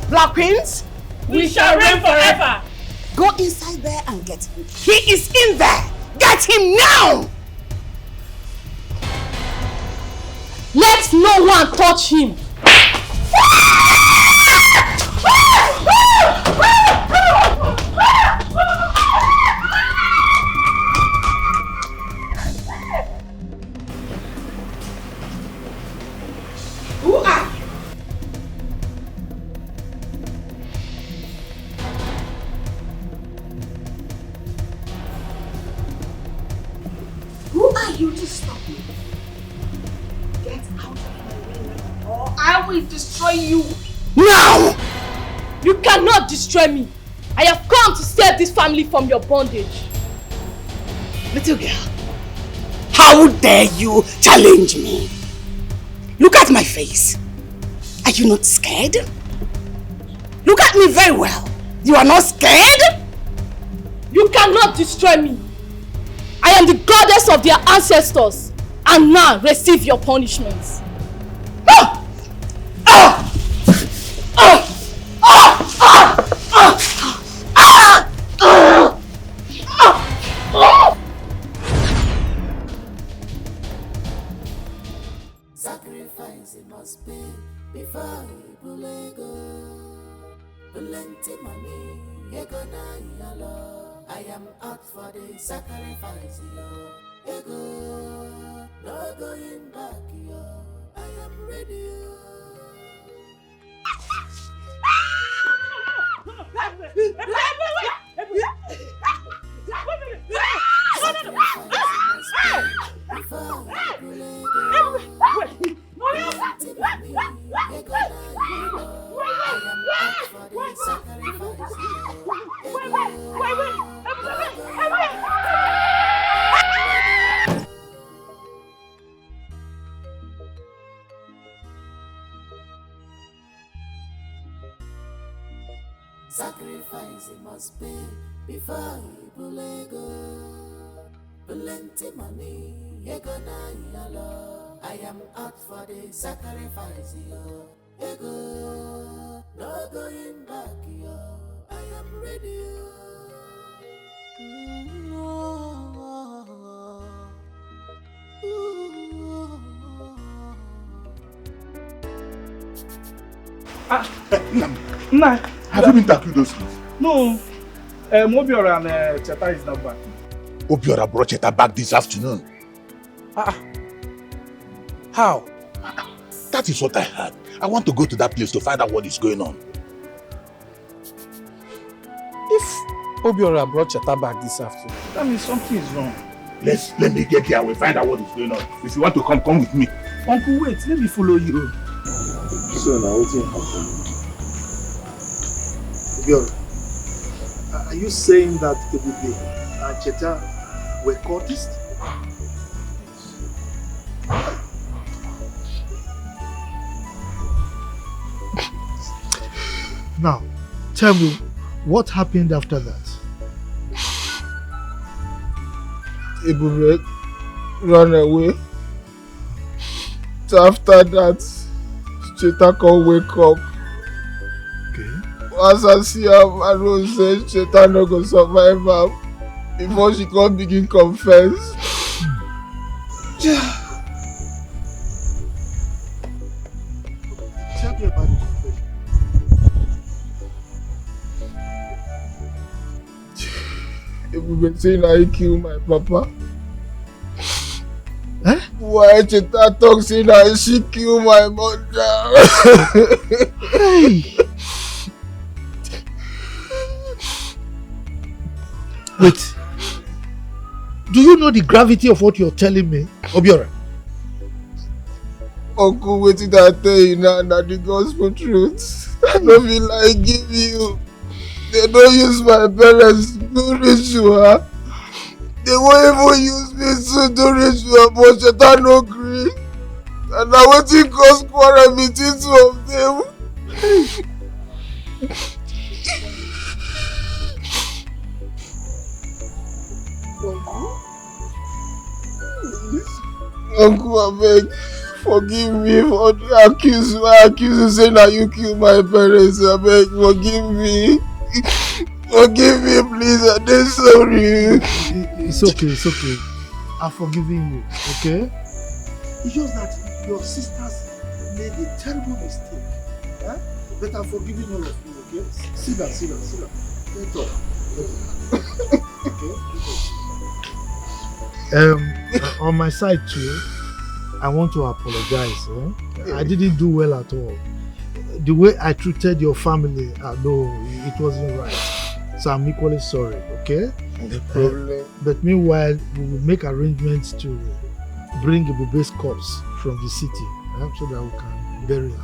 Black Queens, We shall reign forever. Go inside there and get him. He is in there. Get him now. Let no one touch him. Who are you? Who are you to stop me? Get out of my way now, or I will destroy you. Now! You cannot destroy me. I have come to save this family from your bondage. Little girl, how dare you challenge me? Look at my face. Are you not scared? Look at me very well. You are not scared? You cannot destroy me. I am the goddess of their ancestors, and now receive your punishments. Sacrifice it must be before you go. Plenty money, you gonna yellow. I am out for the sacrifice, yo. Ego, no going back, yo. I am ready, yo. Sacrifice it must be before you go. Plenty money, you gonna yellow. I am out for the sacrifice, yo. Ego, no going back, yo. I am ready, yo. Nah. Have you been tackling those things? No. Obiora and Cheta is not back. Obiora brought Cheta back this afternoon. How? That is what I heard. I want to go to that place to find out what is going on. If Obiora brought Cheta back this afternoon, that means something is wrong. Let me get there and we'll find out what is going on. If you want to come with me. Uncle, wait, let me follow you. So now what's happening? Obiora, are you saying that Ebube and Cheta were cultists? Now, tell me, what happened after that? Ebube ran away. After that, Cheta can't wake up. Okay. As I see her, I know say Satan no go survive her before she come begin confess. Tell me about the confession. If we been saying I kill my papa. Eh? Why Cheta talk saying I she kill my mother? Hey! Wait. Do you know the gravity of what you're telling me, Obiora? Uncle, what did I tell you now? That the gospel truth. I don't feel like give you. They don't use my parents to ritual. They won't even use me to do ritual, but Satan no agree. And now what it cause quarrel between two of them. Uncle, I beg, forgive me for the accuse saying that you killed my parents. I beg, forgive me. Forgive me, please. I'm sorry. It's okay. I've forgiven you, okay? It's just that your sisters made a terrible mistake. Huh? But I'm forgiving all of you, okay? Sit down. Let's talk. Okay? On my side too, I want to apologize. I didn't do well at all. The way I treated your family, no, it wasn't right. So I'm equally sorry, okay? No problem. But meanwhile, we will make arrangements to bring Ibube's corpse from the city so that we can bury her.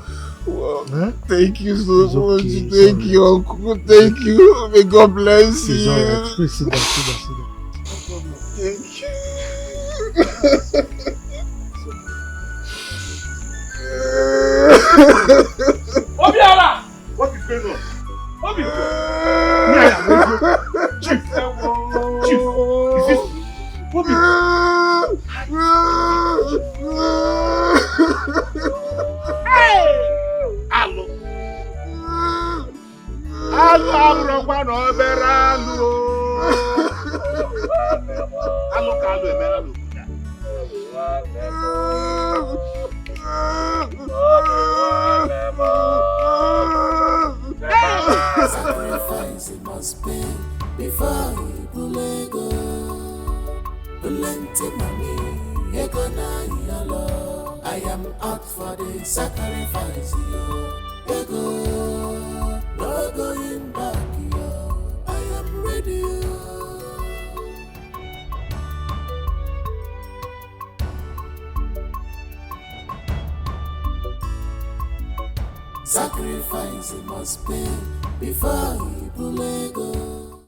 Well, thank you so much. Thank you, Uncle. Thank you. May God bless you. Alright. Please sit down. Thank you. Obiara! What is going on? Obi! Chief! Is this... Obi! Hey! Alo! Alo obere alo! Alo ka alo emela lo. Sacrifice it must be before you go. Plenty money, ego na yalo. I am out for the sacrifice, ego. No going back, yo. I am ready. Sacrifice it must be before you go.